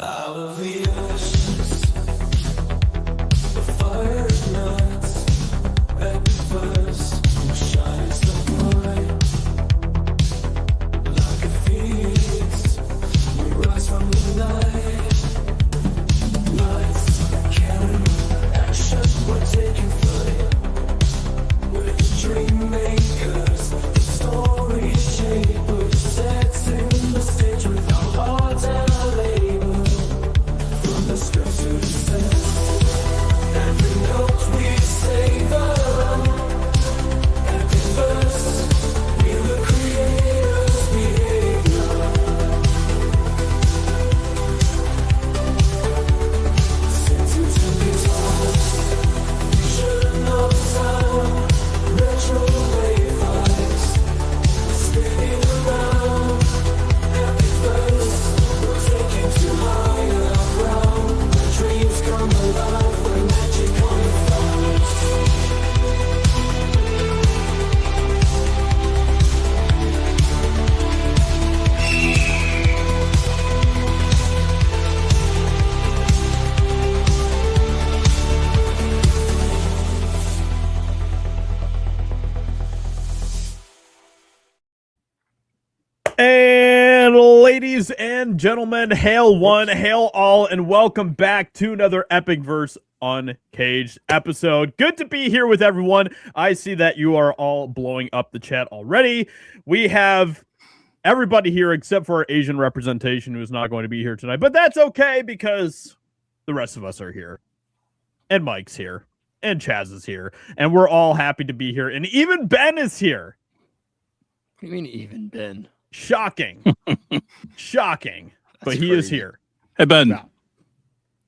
Out of the ashes, the fire ignites. EpicVerse shines the light. Like a phoenix, we rise from the night. Lights, cannon, action, we're taking flight. We're the dream makers, the story shapers, setting the stage with our hearts and our labor. From the script to the set, every note we savor. EpicVerse, we're the creators' behavior. Sensitive guitars, vision of sound, retro wave vibes, spinning around. EpicVerse, we're taking to higher ground. Where dreams come alive, where magic unfolds. And ladies and gentlemen, hail one, hail all, and welcome back to another EpicVerse Uncaged episode. Good to be here with everyone. I see that you are all blowing up the chat already. We have everybody here except for our Asian representation who is not going to be here tonight, but that's okay because the rest of us are here. And Mike's here. And Chaz is here. And we're all happy to be here. And even Ben is here. What do you mean even Ben? Shocking. Shocking. But That's he is crazy. here. Hey, Ben, No.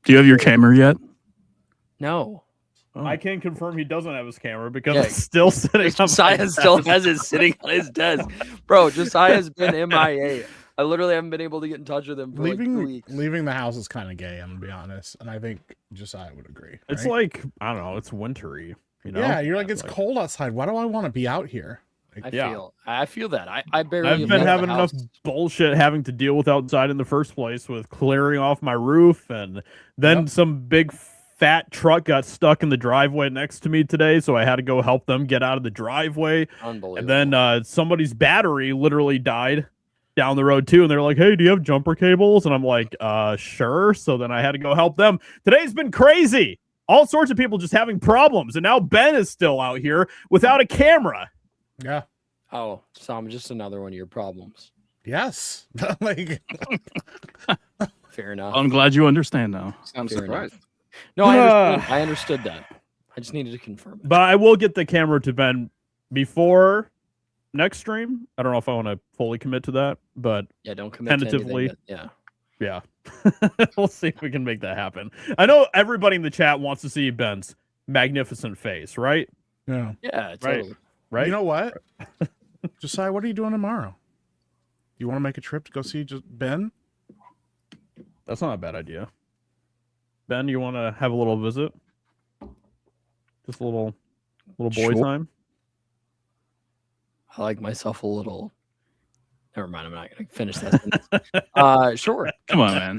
do you have your camera yet? No. I can confirm he doesn't have his camera because Yeah. it's still sitting on my Josiah still desk. has it sitting on his desk. Bro, Josiah's been MIA. I literally haven't been able to get in touch with him for like 2 weeks. Leaving the house is kind of gay, I'm gonna be honest, and I think Josiah would agree. It's right? like, I don't know, it's wintry. You know? yeah, you're like, it's Like, cold outside. Why do I want to be out here? Yeah. I feel that. I barely I've have been left having the enough house. bullshit having to deal with outside in the first place with clearing off my roof, and then Yep. some big fat truck got stuck in the driveway next to me today, so I had to go help them get out of the driveway. Unbelievable. And then somebody's battery literally died down the road too, and they're like, hey, do you have jumper cables? And I'm like, sure. So then I had to go help them. Today's been crazy. All sorts of people just having problems, and now Ben is still out here without a camera. Yeah. Oh, so I'm just another one of your problems. Yes. Like, Fair enough. I'm glad you understand now. I'm Fair surprised. No, I understood that. I just needed to confirm it. But I will get the camera to Ben before next stream. I don't know if I want to fully commit to that, but Yeah, don't commit Tentatively. to anything yeah. We'll see if we can make that happen. I know everybody in the chat wants to see Ben's magnificent face, right? yeah. Yeah, totally. Right? You know what? Josiah, what are you doing tomorrow? You want to make a trip to go see Ben? That's not a bad idea. Ben, you want to have a little visit? Just a little boy Sure. time? I like myself a little. Never mind. I'm not going to finish that sentence. Sure. Come on, man.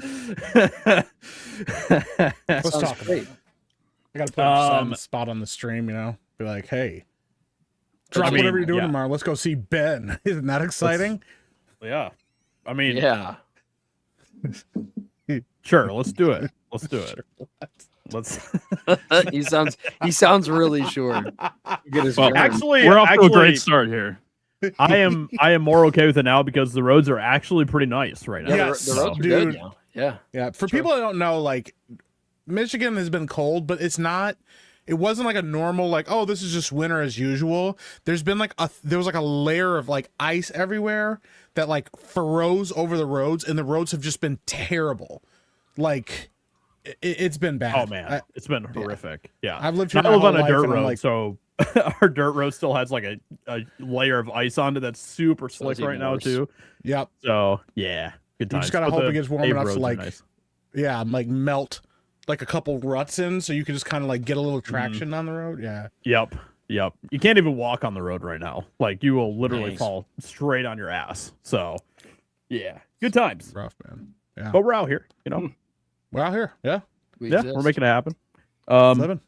Let's Sounds talk about great. it. I got to put Josiah on Um, the spot on the stream, you know? Be like, hey, I drop mean, whatever you're doing yeah. tomorrow. Let's go see Ben. Isn't that exciting? Yeah. I mean, Yeah. sure, let's do it. Let's do it. Let's he sounds really sure. Get his Well, gun. actually We're off to a actually, great start here. I am more okay with it now because the roads are actually pretty nice right now. Yeah, Yes, the roads are dude. good now. Yeah. Yeah, for Sure. people that don't know, like Michigan has been cold, but it's not. It wasn't like a normal, like, oh, this is just winter as usual. There's been like there was like a layer of like ice everywhere that like furrows over the roads, and the roads have just been terrible. Like it's been bad. Oh man, it's been horrific. Yeah, I've lived here I my live whole on a life, dirt and I'm road, like, so our dirt road still has like a layer of ice on it that's super slick it's right even now worse. too. yep, So yeah, good you times. just gotta But hope the it gets warm paved enough to roads are like, nice. yeah, like melt like a couple ruts in, so you can just kind of like get a little traction on the road. Yeah, Yep. You can't even walk on the road right now. Like you will literally Nice. fall straight on your ass. So yeah, good times. rough, man. Yeah, But we're out here, you know. We're out here. Yeah. We Yeah, exist. we're making it happen. Living.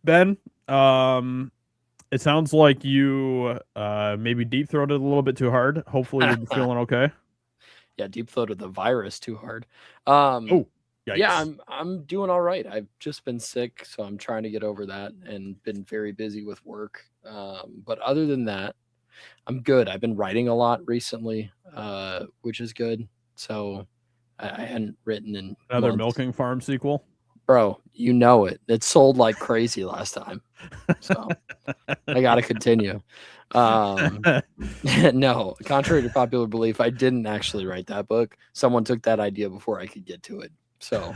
Ben, it sounds like you maybe deep throated a little bit too hard. Hopefully you're feeling okay. Yeah, deep throated the virus too hard. Oh, yikes. Yeah, I'm doing all right. I've just been sick, so I'm trying to get over that and been very busy with work. But other than that, I'm good. I've been writing a lot recently, which is good. So I hadn't written in Another months. Milking Farm sequel. Bro, you know it. It sold like crazy last time. So I got to continue. No, contrary to popular belief, I didn't actually write that book. Someone took that idea before I could get to it. So,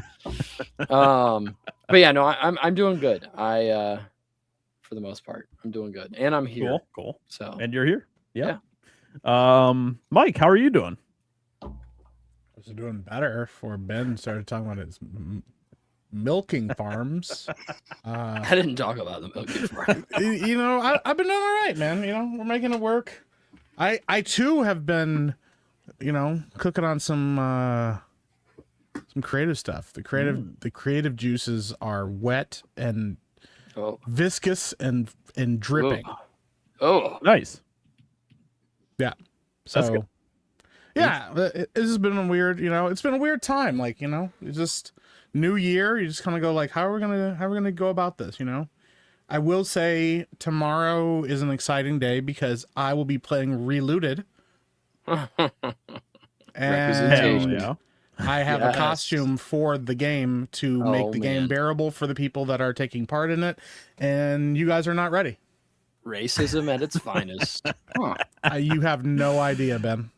but yeah, no, I'm doing good. For the most part, I'm doing good, and I'm here. Cool. So, And you're here. Yeah. Mike, how are you doing? I was doing better before Ben started talking about his milking farms. I didn't talk about the milking farm. You know, I've been doing all right, man. You know, we're making it work. I too have been, you know, cooking on some creative stuff. The creative juices are wet and viscous and dripping. Oh, Nice. Yeah. That's So good. yeah, it has been a weird, you know, it's been a weird time. Like, you know, it's just new year. You just kind of go like, how are we gonna go about this? You know, I will say tomorrow is an exciting day because I will be playing Relooted. Representation. And Hell yeah. I have a Yes. costume for the game to make the game man. bearable for the people that are taking part in it, and you guys are not ready. Racism at its finest. You have no idea, Ben.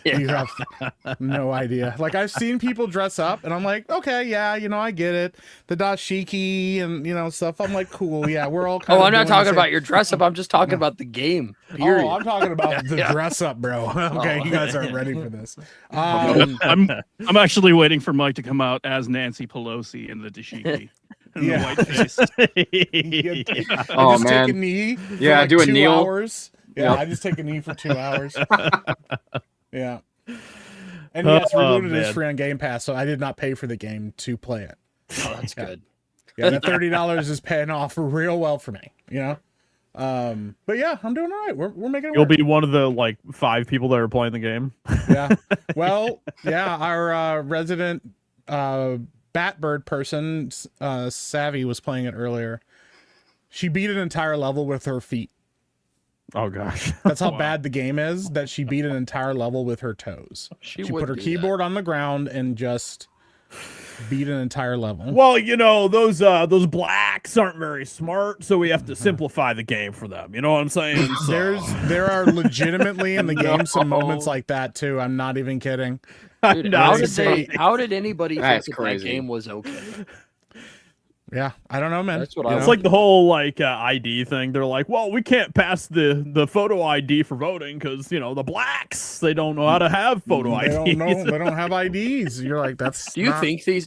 You have no idea. Like, I've seen people dress up, and I'm like, okay, yeah, you know, I get it. The dashiki and, you know, stuff. I'm like, cool, yeah, we're all kind Oh, of I'm not doing the talking same- about your dress up. I'm just talking about the game. Period. Oh, I'm talking about the Yeah. dress up, bro. Okay, Oh. you guys aren't ready for this. I'm actually waiting for Mike to come out as Nancy Pelosi in the dashiki. And Yeah. the white face. I Oh, just man. take a knee. Yeah, for like do a 2 kneel. hours. Yeah, Yep. I just take a knee for 2 hours. Yeah. And yes, Oh, Relooted is man. free on Game Pass, so I did not pay for the game to play it. Oh, that's Yeah. good. Yeah, that $30 is paying off real well for me, you know? But yeah, I'm doing all right. We're making it You'll work. be one of the like 5 people that are playing the game. Yeah. Well, yeah, our resident Batbird person, Savvy, was playing it earlier. She beat an entire level with her feet. Oh gosh. That's how Wow. bad the game is, that she beat an entire level with her toes. She She would put her do that. keyboard on the ground and just beat an entire level. Well, you know, those blacks aren't very smart, so we have to simplify the game for them. You know what I'm saying? So- There are legitimately in the game some moments like that too. I'm not even kidding. Dude, No, how did anybody think That's that crazy. game was okay? Yeah, I don't know, man. That's what You I know? It's like the whole like ID thing. They're like, well, we can't pass the photo ID for voting because, you know, the blacks, they don't know how to have photo they IDs. don't know. They don't have IDs. You're like, that's. Do you not- think these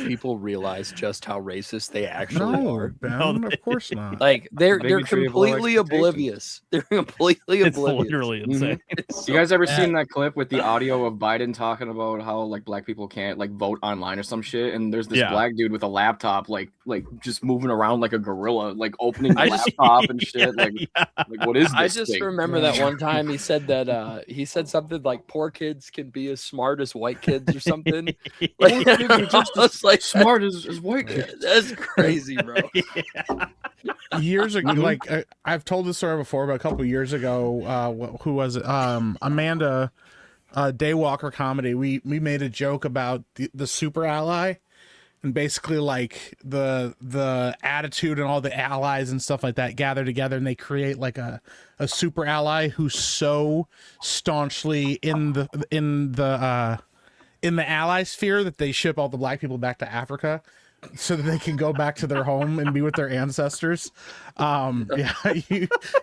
people realize just how racist they actually No, are? Ben, No, of course not. Like they're Bigotry of low completely expectations. oblivious. They're completely It's oblivious. literally Mhm. insane. It's so You guys ever bad. seen that clip with the audio of Biden talking about how like black people can't like vote online or some shit? And there's this Yeah. black dude with a laptop, like just moving around like a gorilla, like opening the I just- laptop and shit. Like, Yeah. like what is this? I just thing? remember that one time he said that he said something like poor kids can be as smart as white kids or something. Like, just I was like, smart as white kids. that's crazy, bro. Years ago, Mhm. like I've told this story before, but a couple years ago, who was it? Amanda, Daywalker Comedy. We made a joke about the super ally, and basically like the attitude and all the allies and stuff like that gather together, and they create like a super ally who's so staunchly in the ally sphere that they ship all the black people back to Africa so that they can go back to their home and be with their ancestors. Yeah,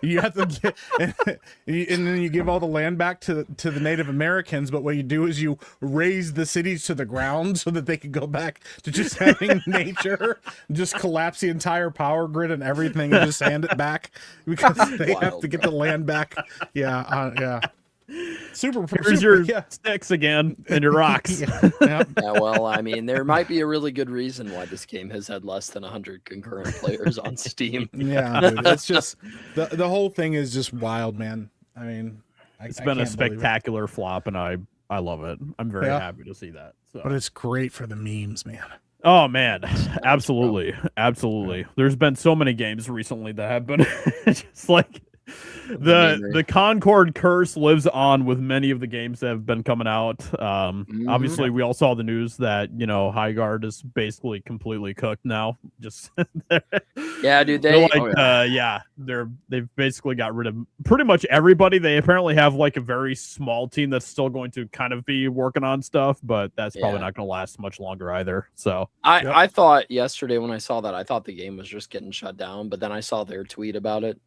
you have to get, and then you give all the land back to the Native Americans. But what you do is you raise the cities to the ground so that they can go back to just having nature, just collapse the entire power grid and everything, and just hand it back because they have Wild, to get bro. the land back. Yeah, yeah. Here's your yeah. sticks again and your rocks. Yeah. Yeah, well, I mean, there might be a really good reason why this game has had less than 100 concurrent players on Steam. Yeah, dude, it's just the whole thing is just wild, man. I mean, It's I been a can't believe it. spectacular flop, and I love it. I'm very Yeah. happy to see that. So. But it's great for the memes, man. Oh man, absolutely, absolutely. There's been so many games recently that have been just like the Concord curse lives on with many of the games that have been coming out. Obviously, we all saw the news that Highguard is basically completely cooked now. Just Yeah, dude, they're they like, they've basically got rid of pretty much everybody. They apparently have like a very small team that's still going to kind of be working on stuff, but that's probably not going to last much longer either. So I thought yesterday when I saw that, I thought the game was just getting shut down, but then I saw their tweet about it.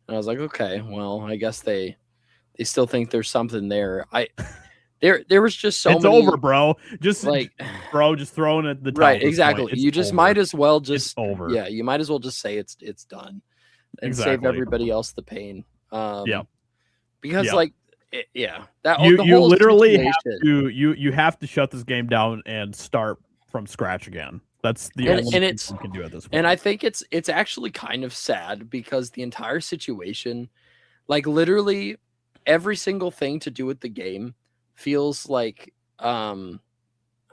And I was like, okay, well, I guess they still think there's something there. There was just so it's many, over, bro. Just like, just throwing it the right, exactly. You just might as well just over. Yeah, you might as well just say it's done and save Exactly. everybody else the pain. Yeah. Because Yeah. like that You the whole literally have situation- you have to shut this game down and start from scratch again. That's the only thing you can do at this point. And I think it's actually kind of sad because the entire situation, like literally every single thing to do with the game feels like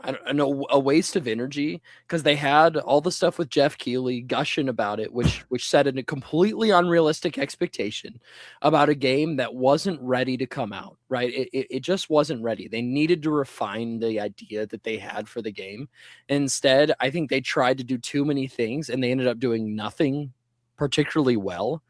I don't know, a waste of energy, because they had all the stuff with Jeff Keighley gushing about it, which set in a completely unrealistic expectation about a game that wasn't ready to come out, right? It just wasn't ready. They needed to refine the idea that they had for the game. Instead, I think they tried to do too many things and they ended up doing nothing particularly well.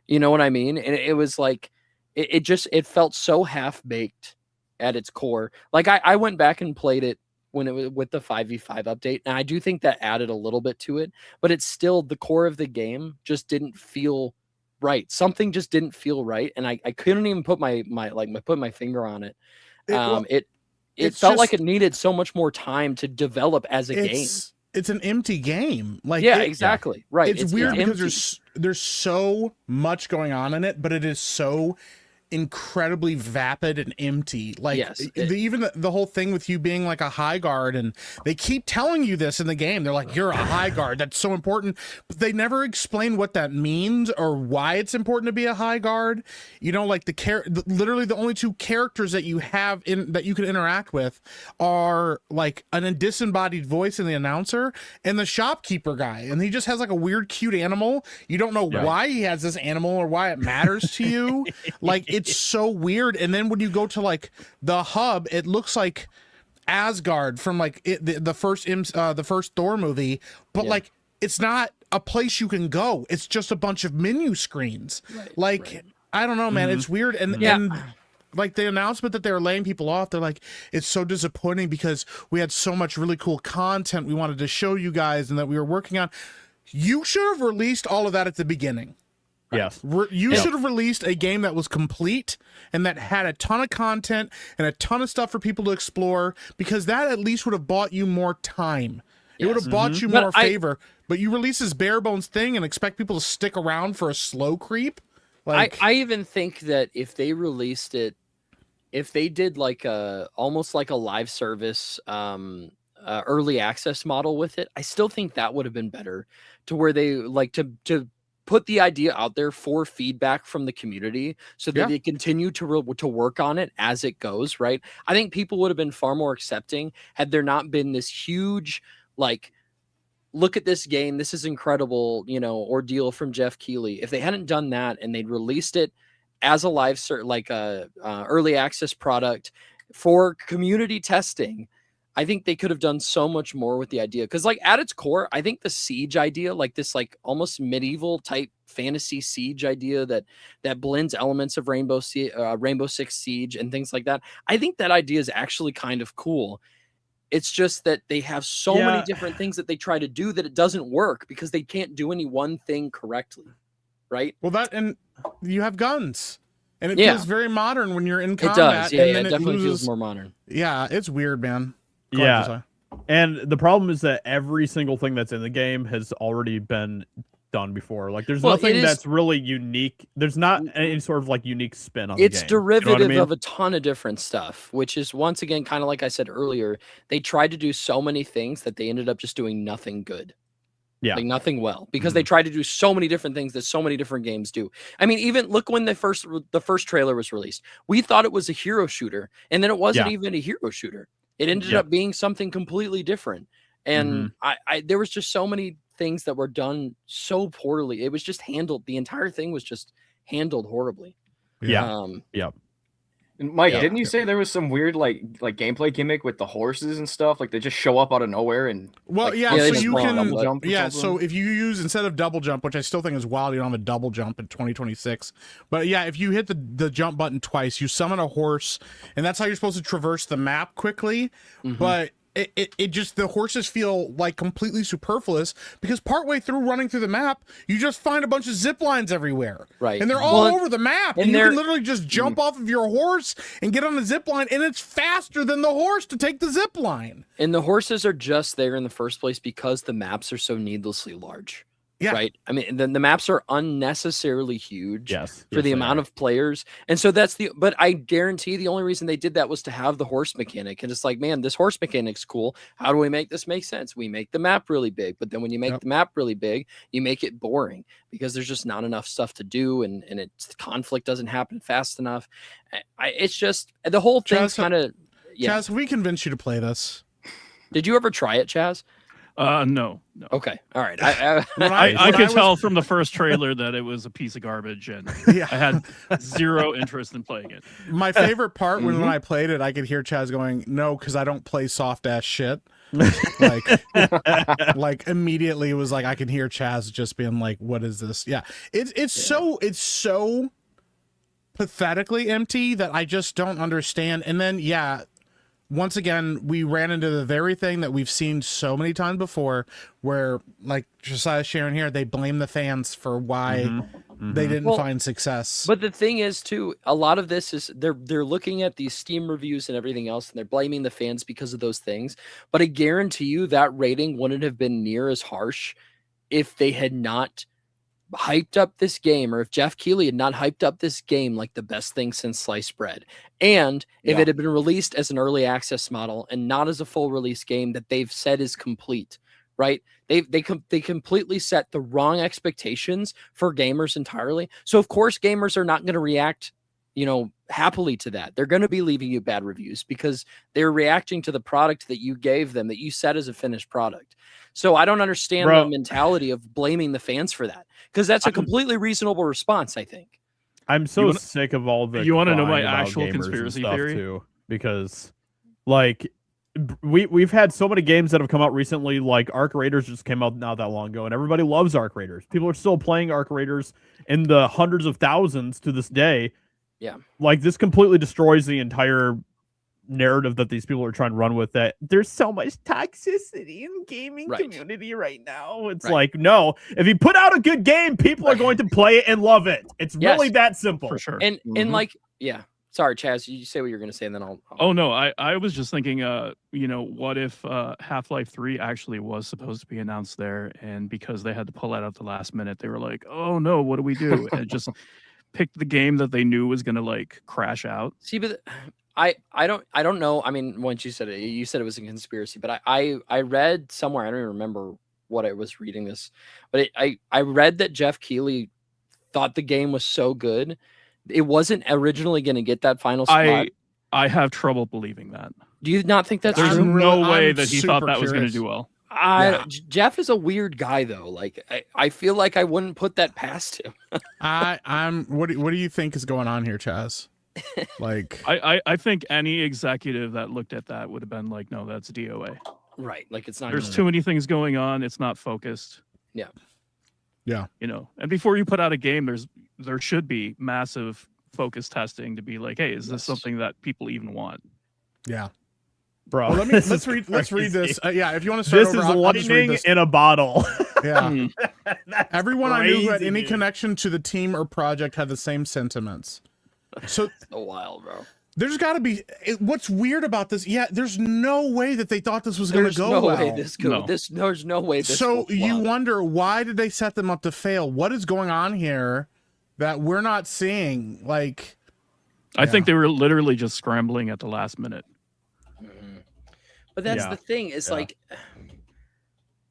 You know what I mean? And it was like, it felt so half-baked at its core. Like I went back and played it when it was with the 5v5 update, and I do think that added a little bit to it, but it's still the core of the game just didn't feel right. Something just didn't feel right, and I couldn't even put my finger on it. It felt like it needed so much more time to develop as a game. It's an empty game. Like exactly. Right. It's weird empty. because there's so much going on in it, but it is so incredibly vapid and empty. Like even the whole thing with you being like a Highguard, and they keep telling you this in the game. They're like, you're a Highguard. That's so important, but they never explain what that means or why it's important to be a Highguard. You know, like literally the only two characters that you have that you can interact with are like a disembodied voice in the announcer and the shopkeeper guy, and he just has like a weird cute animal. You don't know why he has this animal or why it matters to you. Like, it's so weird. And then when you go to like the hub, it looks like Asgard from like the first Thor movie, but like it's not a place you can go. It's just a bunch of menu screens. I don't know, man. It's weird. And like the announcement that they were laying people off, they're like, it's so disappointing because we had so much really cool content we wanted to show you guys and that we were working on. You should have released all of that at the beginning. Yes. You should have released a game that was complete and that had a ton of content and a ton of stuff for people to explore, because that at least would have bought you more time. It would have bought you more favor. But you release this bare bones thing and expect people to stick around for a slow creep. Like, I even think that if they released it, if they did like almost like a live service early access model with it, I still think that would have been better, to where they like to put the idea out there for feedback from the community so that they continue to work on it as it goes, right? I think people would have been far more accepting had there not been this huge, like, look at this game, this is incredible, ordeal from Jeff Keighley. If they hadn't done that and they'd released it as a live early access product for community testing, I think they could have done so much more with the idea. Because like at its core, I think the siege idea, like this like almost medieval type fantasy siege idea that blends elements of Rainbow Six Siege and things like that, I think that idea is actually kind of cool. It's just that they have so many different things that they try to do that it doesn't work because they can't do any one thing correctly, right? Well, and you have guns. And it feels very modern when you're in combat. It does, and then it definitely feels more modern. Yeah, it's weird, man. And the problem is that every single thing that's in the game has already been done before. Like there's Well, nothing it is- that's really unique. There's not any sort of like unique spin on It's the game. derivative You know what I mean? of a ton of different stuff, which is once again kind of like I said earlier. They tried to do so many things that they ended up just doing nothing good. Yeah. Like nothing well, because they tried to do so many different things that so many different games do. I mean, even look when the first trailer was released. We thought it was a hero shooter, and then it wasn't even a hero shooter. It ended up being something completely different. And I there was just so many things that were done so poorly. It was just handled. The entire thing was just handled horribly. Yeah. And Mike, Yeah. didn't you say there was some weird like gameplay gimmick with the horses and stuff? Like they just show up out of nowhere and Well, like, yeah, Yeah, they so just you spawn can, double jump or yeah, so something? if you use, instead of double jump, which I still think is wild, you don't have a double jump in 2026, but yeah, if you hit the jump button twice, you summon a horse, and that's how you're supposed to traverse the map quickly, but it just, the horses feel like completely superfluous, because partway through running through the map, you just find a bunch of zip lines everywhere. Right. And they're all Well, over the map. and And you they're- can literally just jump off of your horse and get on the zip line, and it's faster than the horse to take the zip line. And the horses are just there in the first place because the maps are so needlessly large. Yeah. Right. I mean, the maps are unnecessarily huge. Yes. For the amount of players. And so but I guarantee the only reason they did that was to have the horse mechanic. And it's like, man, this horse mechanic's cool. How do we make this make sense? We make the map really big, but then when you make the map really big, you make it boring because there's just not enough stuff to do, and conflict doesn't happen fast enough. It's just the whole thing's Chaz, kind of Chaz, have we convinced you to play this? Did you ever try it, Chaz? No. Okay. All right. When I could was- tell from the first trailer that it was a piece of garbage, and Yeah. I had zero interest in playing it. My favorite part when I played it, I could hear Chaz going, "No, because I don't play soft ass shit." like immediately it was like I can hear Chaz just being like, "What is this?" Yeah, it's so pathetically empty that I just don't understand. And then once again, we ran into the very thing that we've seen so many times before, where like Josiah sharing here, they blame the fans for why they didn't find success. But the thing is, too, a lot of this is they're looking at these Steam reviews and everything else, and they're blaming the fans because of those things. But I guarantee you that rating wouldn't have been near as harsh if they had not hyped up this game, or if Jeff Keighley had not hyped up this game like the best thing since sliced bread, and if it had been released as an early access model and not as a full release game that they've said is complete, right? They completely set the wrong expectations for gamers entirely. So of course gamers are not going to react, happily to that. They're going to be leaving you bad reviews because they're reacting to the product that you gave them, that you set as a finished product. So I don't understand the mentality of blaming the fans for that, because that's a completely reasonable response, I think. I'm so sick of all the. You want to know crying my about actual gamers and conspiracy stuff, theory? too, because like we've had so many games that have come out recently. Like Arc Raiders just came out not that long ago, and everybody loves Arc Raiders. People are still playing Arc Raiders in the hundreds of thousands to this day. Yeah, like this completely destroys the entire narrative that these people are trying to run with, that there's so much toxicity in the gaming community right now. It's like, no, if you put out a good game, people are going to play it and love it. It's really that simple. For sure. And like, sorry, Chaz, you say what you're going to say, and then I'll Oh no, I was just thinking, what if Half-Life 3 actually was supposed to be announced there, and because they had to pull that out at the last minute, they were like, oh no, what do we do? And just picked the game that they knew was gonna like crash out. See, but I don't know. I mean, once you said it was a conspiracy, but I read somewhere, I don't even remember what I was reading this, but I read that Jeff Keighley thought the game was so good, it wasn't originally going to get that final spot. I have trouble believing that. Do you not think that's There's true? no way I'm that he thought super that was going to curious. do well. Jeff is a weird guy, though. Like I feel like I wouldn't put that past him. What do you think is going on here, Chaz? Like, I think any executive that looked at that would have been like, no, that's DOA. Right. Like it's not. There's too many things going on. It's not focused. Yeah. And before you put out a game, there should be massive focus testing to be like, hey, is this something that people even want? yeah. Bro, Well, let's read this. If you want to start This over, is I'll just read lightning this. in a bottle. Yeah. Everyone I knew who had crazy, any dude. connection to the team or project had the same sentiments. So A while, bro. There's got to be. What's weird about this? Yeah, there's no way that they thought this was going to There's go no well. way this go. No. There's no way this. So will you flop. wonder, why did they set them up to fail? What is going on here that we're not seeing? Like, I think they were literally just scrambling at the last minute. But that's Yeah. the thing. Is Yeah.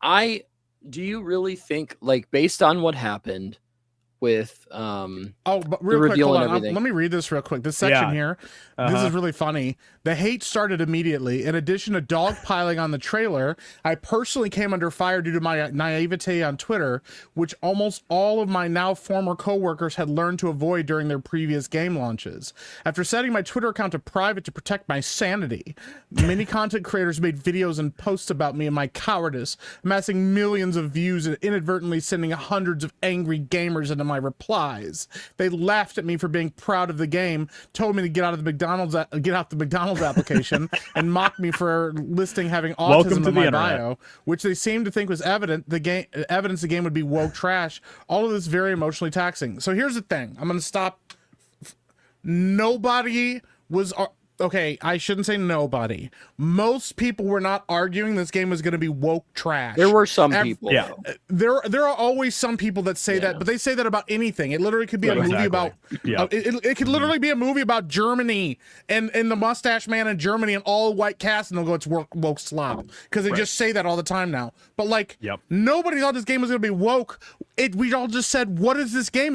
like, do you really think, like, based on what happened with but real quick, reveal hold and on. everything. Let me read this real quick. This section Yeah. here, this Uh-huh. is really funny. The hate started immediately. In addition to dogpiling on the trailer, I personally came under fire due to my naivete on Twitter, which almost all of my now former coworkers had learned to avoid during their previous game launches. After setting my Twitter account to private to protect my sanity, many content creators made videos and posts about me and my cowardice, amassing millions of views and inadvertently sending hundreds of angry gamers into my replies. They laughed at me for being proud of the game, told me to get out the McDonald's application, and mocked me for listing having Welcome autism to in the my internet. bio, which they seemed to think was evidence the game would be woke trash. All of this very emotionally taxing. So here's the thing. I'm gonna stop. Nobody was. Okay, I shouldn't say nobody. Most people were not arguing this game was going to be woke trash. there were some people. Yeah. though. There are always some people that say that, but they say that about anything. It literally could be a movie Exactly. about. Yeah. It could literally be a movie about Germany and the mustache man in Germany and all white cast, and they'll go, it's woke slop, because they just say that all the time now. But like, Yep. nobody thought this game was going to be woke. We all just said, what is this game?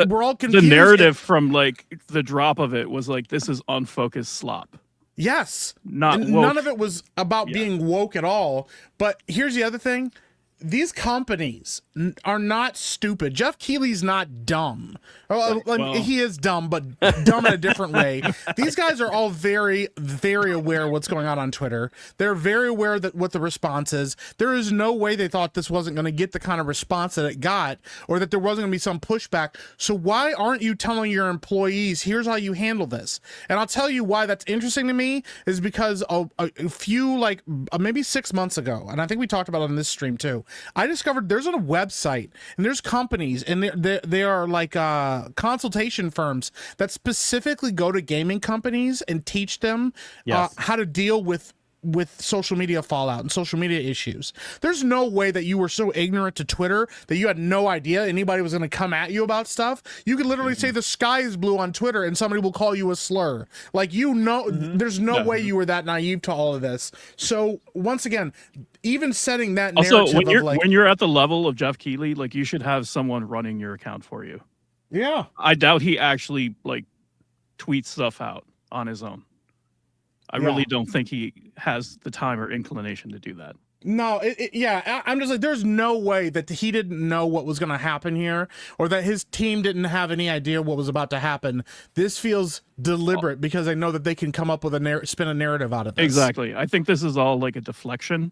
We're all The confused. narrative from like the drop of it was like, this is unfocused slop. Yes. Not And woke. none of it was about being woke at all. But here's the other thing. These companies are not stupid. Jeff Keighley's not dumb. He is dumb, but dumb in a different way. These guys are all very, very aware of what's going on Twitter. They're very aware that what the response is. There is no way they thought this wasn't going to get the kind of response that it got, or that there wasn't going to be some pushback. So why aren't you telling your employees, here's how you handle this? And I'll tell you why that's interesting to me is because a few, like maybe 6 months ago, and I think we talked about it on this stream too, I discovered there's a website and there's companies and they are like consultation firms that specifically go to gaming companies and teach them Yes. how to deal with social media fallout and social media issues. There's no way that you were so ignorant to Twitter that you had no idea anybody was going to come at you about stuff. You could literally say the sky is blue on Twitter and somebody will call you a slur. Like, there's no way you were that naive to all of this. So once again, even setting that narrative Also, when of when you're at the level of Jeff Keighley, like, you should have someone running your account for you. yeah. I doubt he actually like tweets stuff out on his own. I really don't think he has the time or inclination to do that. No, I'm just like, there's no way that he didn't know what was going to happen here, or that his team didn't have any idea what was about to happen. This feels deliberate because they know that they can come up with spin a narrative out of this. Exactly. I think this is all like a deflection.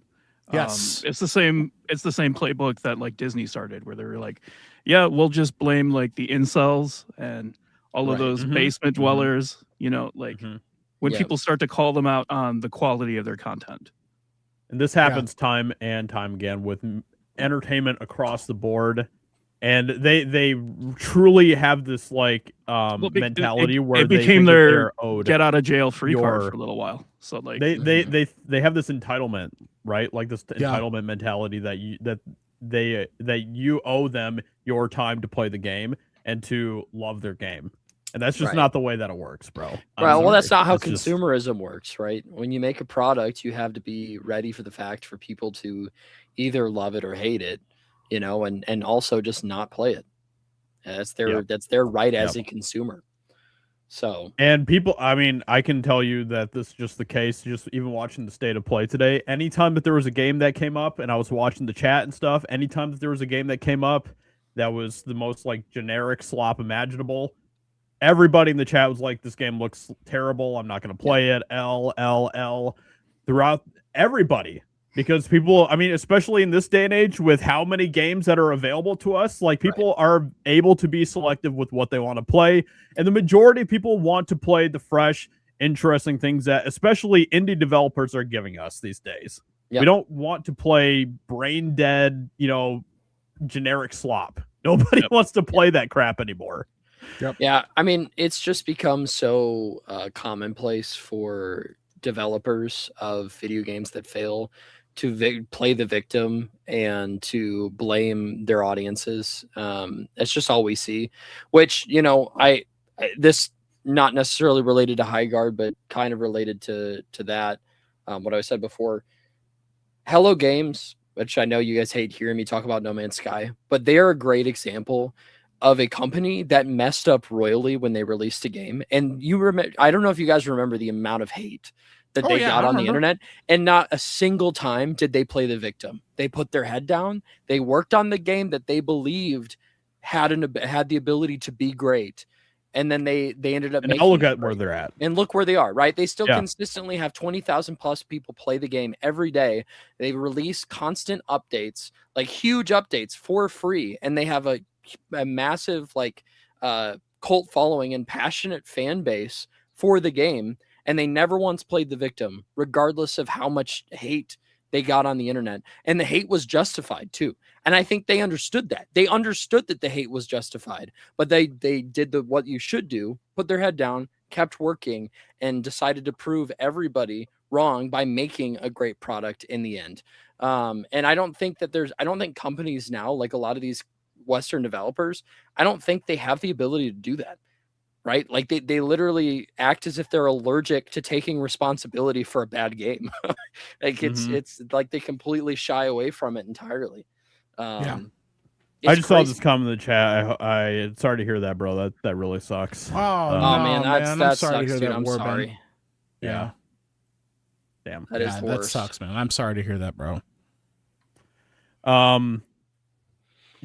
Yes. It's the same playbook that like Disney started, where they were like, yeah, we'll just blame like the incels and all of Right. those basement dwellers, you know, like when Yeah. people start to call them out on the quality of their content. And this happens time and time again with entertainment across the board. And they truly have this like mentality where it they became think that their they're owed. get out of jail free card your- for a little while. So like They have this entitlement, right? Like this Yeah. entitlement mentality that you owe them your time to play the game and to love their game. And that's just Right. not the way that it works, bro. I'm Right. Well, that's sorry. not how It's just- consumerism works, right? When you make a product, you have to be ready for the fact for people to either love it or hate it, you know, and also just not play it. And that's their right as a consumer. So And people, I mean, I can tell you that this is just the case, just even watching the state of play today. Anytime that there was a game that came up and I was watching the chat and stuff, anytime that there was a game that came up that was the most like generic slop imaginable, everybody in the chat was like, this game looks terrible. I'm not going to play it. L throughout everybody. Because people, I mean, especially in this day and age with how many games that are available to us, like people are able to be selective with what they want to play. And the majority of people want to play the fresh, interesting things that especially indie developers are giving us these days. Yep. We don't want to play brain dead, generic slop. Nobody wants to play that crap anymore. Yeah, I mean, it's just become so commonplace for developers of video games that fail to play the victim and to blame their audiences. It's just all we see, which, you know, this not necessarily related to Highguard, but kind of related to that. What I said before, Hello Games, which I know you guys hate hearing me talk about No Man's Sky, but they are a great example of a company that messed up royally when they released a game. And you remember, I don't know if you guys remember the amount of hate that they got on the internet, and not a single time did they play the victim. They put their head down. They worked on the game that they believed had the ability to be great. And then they ended up And making now look it at where great. they're at. And look where they are, right? They still Yeah. consistently have 20,000 plus people play the game every day. They release constant updates, like huge updates for free. And they have a massive cult following and passionate fan base for the game. And they never once played the victim, regardless of how much hate they got on the internet. And the hate was justified too. And I think they understood that. They understood that the hate was justified, but they did what you should do, put their head down, kept working, and decided to prove everybody wrong by making a great product in the end. And I don't think companies now, like a lot of these Western developers, I don't think they have the ability to do that. Right? Like they literally act as if they're allergic to taking responsibility for a bad game. Like it's like they completely shy away from it entirely. I just saw this comment in the chat. I sorry to hear that, bro. That really sucks. Oh, man, I'm that sorry to sucks, hear dude. that, I'm Warbin. sorry. Yeah. Damn. That is the that worst. sucks, man. I'm sorry to hear that, bro.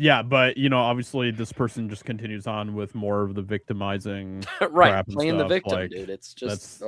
Yeah, but you know, obviously this person just continues on with more of the victimizing Right, crap and playing the stuff, victim, like, dude. It's just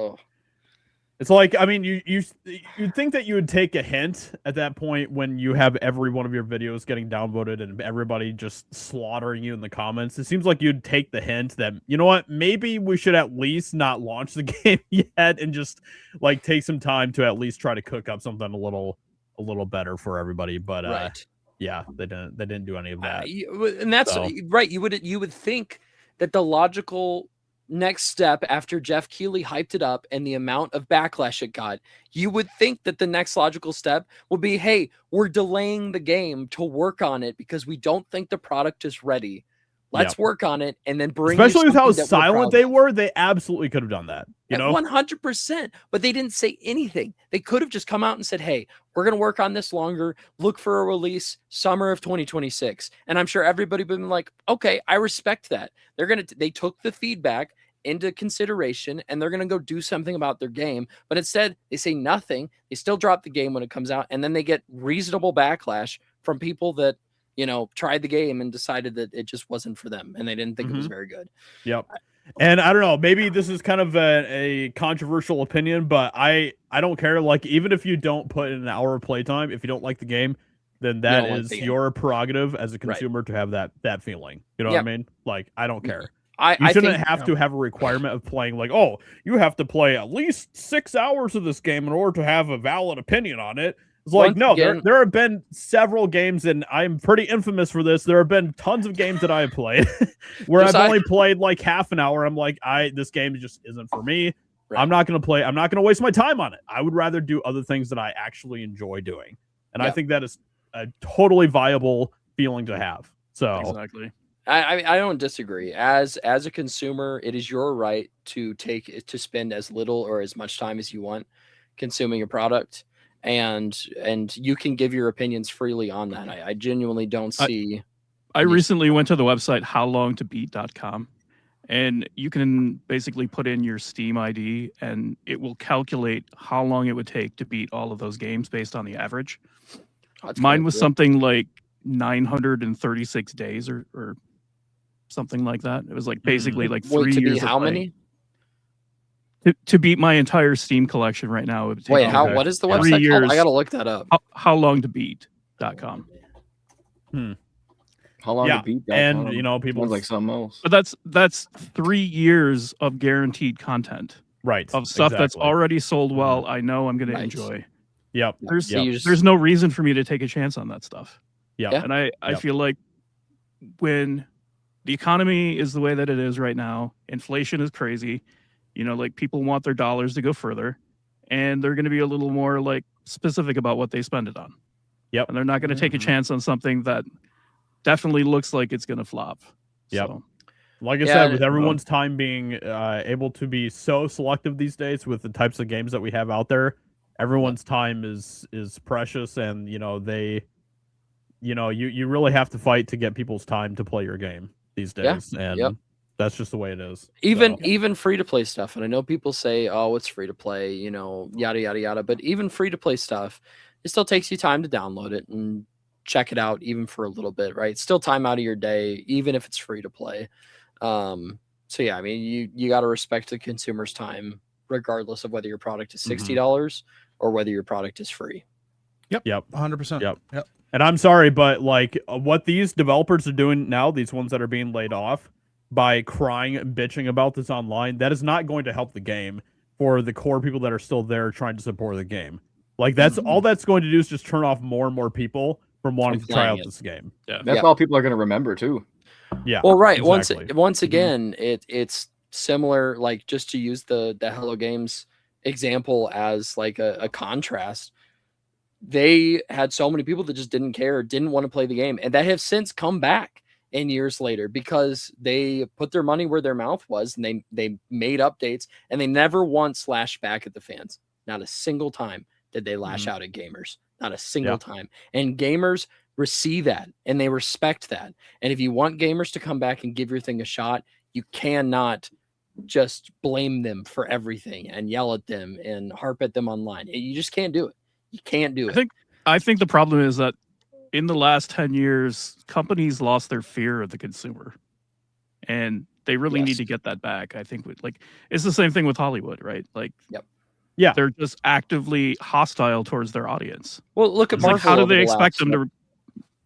It's like, I mean, you'd think that you would take a hint at that point when you have every one of your videos getting downvoted and everybody just slaughtering you in the comments. It seems like you'd take the hint that, you know what, maybe we should at least not launch the game yet and just like take some time to at least try to cook up something a little better for everybody. But right. yeah, they didn't do any of that. And that's So. right. You would think that the logical next step after Jeff Keighley hyped it up and the amount of backlash it got, you would think that the next logical step would be, hey, we're delaying the game to work on it because we don't think the product is ready. Let's work on it and then bring. Especially with how something that silent they were, they absolutely could have done that. You know, 100%. But they didn't say anything. They could have just come out and said, "Hey, we're going to work on this longer. Look for a release summer of 2026." And I'm sure everybody would be like, "Okay, I respect that." They took the feedback into consideration and they're going to go do something about their game. But instead, they say nothing. They still drop the game when it comes out, and then they get reasonable backlash from people that, you know, tried the game and decided that it just wasn't for them and they didn't think it was very good. Yep. And I don't know, maybe this is kind of a controversial opinion, but I don't care. Like, even if you don't put in an hour of playtime, if you don't like the game, then that is your prerogative as a consumer to have that feeling. You know what I mean? Like, I don't care. You shouldn't have to have a requirement of playing like, oh, you have to play at least 6 hours of this game in order to have a valid opinion on it. It's like, no, there have been several games, and I'm pretty infamous for this. There have been tons of games that I have played where I've only played like half an hour. I'm like, this game just isn't for me. Right. I'm not going to play. I'm not going to waste my time on it. I would rather do other things that I actually enjoy doing. And I think that is a totally viable feeling to have. So exactly. I don't disagree. As a consumer, it is your right to spend as little or as much time as you want consuming a product, and you can give your opinions freely on that. I genuinely don't see. I recently went to the website howlongtobeat.com, and you can basically put in your Steam ID, and it will calculate how long it would take to beat all of those games based on the average. Mine was something like 936 days or something like that. It was like basically like 3 years. How many? To beat my entire Steam collection right now, it would take. Wait, what is the website called? I gotta look that up. Howlongtobeat.com. How long to beat that? And you know, people like something else. But that's 3 years of guaranteed content. Right. Of stuff that's already sold well. I know I'm gonna enjoy. Yep. There's no reason for me to take a chance on that stuff. Yeah. And I feel like when the economy is the way that it is right now. Inflation is crazy. You know, like people want their dollars to go further, and they're going to be a little more like specific about what they spend it on. Yep. And they're not going to take a Mhm. chance on something that definitely looks like it's going to flop. Yep. So, Like I Yeah, said, with everyone's time being able to be so selective these days with the types of games that we have out there, everyone's time is precious, and you really have to fight to get people's time to play your game these Yeah. days, and Yep. that's just the way it is. Even free to play stuff, and I know people say, "Oh, it's free to play," yada yada yada. But even free to play stuff, it still takes you time to download it and check it out, even for a little bit, right? It's still time out of your day, even if it's free to play. So yeah, I mean, you got to respect the consumer's time, regardless of whether your product is $60 or whether your product is free. Yep. 100%. Yep. And I'm sorry, but like what these developers are doing now, these ones that are being laid off, by crying and bitching about this online, that is not going to help the game for the core people that are still there trying to support the game. Like that's all that's going to do is just turn off more and more people from wanting to try out this game. yeah. That's all people are going to remember too. Yeah. Well, right. Exactly. Once again, it's similar. Like, just to use the Hello Games example as like a contrast, they had so many people that just didn't care, didn't want to play the game, and that have since come back in years later because they put their money where their mouth was, and they made updates, and they never once lashed back at the fans. Not a single time did they lash out at gamers. Not a single time. And gamers receive that, and they respect that. And if you want gamers to come back and give your thing a shot, you cannot just blame them for everything and yell at them and harp at them online. You just can't do it. You can't do it. I think the problem is that in the last 10 years, companies lost their fear of the consumer, and they really need to get that back. I think it's the same thing with Hollywood, right? Like, yeah, they're just actively hostile towards their audience. Well, look at It's Marvel. like, how do over they the expect last- them to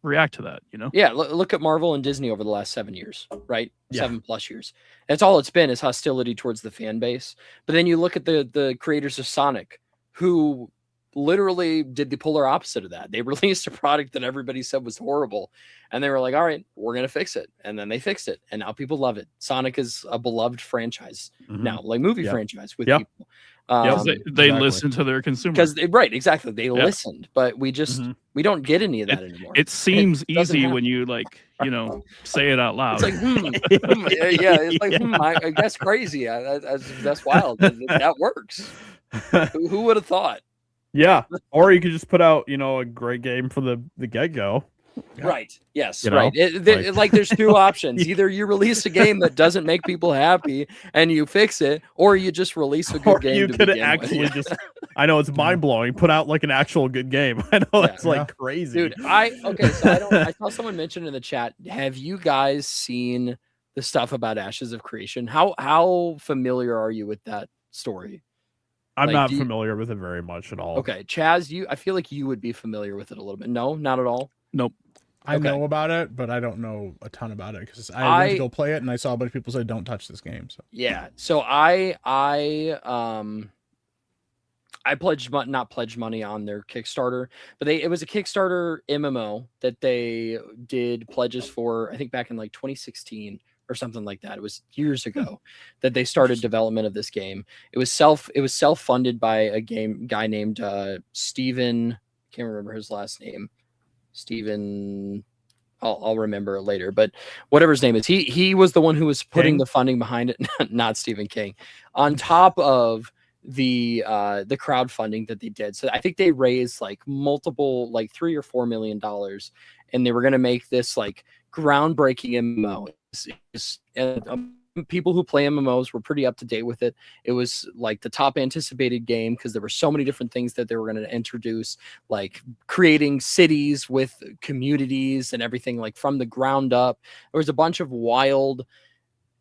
react to that? Yeah, look at Marvel and Disney over the last 7 years, right? Yeah. 7+ years. That's all it's been, is hostility towards the fan base. But then you look at the creators of Sonic, who literally did the polar opposite of that. They released a product that everybody said was horrible, and they were like, all right, we're going to fix it. And then they fixed it, and now people love it. Sonic is a beloved franchise now, like movie franchise with people. They listen to their consumers. Right, exactly. They listened, but we just we don't get any of that anymore. It seems doesn't easy happen. when you say it out loud. It's like, yeah, it's like, I guess crazy. That's wild. That works. Who would have thought? Yeah. Or you could just put out, a great game for the get-go. Yeah. Right. Yes. You know, Right. like- There's two options. Either you release a game that doesn't make people happy and you fix it, or you just release a good Or game. you to could begin actually with. just, I know it's mind-blowing, put out like an actual good game. I know that's like crazy. Dude, I saw someone mention in the chat, have you guys seen the stuff about Ashes of Creation? How familiar are you with that story? I'm like, not do you- familiar with it very much at all. Okay, Chaz, I feel like you would be familiar with it a little bit. No, not at all. Nope. I Okay. know about it, but I don't know a ton about it because I went to go play it and I saw a bunch of people say don't touch this game. So Yeah. So I pledged not pledged money on their Kickstarter, but it was a Kickstarter MMO that they did pledges for, I think back in like 2016 or something like that. It was years ago that they started development of this game. It was self-funded by a guy named Steven, can't remember his last name. Steven, I'll remember it later, but whatever his name is, he was the one who was putting the funding behind it, not Stephen King, on top of the crowdfunding that they did. So I think they raised like multiple, like $3 or $4 million, and they were going to make this like groundbreaking MMO. People who play MMOs were pretty up to date with it. It was like the top anticipated game because there were so many different things that they were going to introduce, like creating cities with communities and everything like from the ground up. There was a bunch of wild,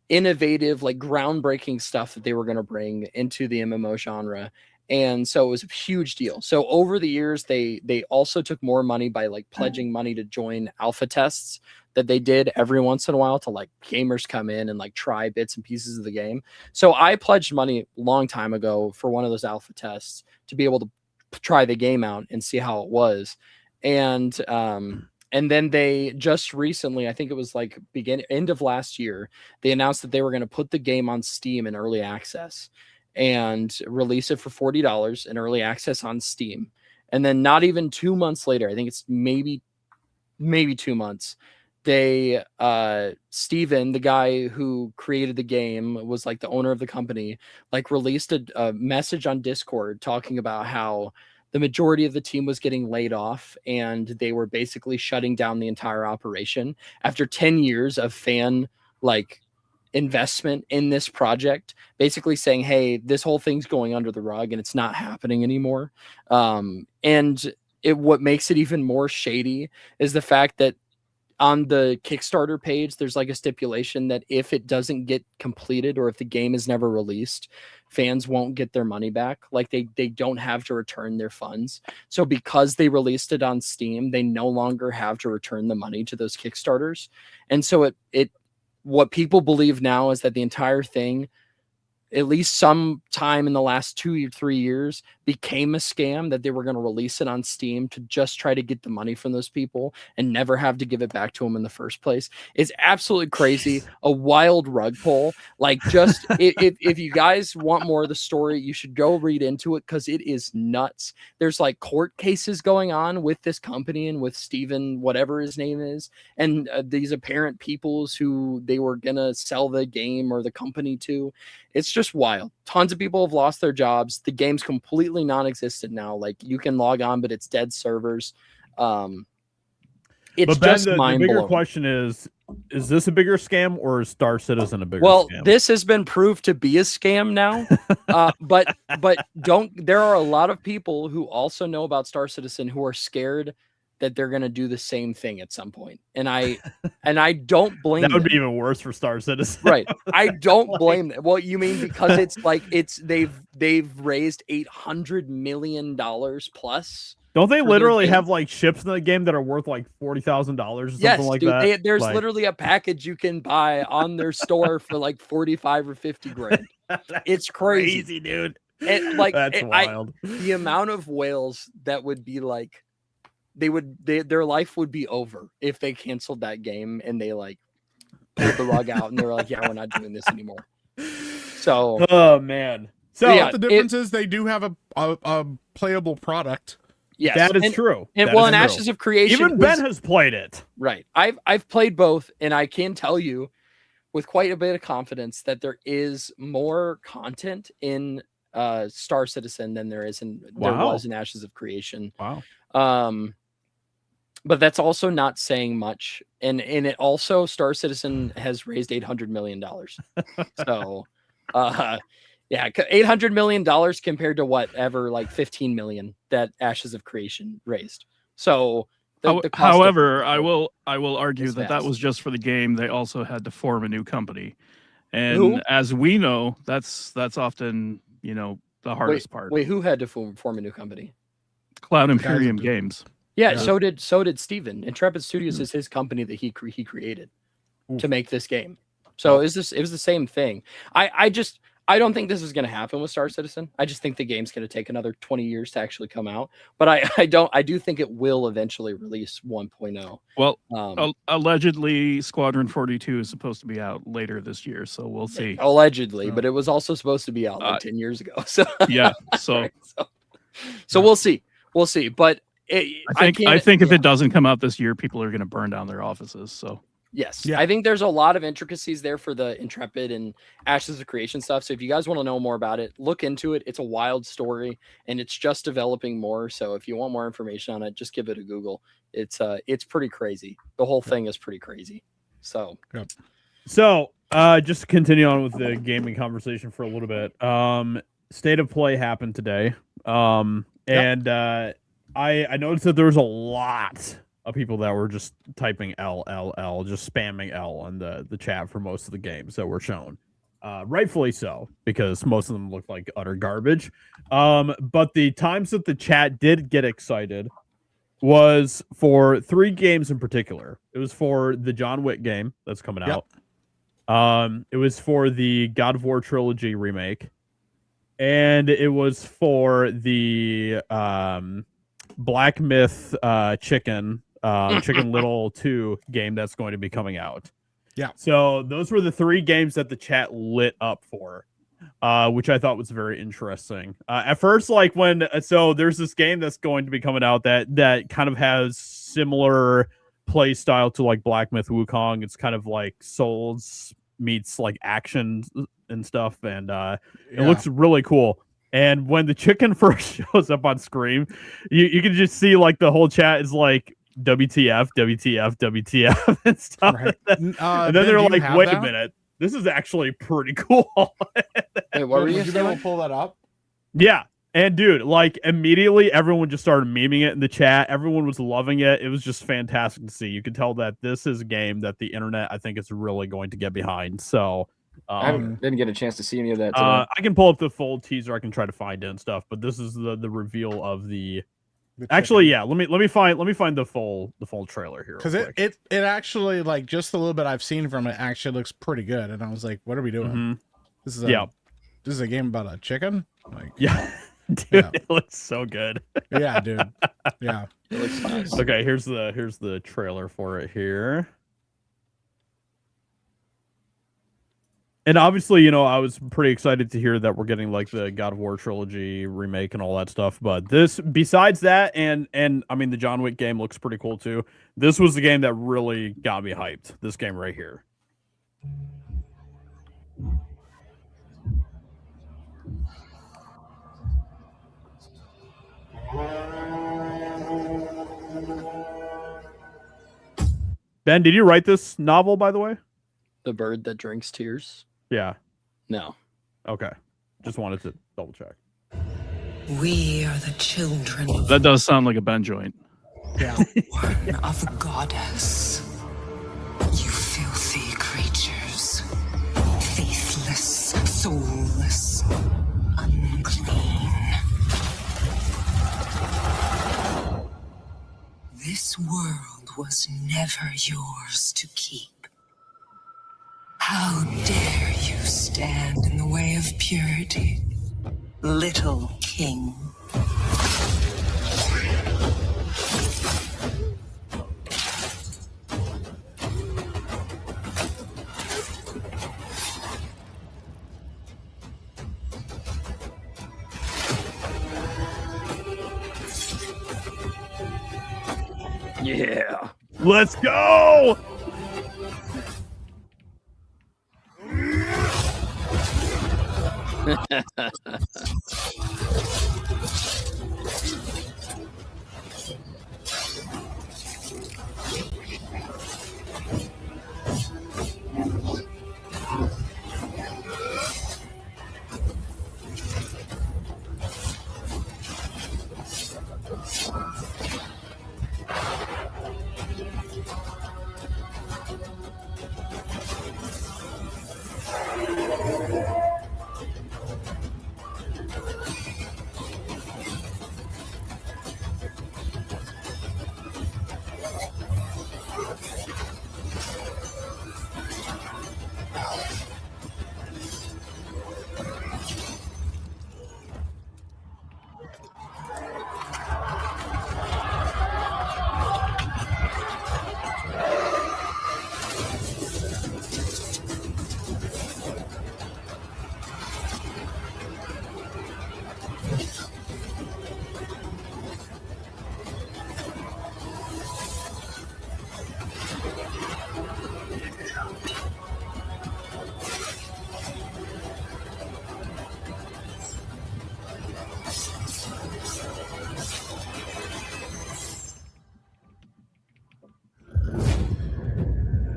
innovative, like groundbreaking stuff that they were going to bring into the MMO genre. And so it was a huge deal. So over the years, they also took more money by like pledging money to join alpha tests that they did every once in a while to like gamers come in and like try bits and pieces of the game. So I pledged money a long time ago for one of those alpha tests to be able to try the game out and see how it was. And And then they just recently, I think it was like end of last year, they announced that they were going to put the game on Steam in early access and release it for $40 in early access on Steam. And then not even 2 months later, I think it's maybe 2 months, they Steven, the guy who created the game, was like the owner of the company, like released a message on Discord talking about how the majority of the team was getting laid off and they were basically shutting down the entire operation after 10 years of fan like investment in this project, basically saying, hey, this whole thing's going under the rug and it's not happening anymore. And what makes it even more shady is the fact that on the Kickstarter page, there's like a stipulation that if it doesn't get completed or if the game is never released, fans won't get their money back. Like they don't have to return their funds. So because they released it on Steam, they no longer have to return the money to those Kickstarters. And so what people believe now is that the entire thing, at least some time in the last 2 or 3 years, became a scam, that they were going to release it on Steam to just try to get the money from those people and never have to give it back to them in the first place. It's absolutely crazy. A wild rug pull. Like, just if you guys want more of the story, you should go read into it because it is nuts. There's like court cases going on with this company and with Steven, whatever his name is, and these apparent peoples who they were going to sell the game or the company to. It's just wild. Tons of people have lost their jobs. The game's completely non-existent now. Like, you can log on, but it's dead servers. It's But Ben, just the mind bigger blowing. question is this a bigger scam or is Star Citizen a bigger Well, scam? this has been proved to be a scam now. But there are a lot of people who also know about Star Citizen who are scared that they're going to do the same thing at some point. And I don't blame that would them. be even worse for Star Citizen. Right. I don't blame them. Well, you mean because it's like they've raised $800 million plus. Don't they for literally their have like ships in the game that are worth like $40,000 or something Yes, like dude. that? There's Like, literally a package you can buy on their store for like 45 or 50 grand. that's It's crazy. dude. And like That's wild. the amount of whales that would be like, their life would be over if they canceled that game and they like pulled the rug out and they were like, yeah, we're not doing this anymore. So Oh man. So yeah, the difference is they do have a playable product. yes, that is and, true. And That well, is in true. Ashes of Creation, Even Ben has played it. right. I've played both, and I can tell you with quite a bit of confidence that there is more content in Star Citizen than there was in Ashes of Creation. Wow. But that's also not saying much. And it also, Star Citizen has raised $800 million. So, yeah, $800 million compared to whatever, like 15 million that Ashes of Creation raised. So, the cost of- However, I will argue is that vast. was just for the game. They also had to form a new company, and Who? as we know, that's often the hardest part. Wait, who had to form a new company? Cloud guys that Imperium do- Games. Yeah, Yeah. so did Steven. Intrepid Studios is his company that he created to make this game. So it was the same thing. I don't think this is going to happen with Star Citizen. I just think the game's going to take another 20 years to actually come out. But I do think it will eventually release 1.0. Well, allegedly, Squadron 42 is supposed to be out later this year, so we'll see. Allegedly, Oh. but it was also supposed to be out like 10 years ago. So Yeah, so right, so we'll see. We'll see. But I think if it doesn't come out this year, people are going to burn down their offices. So yes, Yeah. I think there's a lot of intricacies there for the Intrepid and Ashes of Creation stuff. So if you guys want to know more about it, look into it. It's a wild story and it's just developing more. So if you want more information on it, just give it a Google. It's pretty crazy. The whole thing is pretty crazy. So So, just to continue on with the gaming conversation for a little bit. State of Play happened today. And I noticed that there was a lot of people that were just typing L, just spamming L on the chat for most of the games that were shown. Rightfully so, because most of them looked like utter garbage. But the times that the chat did get excited was for 3 games in particular. It was for the John Wick game that's coming Yep. out. It was for the God of War trilogy remake, and it was for the Black Myth chicken Chicken Little 2 game that's going to be coming out. Yeah. So those were the 3 games that the chat lit up for, which I thought was very interesting. At first, like so there's this game that's going to be coming out that kind of has similar play style to like Black Myth Wukong. It's kind of like Souls meets like action and stuff, and it looks really cool. And when the chicken first shows up on screen, you can just see like the whole chat is like WTF, WTF, WTF and stuff. Right. And then they're like, wait a minute, this is actually pretty cool. Wait, what were you Would you be able saying? to pull that up? Yeah. And dude, like immediately everyone just started memeing it in the chat. Everyone was loving it. It was just fantastic to see. You could tell that this is a game that the internet, I think, is really going to get behind. So I didn't get a chance to see any of that today. I can pull up the full teaser. I can try to find it and stuff. But this is the reveal of the. Actually, yeah. Let me find the full trailer here. Because it actually, like, just a little bit I've seen from it actually looks pretty good. And I was like, what are we doing? Mm-hmm. This is a game about a chicken? Like, yeah. Dude, Yeah. it looks so good. yeah, dude. Yeah. It looks nice. Okay, here's the trailer for it here. And obviously, you know, I was pretty excited to hear that we're getting like the God of War trilogy remake and all that stuff. But this, besides that, and I mean, the John Wick game looks pretty cool too. This was the game that really got me hyped. This game right here. Ben, did you write this novel, by the way? The bird that drinks tears? Yeah. No. Okay. Just wanted to double check. We are the children of That does sound like a Ben joint. Yeah. one of a goddess. You filthy creatures. Faithless, soulless, unclean. This world was never yours to keep. How dare you stand in the way of purity, little king? Yeah. Let's go!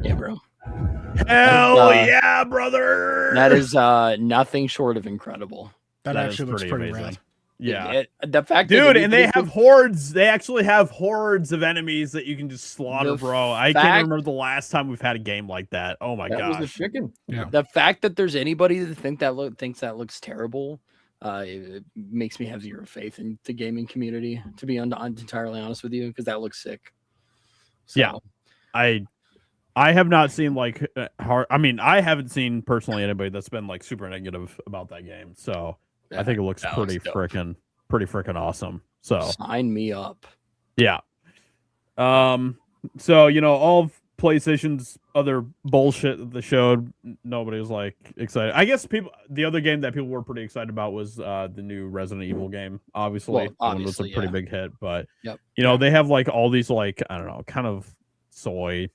Yeah, bro. Hell yeah, brother! That is nothing short of incredible. That That is actually looks pretty amazing. rad. Yeah. The fact that Dude, they and they did have this- hordes. They actually have hordes of enemies that you can just slaughter, The bro. I fact- can't remember the last time we've had a game like that. Oh my that was the gosh. chicken. the fact that there's anybody that thinks that looks terrible, it makes me have zero faith in the gaming community. To be entirely honest with you, because that looks sick. So, Yeah. I have not seen like I mean, I haven't seen personally anybody that's been like super negative about that game. So I think it looks that looks pretty freaking awesome. So sign me up. yeah. So all of PlayStation's other bullshit that they showed, nobody was like excited. I guess the other game that people were pretty excited about was the new Resident Evil game. Obviously, Well, that one was a obviously, pretty yeah. big hit, but Yep. they have like all these like I don't know, kind of soy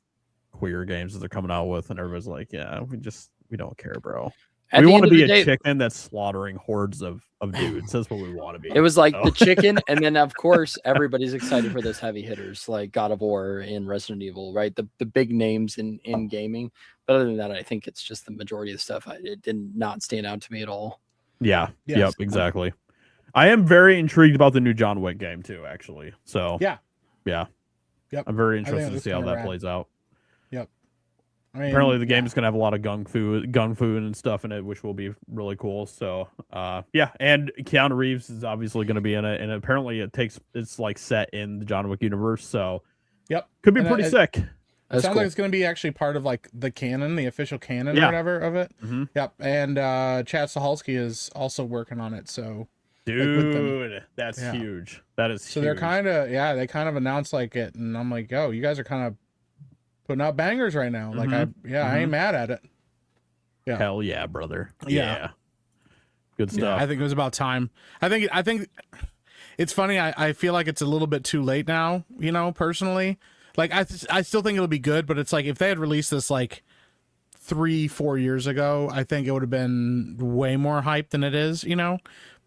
queer games that they're coming out with, and everybody's like, yeah, we don't care, bro. At We the want end to of be the a day, chicken that's slaughtering hordes of dudes. That's what we want to be. it was like So- the chicken, and then of course everybody's excited for those heavy hitters like God of War and Resident Evil, right? The big names in gaming. But other than that, I think it's just the majority of the stuff. It did not stand out to me at all. Yeah. Yes. Yep. Exactly. I am very intrigued about the new John Wick game too. Actually. So Yeah. Yeah. Yep. I'm very think interested to that's see how kinda that rad. plays out. I mean, Apparently, the game is gonna have a lot of gung fu and stuff in it, which will be really cool. So, yeah, and Keanu Reeves is obviously gonna be in it, and apparently it's like set in the John Wick universe. So, Yep. could be And pretty it- sick. It That's sounds cool. like it's going to be actually part of like the canon, the official canon Yeah. or whatever of it. Mhm. Yep. And Chad Stahelski is also working on it. So with them. Dude, that's Yeah. huge. That is So huge. they're they kind of announced like it, and I'm like, oh, you guys are kind of putting out bangers right now. Like I ain't mad at it. Yeah. Hell yeah, brother. Yeah. Good Yeah, stuff. I think it was about time. I think it's funny. I feel like it's a little bit too late now. Personally, like I still think it'll be good, but it's like if they had released this like 3-4 years ago, I think it would have been way more hype than it is.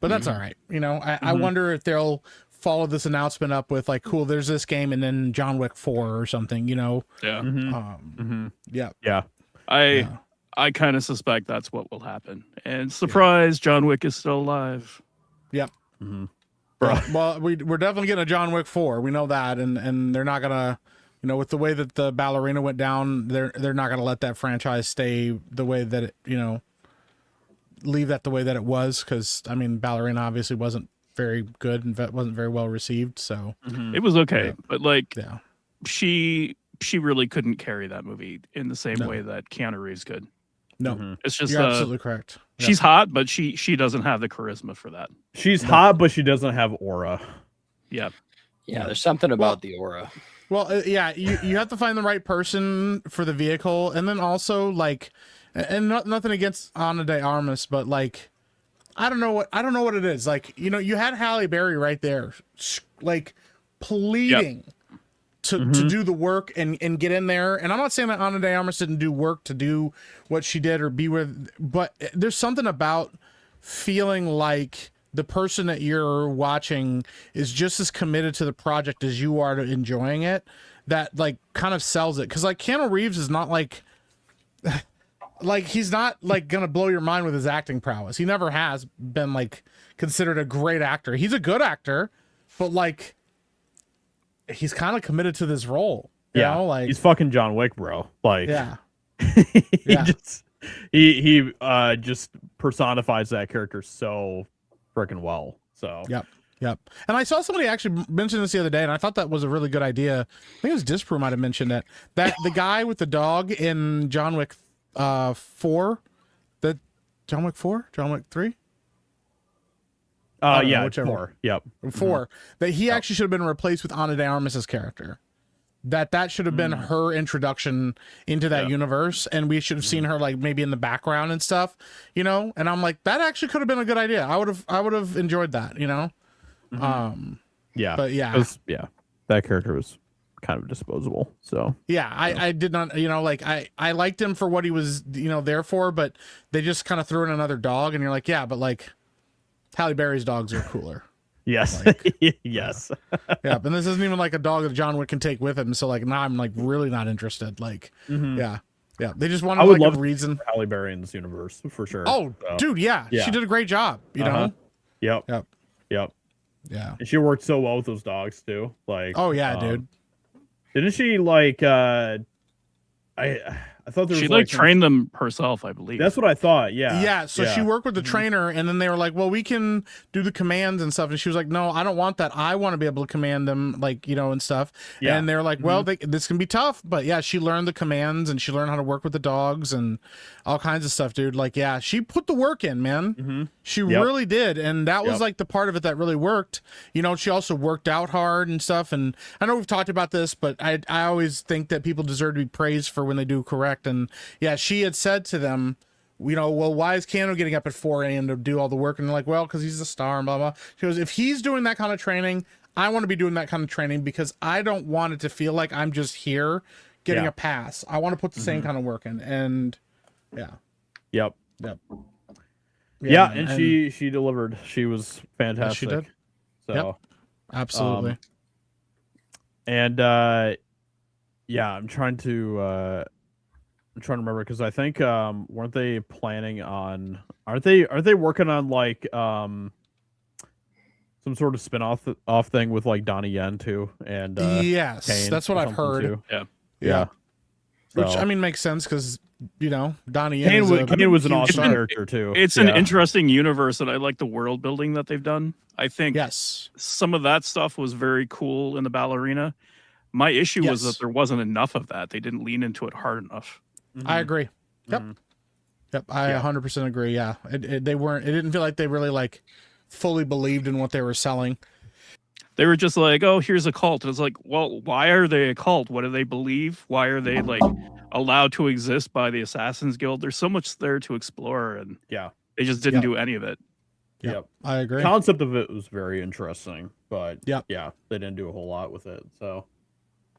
But that's all right. I wonder if they'll follow this announcement up with like, cool, there's this game, and then John Wick 4 or something. Yeah. Yeah. Yeah. I kind of suspect that's what will happen. And surprise, John Wick is still alive. Yep. Bro. Well, we're definitely getting a John Wick 4. We know that, and they're not gonna, with the way that the ballerina went down, they're not gonna let that franchise stay the way that it, leave that the way that it was, because I mean, ballerina obviously wasn't very good and wasn't very well received. So It was okay, but like yeah, she really couldn't carry that movie in the same No. way that Keanu Reeves could. no, It's just you're absolutely correct. Yeah. she's hot, but she doesn't have the charisma for that. She's hot, but she doesn't have aura. Yeah. Yeah, there's something about the aura. Well, yeah, you have to find the right person for the vehicle, and then also like, and nothing against Ana de Armas, but like, I don't know what it is. Like, you had Halle Berry right there, like pleading to do the work and get in there. And I'm not saying that Ana de Armas didn't do work to do what she did or be with, but there's something about feeling like the person that you're watching is just as committed to the project as you are to enjoying it, that like kind of sells it. Cause like Keanu Reeves is not like he's not like gonna blow your mind with his acting prowess. He never has been like considered a great actor. He's a good actor, but like he's kind of committed to this role. You know? Like he's fucking John Wick, bro. Like, yeah. he just personifies that character so freaking well. So Yep. And I saw somebody actually mention this the other day, and I thought that was a really good idea. I think it was Disprue might have mentioned it. That the guy with the dog in John Wick 4, the John Wick 4, John Wick 3, don't know, whichever. 4. Yep. 4, that he actually should have been replaced with Ana de Armas's character. That should have been her introduction into that universe, and we should have seen her like maybe in the background and stuff, And I'm like, that actually could have been a good idea. I would have enjoyed that, Yeah. But yeah. 'Cause, that character was kind of disposable. So Yeah, I did not, like I liked him for what he was, there for, but they just kind of threw in another dog, and you're like, yeah, but like Halle Berry's dogs are cooler. yes, yes. Yeah, but this isn't even like a dog that John Wick can take with him. So like now I'm like really not interested. Like, yeah. They just wanted I would like love a reason. Halle Berry in this universe for sure. Oh, So, dude, yeah, yeah. she did a great job. You know. Yep. Yep. Yep. Yeah. And she worked so well with those dogs too. Like, Oh yeah, dude. didn't she like? I I thought there was She like trained them herself, I believe. That's what I thought. Yeah. Yeah, so she worked with the trainer, and then they were like, well, we can do the commands and stuff. And she was like, no, I don't want that. I want to be able to command them, like, and stuff. Yeah. And they were like, well, this can be tough. But yeah, she learned the commands, and she learned how to work with the dogs and all kinds of stuff, dude. Like, yeah, she put the work in, man. She really did. And that was like the part of it that really worked. She also worked out hard and stuff. And I know we've talked about this, but I always think that people deserve to be praised for when they do correct. And yeah, she had said to them, well, why is Keanu getting up at 4 a.m. to do all the work? And they're like, well, because he's a star and blah, blah. She goes, if he's doing that kind of training, I want to be doing that kind of training because I don't want it to feel like I'm just here getting a pass. I want to put the same kind of work in. And yeah. Yep. Yeah, and she delivered. She was fantastic. She did. So, absolutely. And yeah, I'm trying to remember because I think weren't they planning on aren't they working on like some sort of spin-off thing with like Donnie Yen too and yes, Kane that's what I've heard. Too. Yeah. Which So- I mean makes sense because Donnie Yen Kane was an huge awesome star. character too. It's an interesting universe, and I like the world building that they've done. I think Yes. some of that stuff was very cool in the ballerina. My issue was Yes. that there wasn't enough of that. They didn't lean into it hard enough. I agree. Yep. Yep. I 100% agree. Yeah. It didn't feel like they really like fully believed in what they were selling. They were just like, oh, here's a cult. And it's like, well, why are they a cult? What do they believe? Why are they like allowed to exist by the Assassin's Guild? There's so much there to explore, and they just didn't do any of it. Yep. I agree. The concept of it was very interesting, but Yep. yeah, they didn't do a whole lot with it. So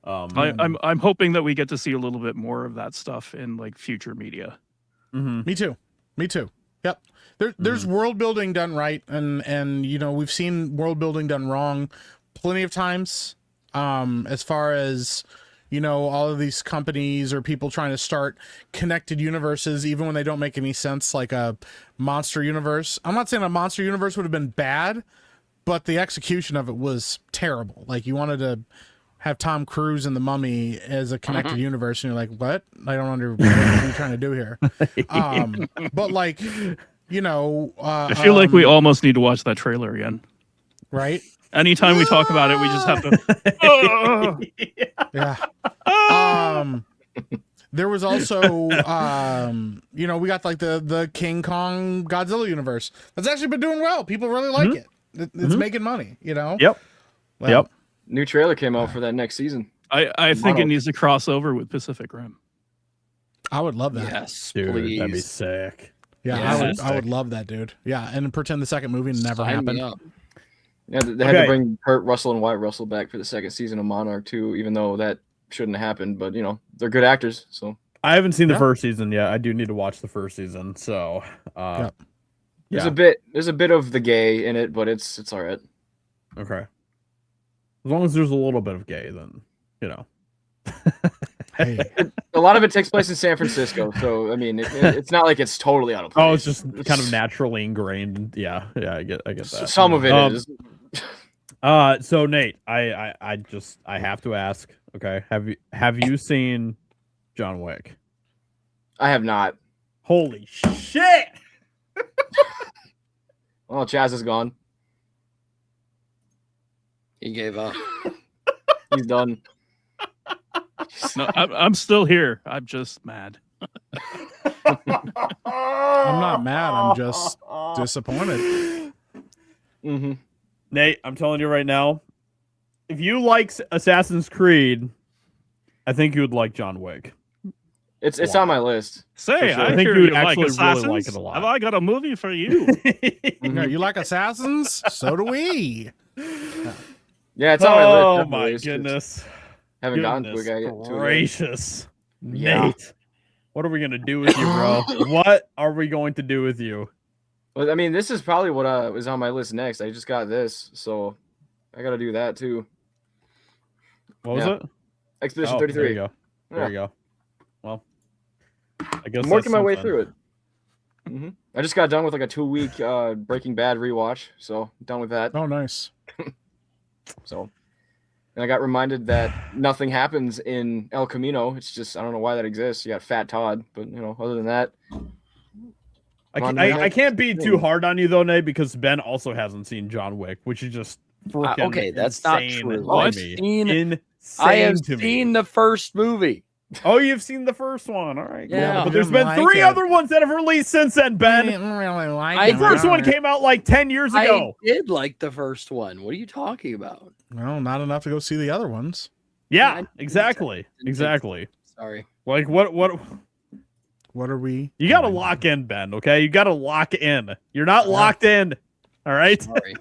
I'm hoping that we get to see a little bit more of that stuff in like future media. Me too. Yep. There's world building done right, and we've seen world building done wrong plenty of times. As far as all of these companies or people trying to start connected universes, even when they don't make any sense, like a monster universe. I'm not saying a monster universe would have been bad, but the execution of it was terrible. Like you wanted to have Tom Cruise and the Mummy as a connected universe, and you're like, what? I don't understand what are you trying to do here. But like, I feel like we almost need to watch that trailer again. right? Anytime we talk about it, we just have to. Yeah. There was also, we got like the King Kong Godzilla universe. That's actually been doing well. People really like it. It's making money, Yep. Well, Yep. New trailer came out for that next season. I think it needs to cross over with Pacific Rim. I would love that. Yes, Dude, please. that'd be sick. Yeah, Yes. I would love that, dude. Yeah, and pretend the second movie never Sign me happened. up. Yeah, they had Okay. to bring Kurt Russell and Wyatt Russell back for the second season of Monarch too, even though that shouldn't have happened. But they're good actors, so I haven't seen the Yeah. first season yet. I do need to watch the first season. So Yep. there's a bit of the gay in it, but it's all right. Okay. As long as there's a little bit of gay, then Hey, A lot of it takes place in San Francisco, so I mean, it's not like it's totally out of place. Oh, it's just kind of naturally ingrained. Yeah, I get that. Some of it is. So Nate, I have to ask. Okay, have you seen John Wick? I have not. Holy shit! Well, Chaz is gone. He gave up. He's done. No, I'm still here. I'm just mad. I'm not mad. I'm just disappointed. Mm-hmm. Nate, I'm telling you right now, if you like Assassin's Creed, I think you would like John Wick. It's on my list. Say, sure. I I think hear you you would like actually really Assassins. like it a lot. Have I got a movie for you? Yeah, you like Assassins? So do we. Yeah, it's on my list. Oh definitely. my It's just goodness! haven't gotten to it Goodness yet. gracious, Yeah. Nate, what are we gonna do with you, bro? What are we going to do with you? Well, I mean, this is probably what was on my list next. I just got this, so I got to do that too. What was Yeah. it? Expedition Oh, 33. There you go. There Yeah. you go. Well, I guess I'm working my way something. through it. I just got done with like a 2-week Breaking Bad rewatch, so done with that. Oh, nice. So And I got reminded that nothing happens in El Camino. It's just, I don't know why that exists. You got Fat Todd, but other than that, I can't be too hard on you though, Nate, because Ben also hasn't seen John Wick, which is just freaking okay, that's not insane true. to I've me. seen- Insane I have to me. seen the first movie. Oh, you've seen the first one. All right. Yeah, cool. but But there's didn't been like 3 it. other ones that have released since then, I Ben. didn't really like I- it. The first one came out like 10 years ago. I did like the first one. What are you talking about? Well, not enough to go see the other ones. Yeah, I- exactly. didn't think- Exactly. Sorry. Like what What are we? you got to doing? lock in, Ben, okay? You got to lock in. You're not locked in. All right? Sorry.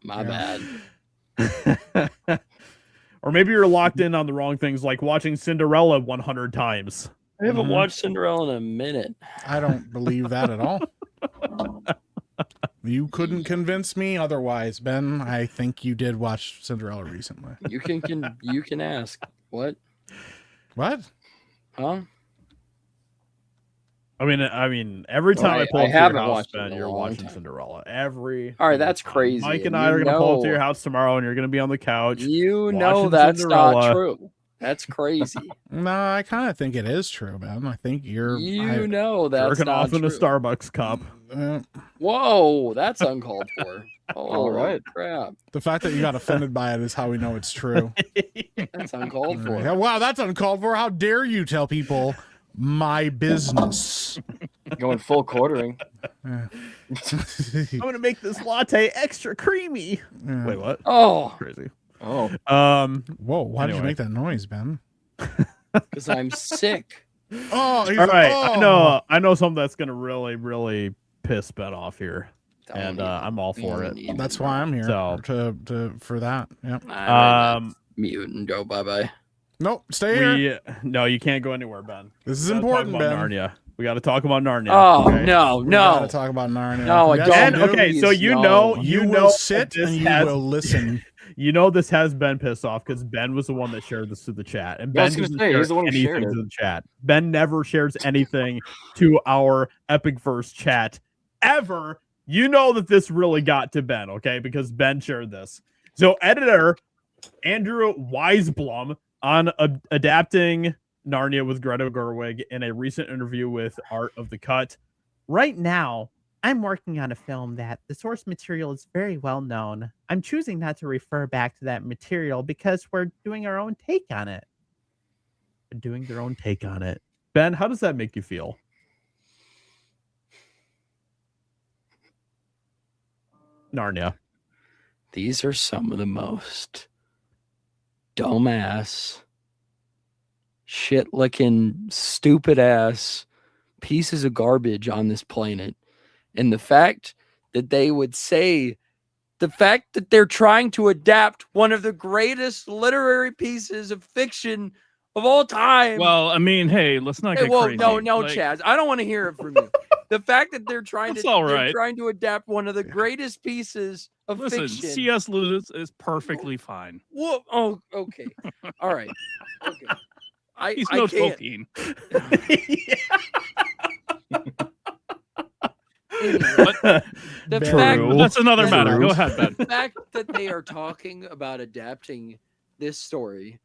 My Yeah. bad. Or maybe you're locked in on the wrong things, like watching Cinderella 100 times. I haven't Mhm. watched Cinderella in a minute. I don't believe that at all. You couldn't convince me otherwise, Ben. I think you did watch Cinderella recently. You can ask. What? What? Huh? I mean, every time I pull I up to your haven't house, watched it Ben, in a you're long watching time. Cinderella. Every All right, that's time. crazy, Mike and and I are you going to pull up to your know- house tomorrow, and you're going to be on the couch. You know watching that's Cinderella. not true. That's crazy. No, I kind of think it is true, man. I think you're. You know that's Jerking not off in a true. Starbucks cup. Whoa, that's uncalled for. All right. Crap. The fact that you got offended by it is how we know it's true. That's uncalled for. Yeah, wow, that's uncalled for. How dare you tell people my business? Going full quartering. I'm going to make this latte extra creamy. Yeah. Wait, what? Oh, Crazy. Oh, Whoa, why did you Anyway. make that noise, Ben? because I'm sick. Oh, he's All right. oh. I know something that's going to really, really piss Ben off here. Don't And even- I'm all for it. don't even- That's why I'm here So- to for that. Yep. Um, Mute and go bye bye. Nope, stay here. no, you can't go anywhere, Ben. This is We gotta important, talk about Ben. Narnia. We got to talk about Narnia. Oh okay? no, We gotta no. talk about Narnia. No, I Yes, don't. And, you do. okay, so Please, you no. know, You know will that sit this and you has- will listen. You know this has Ben pissed off because Ben was the one that shared this to the chat, and Yeah, I Ben was gonna doesn't say, share he's the one who anything shared it. to the chat. Ben never shares anything to our EpicVerse chat ever. You know that this really got to Ben, okay? Because Ben shared this. So editor Andrew Weisblum on adapting Narnia with Greta Gerwig in a recent interview with Art of the Cut. Right now, I'm working on a film that the source material is very well known. I'm choosing not to refer back to that material because we're doing our own take on it. They're doing their own take on it. Ben, how does that make you feel? Narnia. These are some of the most dumbass, shit licking, stupid ass pieces of garbage on this planet. And the fact that they would say, the fact that they're trying to adapt one of the greatest literary pieces of fiction of all time. Well, I mean, hey, let's not Hey, get whoa, crazy. no, Like, Chaz. I don't want to hear it from you. The fact that they're trying That's to all they're right. trying to adapt one of the greatest pieces of Listen, fiction. C.S. Lewis is perfectly fine. Whoa, oh, okay. All right. Okay. He's I no can't. Tolkien. But the Ben. fact, True. That's another True. matter. Go ahead, Ben. the fact that they are talking about adapting this story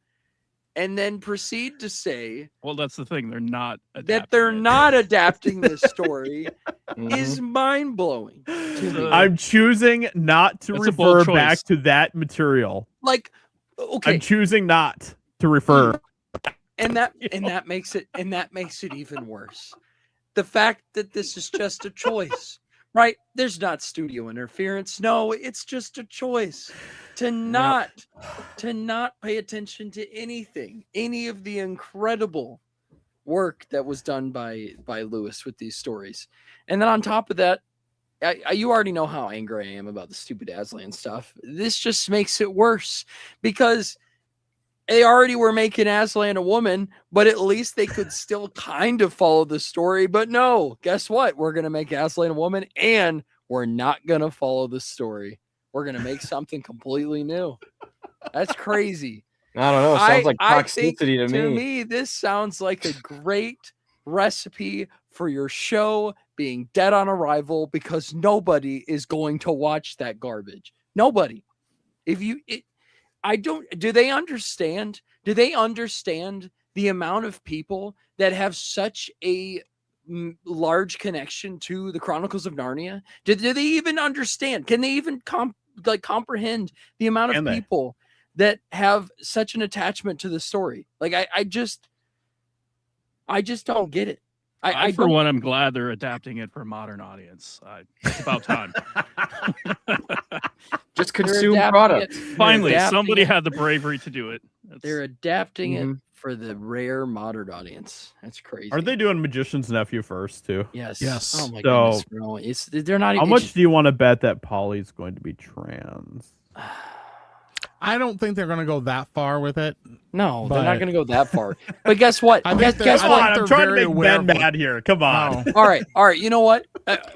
and then proceed to say Well, that's the thing. They're not that adapting they're it. not adapting this story Mhm. is mind blowing to me. I'm choosing not to It's a bold refer back choice. to that material. Like, okay, I'm choosing not to refer. and that makes it even worse. The fact that this is just a choice, right? There's not studio interference. No, it's just a choice to not pay attention to anything, any of the incredible work that was done by Lewis with these stories. And then on top of that, you already know how angry I am about the stupid Aslan stuff. This just makes it worse because they already were making Aslan a woman, but at least they could still kind of follow the story. But no, guess what? We're going to make Aslan a woman and we're not going to follow the story. We're going to make something completely new. That's crazy. I don't know. It sounds like I think, toxicity to me. me, this sounds like a great recipe for your show being dead on arrival because nobody is going to watch that garbage. Nobody. I don't. Do they understand? Do they understand the amount of people that have such a large connection to the Chronicles of Narnia? Do they even understand? Can they even comprehend the amount of people that have such an attachment to the story? Like I just don't get it. I for one, I'm glad they're adapting it for a modern audience. It's about time. Just consume product. Finally, somebody had the bravery to do it. They're adapting it for the rare modern audience. That's crazy. Are they doing Magician's Nephew first too? Yes. Yes. Oh my goodness, bro. They're not. How much do you want to bet that Polly's going to be trans? I don't think they're going to go that far with it. No, they're not going to go that far. But guess what? Guess Come what? on, I'm trying to make Ben mad here. Come on. All right. You know what?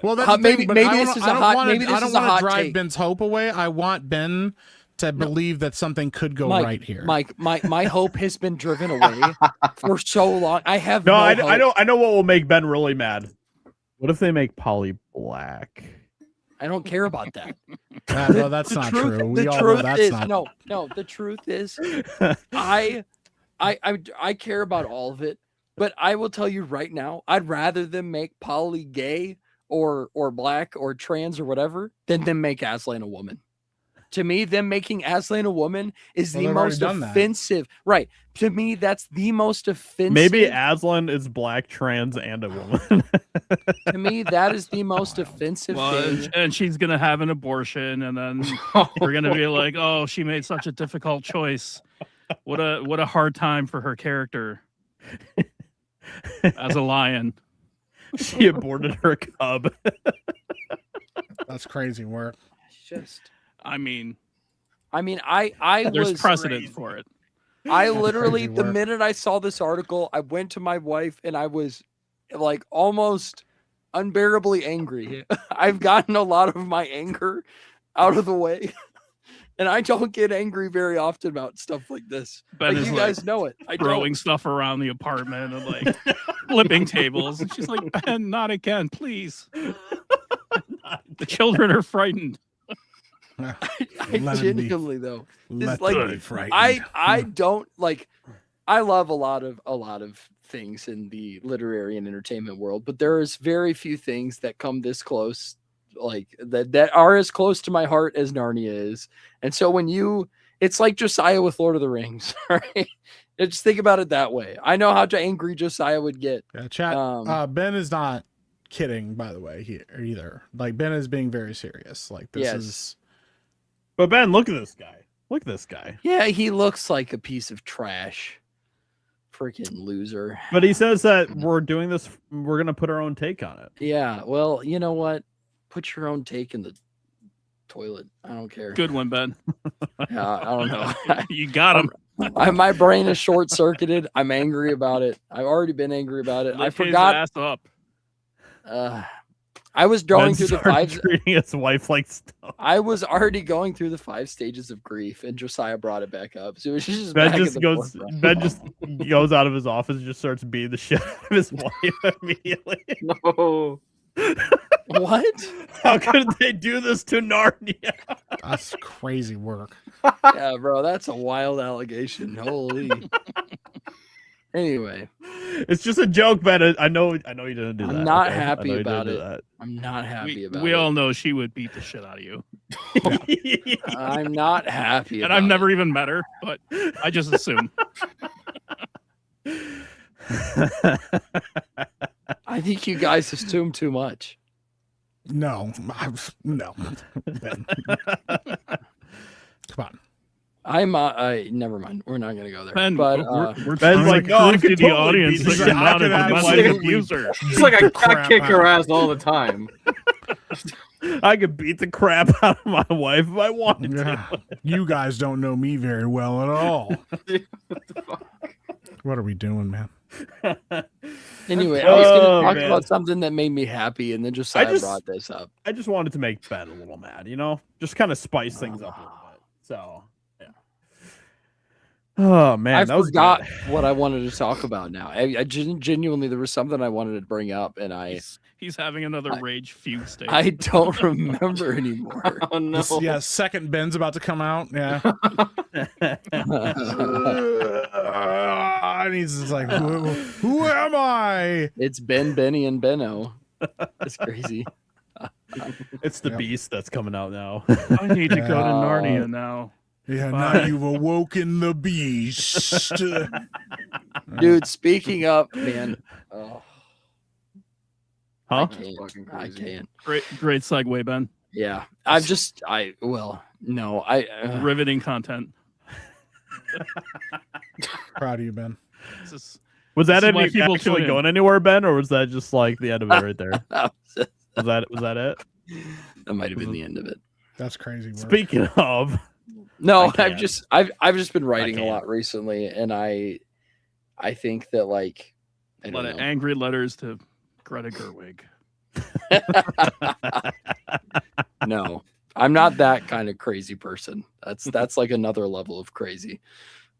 Well, that's maybe this is a hot. Maybe this is a hot drive take. Ben's hope away. I want Ben to believe that something could go right here. Mike, my hope has been driven away for so long. I have no hope. I know what will make Ben really mad. What if they make Polly black? I don't care about that. No, that's not true. We all know that's not. No. The truth is, I care about all of it, but I will tell you right now, I'd rather them make Polly gay or black or trans or whatever than them make Aslan a woman. To me, them making Aslan a woman is the most offensive. Right. To me, that's the most offensive. Maybe Aslan is black, trans, and a woman. To me, that is the most offensive thing. And she's going to have an abortion, and then we're going to be like, oh, she made such a difficult choice. What a hard time for her character as a lion. She aborted her cub. That's crazy work. I mean, there's precedent for it. I literally, the minute I saw this article, I went to my wife and I was like almost unbearably angry. I've gotten a lot of my anger out of the way. And I don't get angry very often about stuff like this. Ben you guys know it. I throwing stuff around the apartment and like flipping tables. And she's like, Ben, not again, please. The children are frightened. I genuinely though, it's like I don't like. I love a lot of things in the literary and entertainment world, but there is very few things that come this close, like that are as close to my heart as Narnia is. And so it's like Josiah with Lord of the Rings, right? Just think about it that way. I know how angry Josiah would get. Yeah, chat. Ben is not kidding, by the way, here either. Like Ben is being very serious. Like this is. But Ben, look at this guy. Look at this guy. Yeah, he looks like a piece of trash. Freaking loser. But he says that we're doing this, we're going to put our own take on it. Yeah, well, you know what? Put your own take in the toilet. I don't care. Good one, Ben. I don't know. You got him. My brain is short-circuited. I'm angry about it. I've already been angry about it. I forgot. His ass up. I was going through the 5 treating his wife like stuff. I was already going through the 5 stages of grief, and Josiah brought it back up. So it's just Ben just goes out of his office and just starts beating the shit out of his wife immediately. No. What? How could they do this to Narnia? That's crazy work. Yeah, bro, that's a wild allegation. Holy. Anyway, it's just a joke, Ben. I know you didn't do that. I'm not happy about it. I'm not happy about it. We all know she would beat the shit out of you. I'm not happy. And I've never even met her, but I just assume. I think you guys assume too much. No. Ben. Come on. Never mind. We're not gonna go there. Ben, but we're Ben's like, no, I to could the totally audience beat that the you're not a shit out of my domestic wife. abuser. It's like I kick her ass all the time. I could beat the crap out of my wife if I wanted to. You guys don't know me very well at all. What the fuck? What are we doing, man? Anyway, I was going to talk about something that made me happy, and then Josiah brought this up. I just wanted to make Ben a little mad, just kind of spice things up a little bit. So, Oh man, I that was forgot good. what I wanted to talk about now. Genuinely, there was something I wanted to bring up, and He's having another I- rage fugue state. I don't remember anymore. Oh no. Yeah, second Ben's about to come out. Yeah. And he's just like, who am I? It's Ben, Benny, and Benno. It's crazy. It's the Yep. beast that's coming out now. I need to go to Oh. Narnia now. Yeah, Bye. now you've awoken the beast. Dude, speaking up, man. Oh, I Huh? can't. Fucking I crazy. can't. Great segue, Ben. Yeah. No, Riveting content. Proud of you, Ben. This is- Was that This is why any people actually tune in. going anywhere, Ben, or was that just like the end of it right there? Was that it? that might have been the end of it. That's crazy work. Speaking of, No, I I've can't. just been writing a can't. lot recently, and I think that like I a lot don't of know. angry letters to Greta Gerwig. No, I'm not that kind of crazy person. That's like another level of crazy.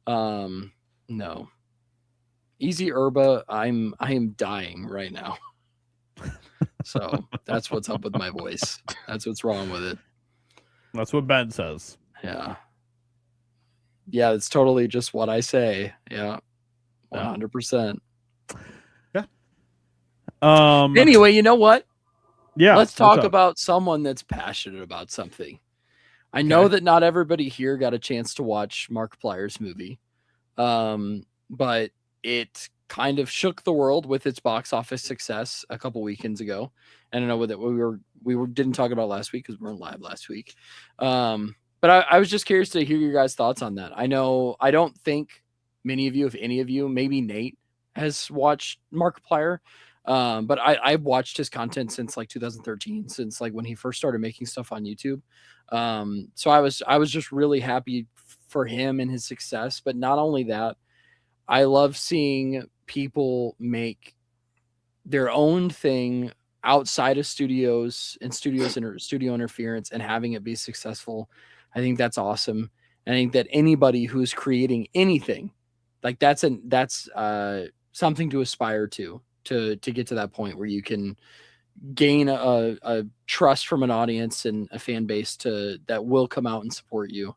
No. Easy Herba, I am dying right now. So that's what's up with my voice. That's what's wrong with it. that's what Ben says. Yeah. Yeah, it's totally just what I say. Yeah. Yeah. 100%. Anyway, Anyway, you know what? yeah. Let's what's talk up? about someone that's passionate about something. I know Okay. that not everybody here got a chance to watch Markiplier's movie, but it kind of shook the world with its box office success a couple weekends ago. And I know that we didn't talk about last week because we weren't live last week. But I was just curious to hear your guys' thoughts on that. I don't think many of you, if any of you, maybe Nate has watched Markiplier. But I've watched his content since like 2013, since like when he first started making stuff on YouTube. So I was just really happy for him and his success. But not only that, I love seeing people make their own thing outside of studios and studio interference and having it be successful. I think that's awesome. I think that anybody who's creating anything like that's something to aspire to get to that point where you can gain a trust from an audience and a fan base that will come out and support you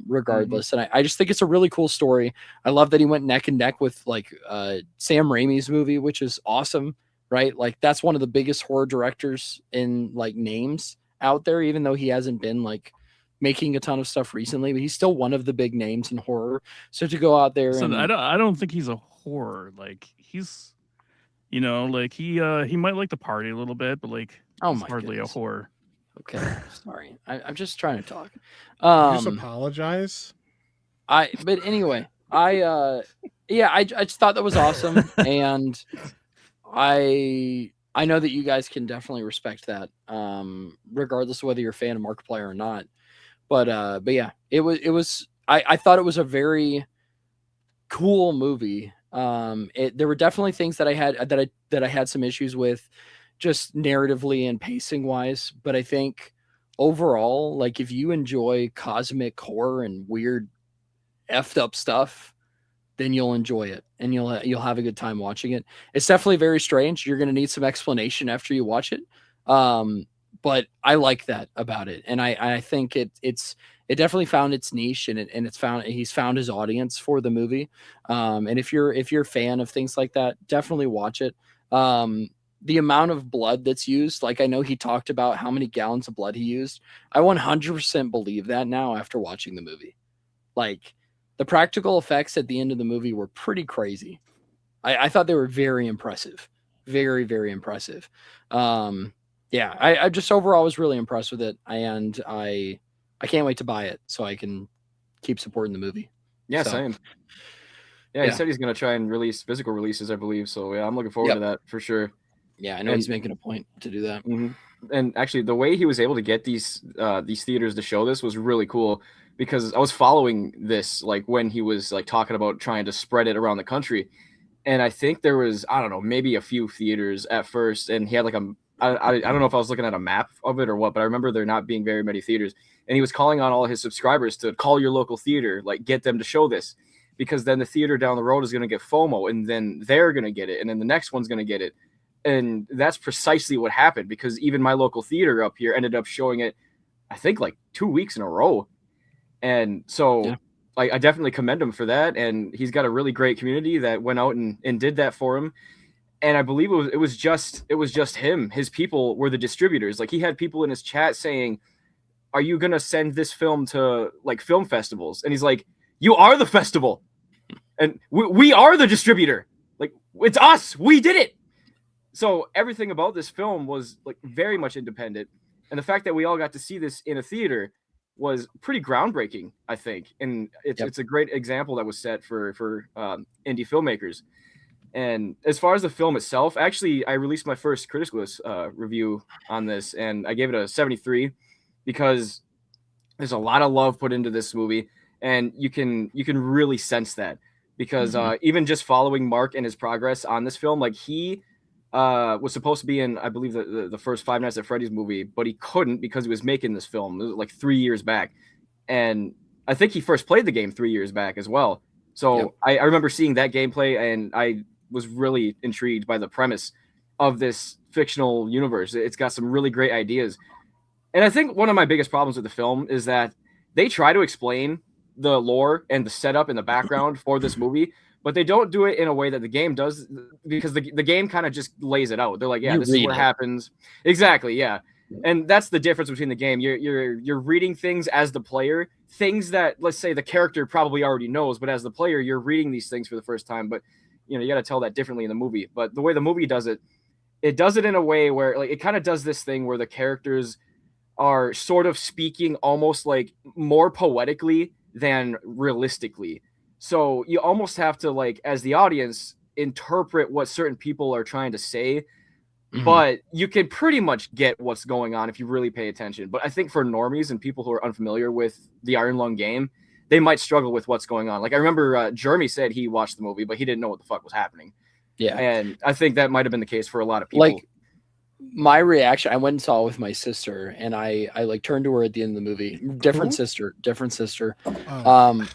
regardless. And I just think it's a really cool story. I love that he went neck and neck with like Sam Raimi's movie, which is awesome, right? Like that's one of the biggest horror directors in like names out there, even though he hasn't been like making a ton of stuff recently, but he's still one of the big names in horror. So to go out there So and I don't think he's a horror. Like he's, like he might like to party a little bit, but like Oh he's my hardly goodness. a horror. okay, sorry, I'm just trying to talk. Just apologize. But anyway, I just thought that was awesome, and I know that you guys can definitely respect that, regardless of whether you're a fan of Markiplier or not. But yeah, it was I thought it was a very cool movie. There were definitely things that I had some issues with, just narratively and pacing wise. But I think overall, like if you enjoy cosmic horror and weird effed up stuff, then you'll enjoy it and you'll have a good time watching it. It's definitely very strange. You're going to need some explanation after you watch it. But I like that about it. And I think it definitely found its niche and he's found his audience for the movie. And if you're a fan of things like that, definitely watch it. The amount of blood that's used, like I know he talked about how many gallons of blood he used. I 100% believe that now after watching the movie. Like the practical effects at the end of the movie were pretty crazy. I thought they were very impressive. Very, very impressive. Yeah, I just overall was really impressed with it. And I can't wait to buy it so I can keep supporting the movie. Yeah, So, same. Yeah, yeah. he said he's gonna try and release physical releases, I believe. So yeah, I'm looking forward Yep. to that for sure. Yeah, I know And- he's making a point to do that. And actually, the way he was able to get these theaters to show this was really cool, because I was following this like when he was like talking about trying to spread it around the country, and I think there was, I don't know, maybe a few theaters at first, and he had like I don't know if I was looking at a map of it or what, but I remember there not being very many theaters, and he was calling on all his subscribers to call your local theater, like get them to show this, because then the theater down the road is going to get FOMO, and then they're going to get it, and then the next one's going to get it. And that's precisely what happened, because even my local theater up here ended up showing it, I think, like 2 weeks in a row. And so I definitely commend him for that. And he's got a really great community that went out and did that for him. And I believe it was just him. His people were the distributors. Like, he had people in his chat saying, are you going to send this film to like film festivals? And he's like, you are the festival. And we are the distributor. Like, it's us. We did it. So everything about this film was like very much independent. And the fact that we all got to see this in a theater was pretty groundbreaking, I think. And it's a great example that was set for indie filmmakers. And as far as the film itself, actually, I released my first criticalist review on this, and I gave it a 73 because there's a lot of love put into this movie, and you can really sense that, because even just following Mark and his progress on this film, like, he was supposed to be in, I believe, the first Five Nights at Freddy's movie, but he couldn't because he was making this film. It was like 3 years back, and I think he first played the game 3 years back as well. So I remember seeing that gameplay, and I was really intrigued by the premise of this fictional universe. It's got some really great ideas. And I think one of my biggest problems with the film is that they try to explain the lore and the setup in the background for this movie, but they don't do it in a way that the game does, because the game kind of just lays it out. They're like, yeah, this is what happens. Exactly. Yeah. And that's the difference between the game. You're reading things as the player, things that, let's say, the character probably already knows, but as the player, you're reading these things for the first time. But you got to tell that differently in the movie. But the way the movie does it, it does it in a way where, like, it kind of does this thing where the characters are sort of speaking almost like more poetically than realistically. So you almost have to, like, as the audience, interpret what certain people are trying to say, but you can pretty much get what's going on if you really pay attention. But I think for normies and people who are unfamiliar with the Iron Lung game, they might struggle with what's going on. Like, I remember Jeremy said he watched the movie, but he didn't know what the fuck was happening. Yeah. And I think that might have been the case for a lot of people. Like, my reaction, I went and saw it with my sister, and I like turned to her at the end of the movie. Different sister. Come on,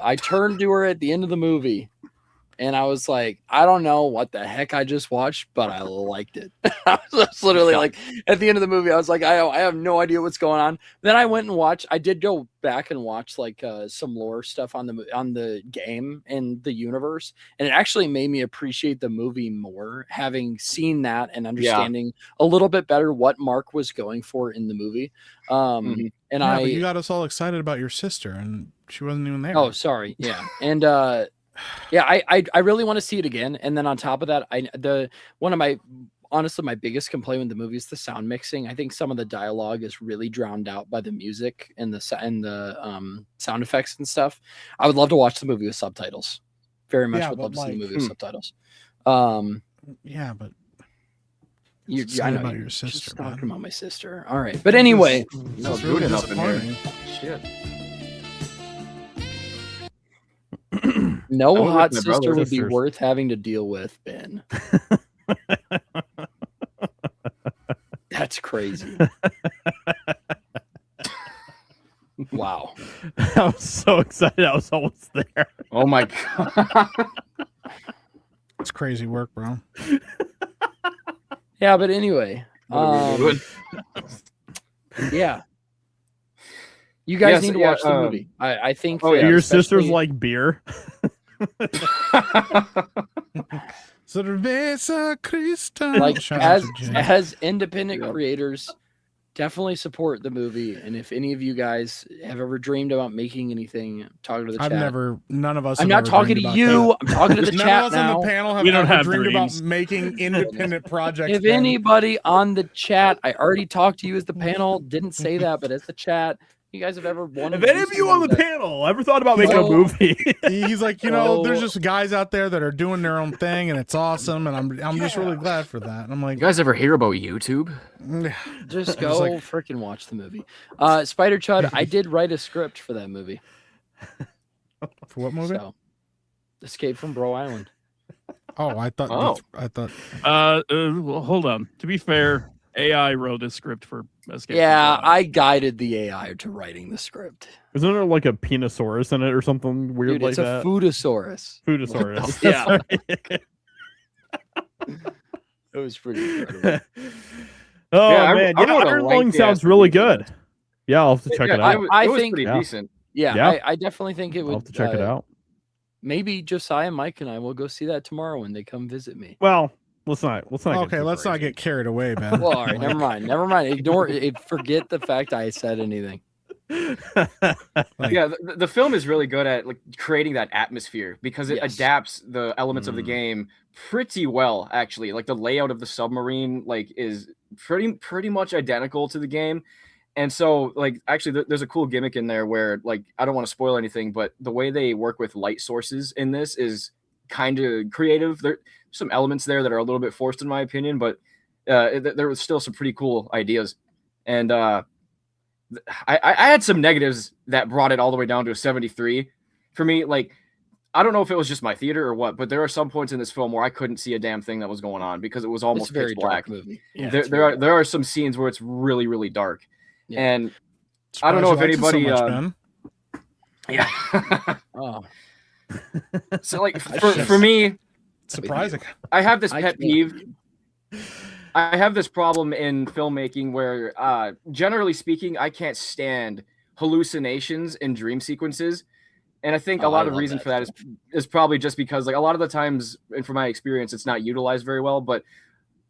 I turned to her at the end of the movie, and I was like, I don't know what the heck I just watched, but I liked it. I was literally like, at the end of the movie, I was like, I have no idea what's going on. Then I went and watched. I did go back and watch like some lore stuff on the game and the universe, and it actually made me appreciate the movie more, having seen that and understanding a little bit better what Mark was going for in the movie. And but you got us all excited about your sister, and she wasn't even there. Oh, sorry. Yeah, and yeah, I really want to see it again. And then on top of that, honestly, my biggest complaint with the movie is the sound mixing. I think some of the dialogue is really drowned out by the music and the sound effects and stuff. I would love to watch the movie with subtitles. Very much would love to see the movie with subtitles. Yeah, but I know about your sister. Just talking about my sister. All right, but anyway, no, good enough in here. Shit. No hot sister would be worth having to deal with, Ben. That's crazy. Wow. I was so excited. I was almost there. Oh my God. It's crazy work, bro. Yeah, but anyway. Yeah. You guys need to watch the movie. I think. Oh, your sisters like beer. Cerveza Cristal. Like, as independent creators, definitely support the movie. And if any of you guys have ever dreamed about making anything, talk to the chat. None of us. I'm not talking to you. I'm talking to the chat now. None of us on the panel have ever dreamed about making independent projects. If anybody on the chat, I already talked to you as the panel, didn't say that, but as the chat, you guys have ever wanted? If any of you on the panel ever thought about making a movie, he's like, there's just guys out there that are doing their own thing, and it's awesome, and I'm just really glad for that. And I'm like, you guys ever hear about YouTube? Just go freaking watch the movie. Spider Chud, I did write a script for that movie. For what movie? So, Escape from Bro Island. Oh, I thought. Well, hold on. To be fair, AI wrote a script for Escape. Yeah, from Tarkov. I guided the AI to writing the script. Isn't there like a penisaurus in it or something weird Dude, like it's that? a Foodosaurus. Foodosaurus. Yeah. That's right. It was pretty incredible. Oh Yeah, man, I yeah, wrote a Iron Lung lengthy sounds ass really review for good. Yeah, I'll have to check it Yeah, out. I it was think- pretty Yeah. decent. Yeah, Yeah. I definitely think it I'll would. have to check it out. Maybe Josiah, Mike, and I will go see that tomorrow when they come visit me. Well, let's not. Get Okay, too let's not crazy. get carried away, man. Well, all right, never mind. Never mind. Ignore it. Forget the fact I said anything. Like- Yeah, the film is really good at like creating that atmosphere because it Yes. adapts the elements of the Mm. game pretty well. Actually, like the layout of the submarine like is pretty much identical to the game. And so, like, actually, there's a cool gimmick in there where, like, I don't want to spoil anything, but the way they work with light sources in this is kind of creative. There's some elements there that are a little bit forced, in my opinion, but there was still some pretty cool ideas. And I had some negatives that brought it all the way down to a 73 for me. Like, I don't know if it was just my theater or what, but there are some points in this film where I couldn't see a damn thing that was going on because it was It's almost a very pitch black. dark movie. Yeah, There, it's there very are there are some scenes where it's really, really dark. Yeah. And I don't know if Surprised you liked it anybody so much, Ben. yeah. Oh, So like I for just- me, Surprising. I have this I pet can't- peeve. I have this problem in filmmaking where generally speaking, I can't stand hallucinations in dream sequences. And I think a Oh, I lot of love reason that for that is probably just because like a lot of the times, and from my experience, it's not utilized very well. But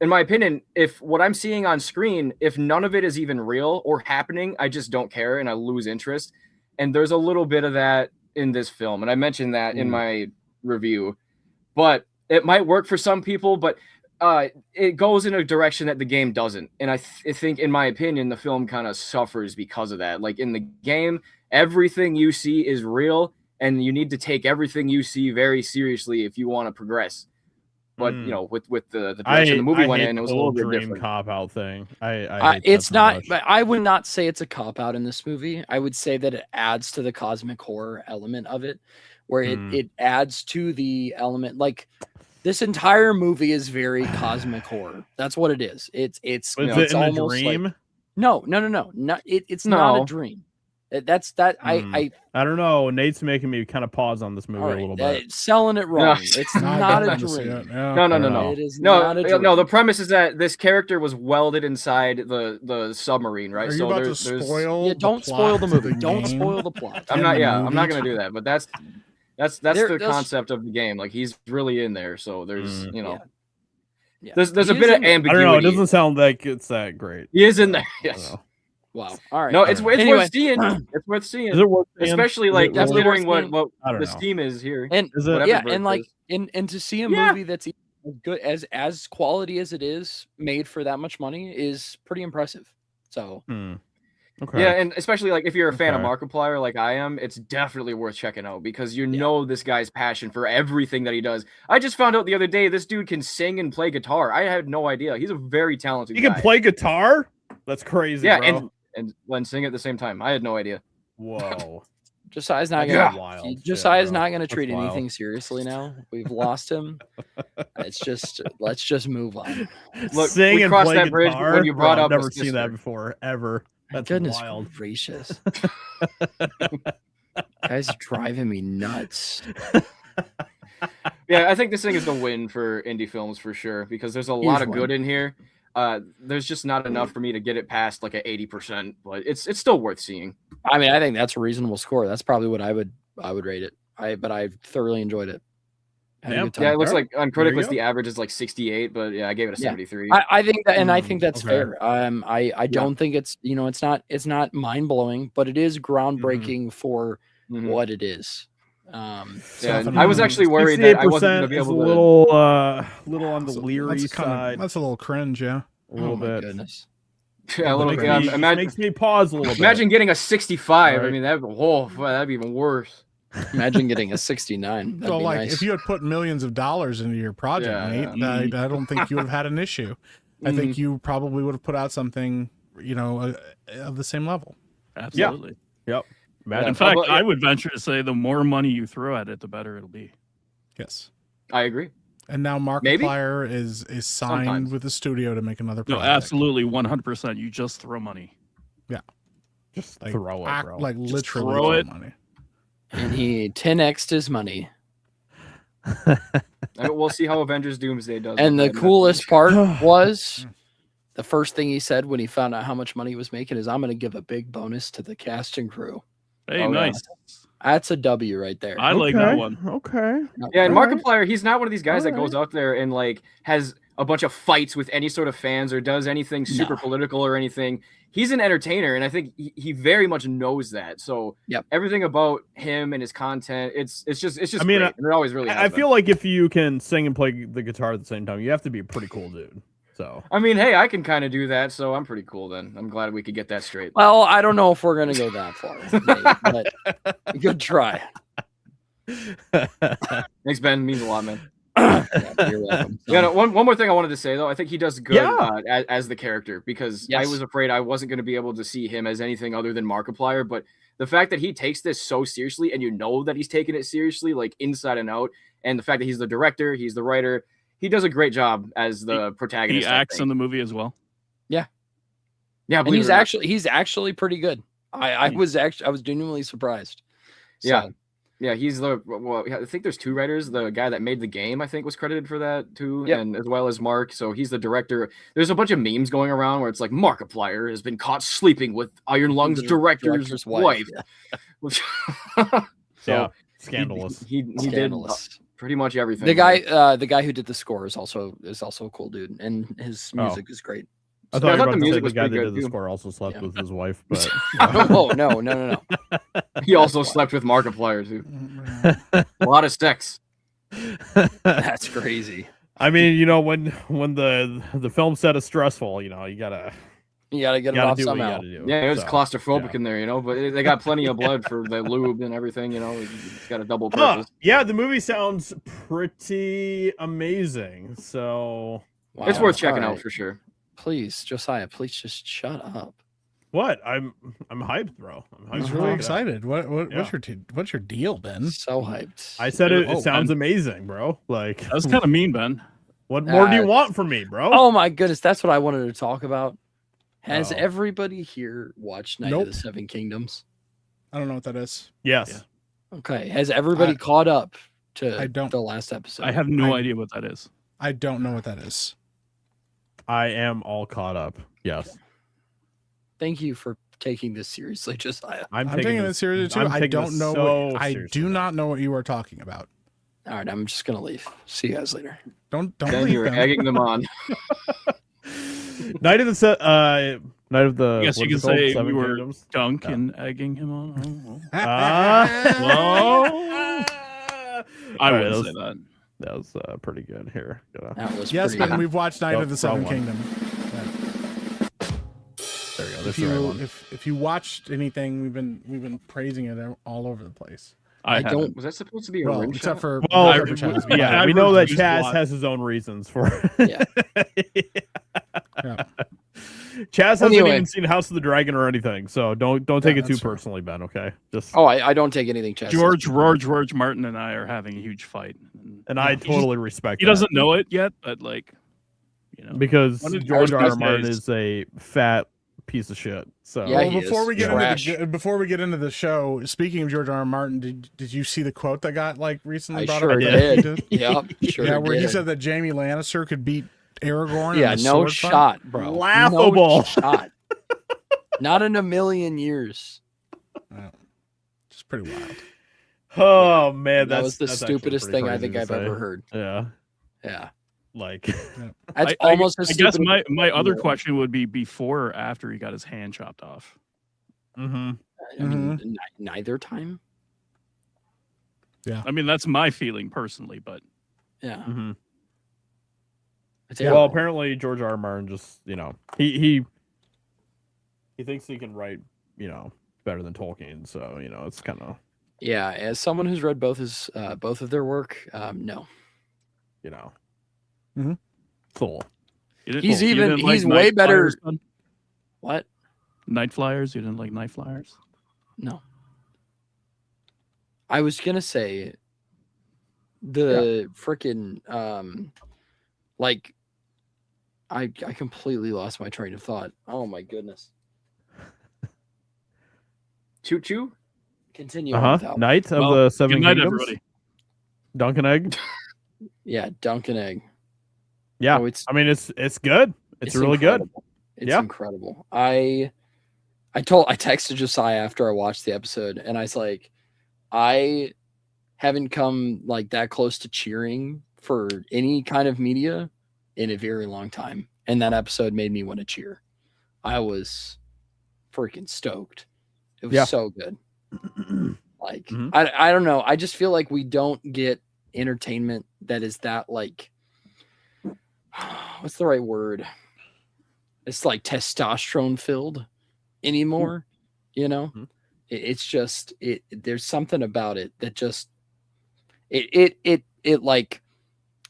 in my opinion, if what I'm seeing on screen, if none of it is even real or happening, I just don't care and I lose interest. And there's a little bit of that in this film. And I mentioned that in my review, but it might work for some people, but it goes in a direction that the game doesn't. And I think, in my opinion, the film kind of suffers because of that. Like in the game, everything you see is real and you need to take everything you see very seriously if you want to progress. But you know, with the direction the movie went hate in, it was a the whole little bit dream different. cop out thing. I hate that it's so not. much. But I would not say it's a cop out in this movie. I would say that it adds to the cosmic horror element of it, where it adds to the element. Like this entire movie is very cosmic horror. That's what it is. It's Was it's it in a almost dream? like no. Not it's not No. a dream. That's that I don't know. Nate's making me kind of pause on this movie all a right, little bit. selling it wrong. It's I not don't a want to see dream. it, yeah. No. It is No, not a dream. no. The premise is that this character was welded inside the submarine, right? Are you So about to there's spoil? Yeah, don't the spoil the plot movie. of Don't game? spoil the plot. I'm in not. the Yeah, I'm not movie? gonna do that. But that's There- the there's- concept of the game. Like he's really in there. So there's you know Yeah. there's a He bit is of in there. I ambiguity. don't know. It doesn't sound like it's that great. He is in there. I don't Yes. know. Wow. All right. No, it's Anyway. worth seeing. It's worth seeing. Is it worth seeing? Especially Is like it definitely really- considering worth seeing? what I don't the know. Steam is here. And Is it? whatever yeah, Bert and like is. and to see a Yeah. movie that's as good as quality as it is, made for that much money, is pretty impressive. So Okay. Yeah, and especially like if you're a fan of Okay. Markiplier like I am, it's definitely worth checking out because you know this guy's passion for everything that he does. I just found out the other day this dude can sing and play guitar. I had no idea. He's a very talented You guy. can play guitar? That's crazy. Yeah, bro. and sing at the same time. I had no idea. Whoa. Josiah's not That's gonna wild shit, Josiah's bro. not gonna That's treat wild. anything seriously now. We've lost him. It's just let's just move on. Look, Sing we and crossed play that bridge guitar? when you brought Bro, up I've a never seen that sister. before, ever. That's Goodness wild. gracious. Guys driving me nuts. Yeah, I think this thing is the win for indie films for sure because there's a lot of Huge good in here. There's just not enough for me to get it past like a 80%, but it's still worth seeing. I mean, I think that's a reasonable score. That's probably what I would rate it. But I thoroughly enjoyed it. Had a Yeah. good time. Yeah, it looks Alright. like on There you Criticlist go. the average is like 68, but yeah, I gave it a Yeah. 73. I think that, and I think that's okay. fair. I don't think it's it's not mind blowing, but it is groundbreaking for Mhm. what it is. Yeah, Something- I was actually worried that I wasn't going to 68% be is able a to. little on the leery side. That's a little cringe, yeah. A little Oh my bit. goodness. Yeah, a little. Makes Yeah, me- just imagine, makes me pause a little bit. imagine getting a 65. I Right. mean, that'd be even worse. Imagine getting a 69. That'd So, be like, nice. if you had put millions of dollars into your project, Yeah, Nate, I don't think you would have had an issue. I think you probably would have put out something, of the same level. Absolutely. Yep. In Imagine. fact, but- I would venture to say the more money you throw at it, the better it'll be. Yes. I agree. And now Maybe? Markiplier is signed Sometimes. with the studio to make another No, project. absolutely, 100%. You just throw money. Just Like, throw it, bro. Like literally throw it. money. And he 10x'd his money. We'll see how Avengers Doomsday does. And with the that. coolest part was the first thing he said when he found out how much money he was making is, I'm going to give a big bonus to the cast and crew. Hey, Oh, yeah. nice. That's a W right there. I like that one. Okay. Yeah, and Alright. Markiplier, he's not one of these guys that Alright. goes out there and like has a bunch of fights with any sort of fans or does anything super No. political or anything. He's an entertainer, and I think he very much knows that. So Yep. everything about him and his content, it's just I mean, great. And it always really. I has been. feel like if you can sing and play the guitar at the same time, you have to be a pretty cool dude. So I mean, hey, I can kind of do that, so I'm pretty cool. Then I'm glad we could get that straight. Well, I don't know if we're going to go that far, Nate, but good try. Thanks, Ben. Means a lot, man. Yeah, you're welcome. Yeah, no, one more thing I wanted to say though, I think he does good Yeah. as the character because I Yes. was afraid I wasn't going to be able to see him as anything other than Markiplier. But the fact that he takes this so seriously, and you know that he's taking it seriously, like inside and out, and the fact that he's the director, he's the writer, he does a great job as the protagonist. He acts in the movie as well. yeah, And believe he's it or not. actually pretty good. I was genuinely surprised. Yeah. So, Yeah, he's the I think there's two writers. The guy that made the game, I think, was credited for that too, Yep. and as well as Mark. So he's the director. There's a bunch of memes going around where it's like Markiplier has been caught sleeping with Iron Lung's The director's director's wife. wife, So yeah, scandalous. he did scandalous. pretty much everything. The guy who did the score is also a cool dude, and his music is great. I Yeah, thought I you thought were the about to say music the was guy that pretty did good, the too. score also slept Yeah. with his wife, but Oh no. he also slept with Markiplier too. A lot of sex. That's crazy. I mean, you know, when the film set is stressful, you know, you gotta You gotta get it off do what you somehow. gotta do. Yeah, it was So, claustrophobic yeah. in there, you know, but they got plenty of blood for the lube and everything, you know. It's got a double Huh. purpose. Yeah, the movie sounds pretty amazing. So Wow. It's worth checking All out right. for sure. Please, Josiah, please just shut up. what? I'm hyped, bro. I'm hyped. He's for really it. excited. Yeah. What's your deal, Ben? So hyped. I said it. Oh, It sounds man. amazing, bro. Like, That's kind of mean, Ben. what more do you Uh, want from me, bro? Oh my goodness, that's what I wanted to talk about. Has Oh. everybody here watched Night of Nope. the Seven Kingdoms? I don't know what that is. Yes. Okay. Has everybody caught up to I don't. the last episode? I have no I- idea what that is. I don't know what that is. I am all caught up. Yes. Thank you for taking this seriously, Josiah. I'm taking it seriously too. I'm I taking don't this know. so I seriously do now. not know what you are talking about. All right, I'm just gonna leave. See you guys later. Don't Then leave you were them. egging them on. Night of the Night of the. I guess you what can is it called? say Seven we were Kingdoms? Dunk Yeah. and egging him on. Oh, Whoa. I All right, wouldn't say that. That was pretty good. Here. That was Yes, pretty Ben. good. We've watched Night Oh, of the Seven wrong one. Kingdom. There we go. If That's the right you one. if you watched anything, we've been praising it all over the place. I don't- haven't. Was that supposed to be a Well, ring except shot? for Well, except for Chaz, but yeah, I we know that refuse to Chaz watch. has his own reasons for. Yeah. yeah. Chaz hasn't Anyway. even seen House of the Dragon or anything, so don't take it too that's true. personally, Ben. Okay, just Oh, I don't take anything, Chaz. George Martin and I are having a huge fight. and I He just- totally respect. He that. doesn't know it yet, but like, you know, because One of George R. R. these Martin days- is a fat piece of shit. So Yeah, Well, he before is. we get Trash. into before we get into the show, speaking of George R. R. Martin, did you see the quote that got like recently I brought sure up? did. Yep, sure yeah, where he did. said that Jamie Lannister could beat Aragorn. Yeah, in a no sword fight? shot, bro. Laughable. No shot. Not in a million years. It's pretty wild. oh man, That was the that's actually stupidest pretty thing I crazy think to I've say. ever heard. Yeah, Yeah. like That's I almost as I guess stupid. my other Yeah. question would be before or after he got his hand chopped off. mm-hmm. I mean, neither time. I mean, that's my feeling personally, but Yeah. Mm-hmm. It's Well, terrible. apparently George R. R. Martin just he thinks he can write better than Tolkien, so it's kind of Yeah, as someone who's read both of their work, no. cool. you didn't- He's you even- didn't like he's Night way better- Flyers, son? What? Night Flyers. You didn't like Night Flyers? No. I was gonna say the freaking like I completely lost my train of thought. Oh my goodness. Choo choo. Continue on without. Knight of Well, the Seven good night, Kingdoms. everybody. Dunkin' Egg. Yeah, Dunkin' Egg. Yeah, Oh, it's I mean it's good. It's really incredible. good. It's Yeah. incredible. I texted Josiah after I watched the episode, and I was like, I haven't come like that close to cheering for any kind of media in a very long time. And that episode made me want to cheer. I was freaking stoked. It was so good. Like, I don't know. I just feel like we don't get entertainment that is that like, what's the right word? It's like testosterone filled anymore, you know? It's just, there's something about it that just, it like,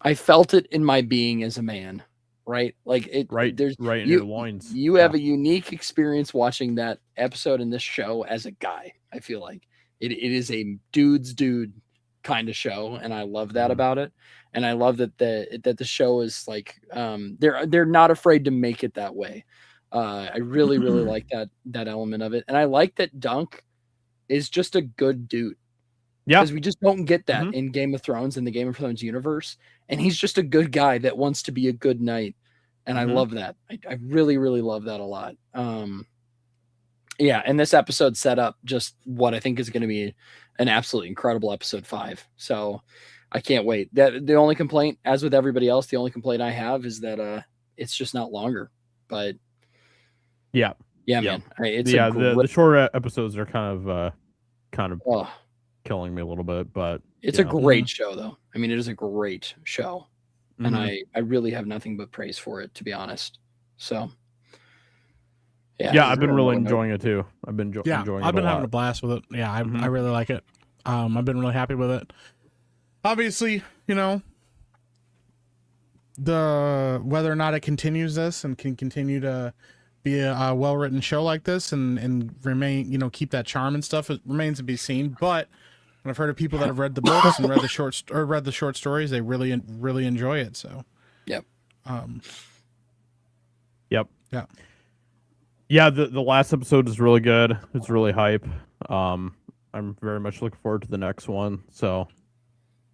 I felt it in my being as a man, right? Like there's right in your loins. You have a unique experience watching that episode in this show as a guy. I feel like it is a dude kind of show, and I love that about it. And I love that the show is like they're not afraid to make it that way. I really like that element of it, and I like that Dunk is just a good dude. Yeah, because we just don't get that in Game of Thrones, in the Game of Thrones universe, and he's just a good guy that wants to be a good knight, and I love that. I really love that a lot. Yeah, and this episode set up just what I think is going to be an absolutely incredible episode 5. So I can't wait. That the only complaint, as with everybody else, the only complaint I have is that it's just not longer. But yeah, man, it's the short episodes are kind of killing me a little bit, but it's a great show, though. I mean, it is a great show, and I really have nothing but praise for it, to be honest. So. Yeah, I've been really enjoying it too. I've been enjoying it. I've been a having lot. a blast with it. Yeah, I really like it. I've been really happy with it. Obviously, you know, whether or not it continues this and can continue to be a well-written show like this and remain, you know, keep that charm and stuff, it remains to be seen. But when I've heard of people that have read the books and read the short stories, they really enjoy it. So, yep. Yeah, the last episode is really good. It's really hype. I'm very much looking forward to the next one. So,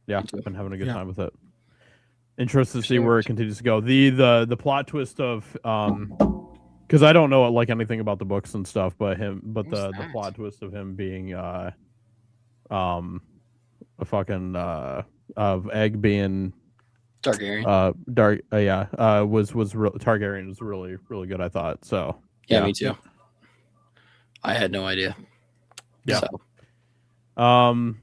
yeah, I've been having a good time with it. Interested to see where it continues to go. The plot twist of because I don't know like anything about the books and stuff, but the plot twist of him being a fucking of Egg being Targaryen. Targaryen was really good. I thought so. Yeah, me too. I had no idea. Yeah. So.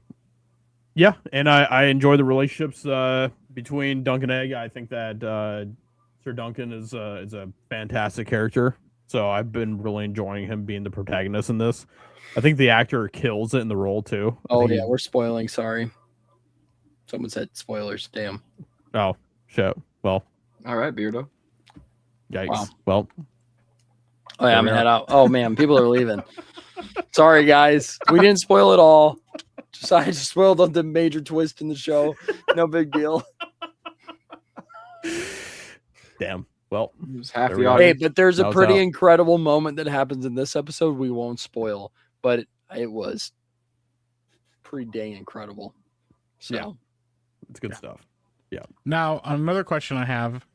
Yeah, and I enjoy the relationships between Dunk and Egg. I think that Sir Duncan is a fantastic character. So I've been really enjoying him being the protagonist in this. I think the actor kills it in the role too. Oh yeah, we're spoiling. Sorry. Someone said spoilers. Damn. Oh shit. Well. All right, Beardo. Yikes. Wow. Well. Oh yeah, I'm gonna head out. Oh man, people are leaving. Sorry guys, we didn't spoil it all. I just spoiled the major twist in the show. No big deal. Damn. Well, it was half the Hey, audience. but there's a That was pretty out. incredible moment that happens in this episode. We won't spoil, but it was pretty dang incredible. So Yeah. It's good stuff. Yeah. Now, another question I have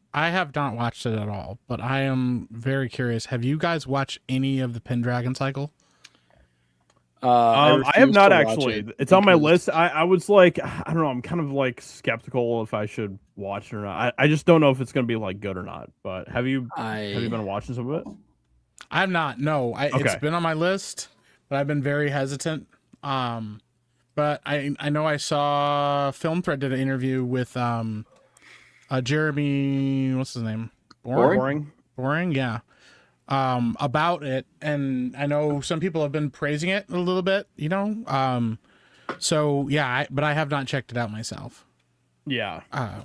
not watched it at all, but I am very curious. Have you guys watched any of the Pendragon cycle? I have refuse not to watch actually. it It's on my because- list. I was like, I don't know. I'm kind of like skeptical if I should watch it or not. I just don't know if it's gonna be like good or not. But have you been watching some of it? I have not. No, it's Okay. been on my list, but I've been very hesitant. But I know I saw Film Thread did an interview with Jeremy, what's his name? Boring, yeah. About it, and I know some people have been praising it a little bit, you know. So yeah, but I have not checked it out myself. Yeah. Uh,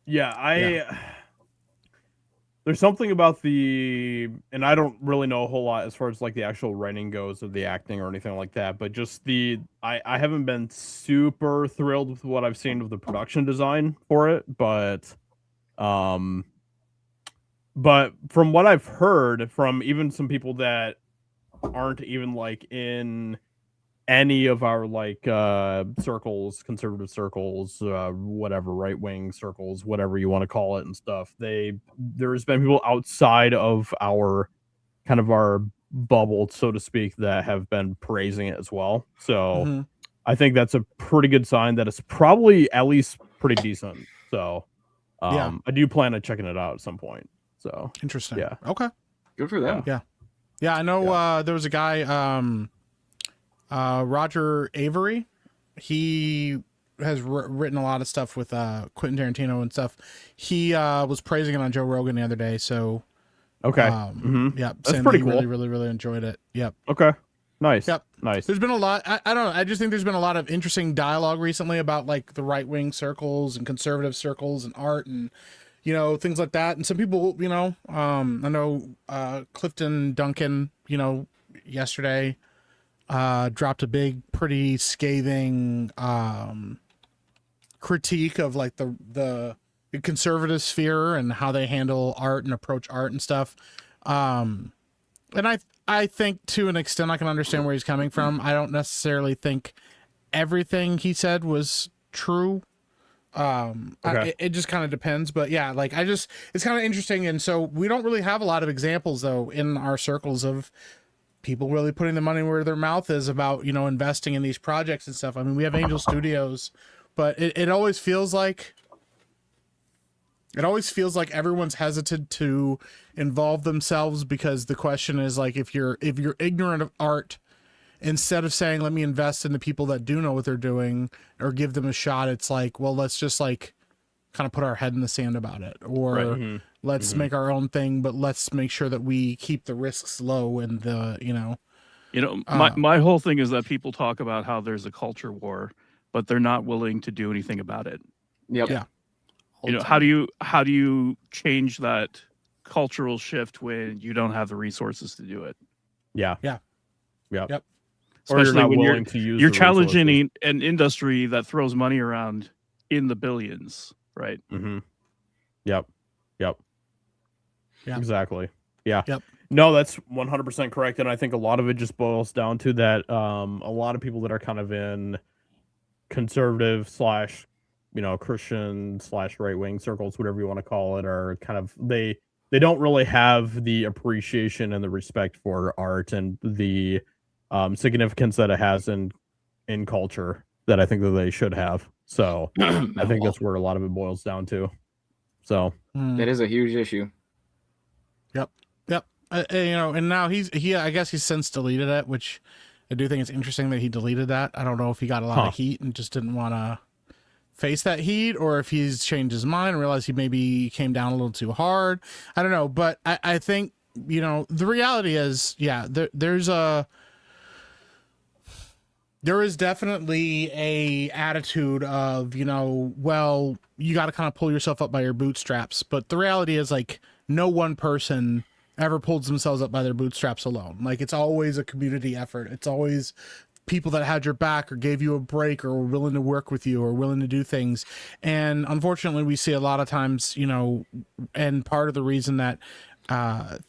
Yeah. There's something about and I don't really know a whole lot as far as like the actual writing goes or the acting or anything like that, but just I haven't been super thrilled with what I've seen of the production design for it, but from what I've heard from even some people that aren't even like in any of our like circles, conservative circles, whatever, right wing circles, whatever you want to call it and stuff, there's been people outside of our kind of our bubble, so to speak, that have been praising it as well. So I think that's a pretty good sign that it's probably at least pretty decent. So I do plan on checking it out at some point. So Interesting. Yeah. Okay. Good for them. Yeah, I know there was a guy, Roger Avery. He has written a lot of stuff with Quentin Tarantino and stuff. He was praising it on Joe Rogan the other day. So okay, yeah, that's saying pretty he cool. really enjoyed it. Yep. Okay, nice. Yep. Nice. There's been a lot. I don't know. I just think there's been a lot of interesting dialogue recently about like the right wing circles and conservative circles and art and things like that. And some people, I know Clifton Duncan, yesterday dropped a big, pretty scathing critique of like the conservative sphere and how they handle art and approach art and stuff. And I think to an extent I can understand where he's coming from. I don't necessarily think everything he said was true. Okay. It just kind of depends, but yeah, like it's kind of interesting. And so we don't really have a lot of examples though in our circles of people really putting the money where their mouth is about, investing in these projects and stuff. I mean, we have Angel Studios, but it always feels like everyone's hesitant to involve themselves because the question is like, if you're ignorant of art, instead of saying, let me invest in the people that do know what they're doing or give them a shot, it's like, well, let's just like kind of put our head in the sand about it, or let's make our own thing, but let's make sure that we keep the risks low and my whole thing is that people talk about how there's a culture war, but they're not willing to do anything about it. Yep. Yeah. How do you change that cultural shift when you don't have the resources to do it? Yeah. Yeah. Yep. Yep. Or Especially not when willing to use you're the challenging resources. an industry that throws money around in the billions, right? Yep. Yeah. Exactly. Yeah. Yep. No, that's 100% correct, and I think a lot of it just boils down to that. A lot of people that are kind of in conservative / Christian / right wing circles, whatever you want to call it, are kind of they don't really have the appreciation and the respect for art and the significance that it has in culture that I think that they should have. So I think that's where a lot of it boils down to. So That is a huge issue. Yep. And now I guess he's since deleted it, which I do think it's interesting that he deleted that. I don't know if he got a lot of heat and just didn't want to face that heat, or if he's changed his mind and realized he maybe came down a little too hard. I don't know, but I think, the reality is, there is definitely a attitude of, well, you got to kind of pull yourself up by your bootstraps. But the reality is, like, no one person ever pulls themselves up by their bootstraps alone. Like, it's always a community effort. It's always people that had your back or gave you a break or were willing to work with you or willing to do things. And unfortunately, we see a lot of times, and part of the reason that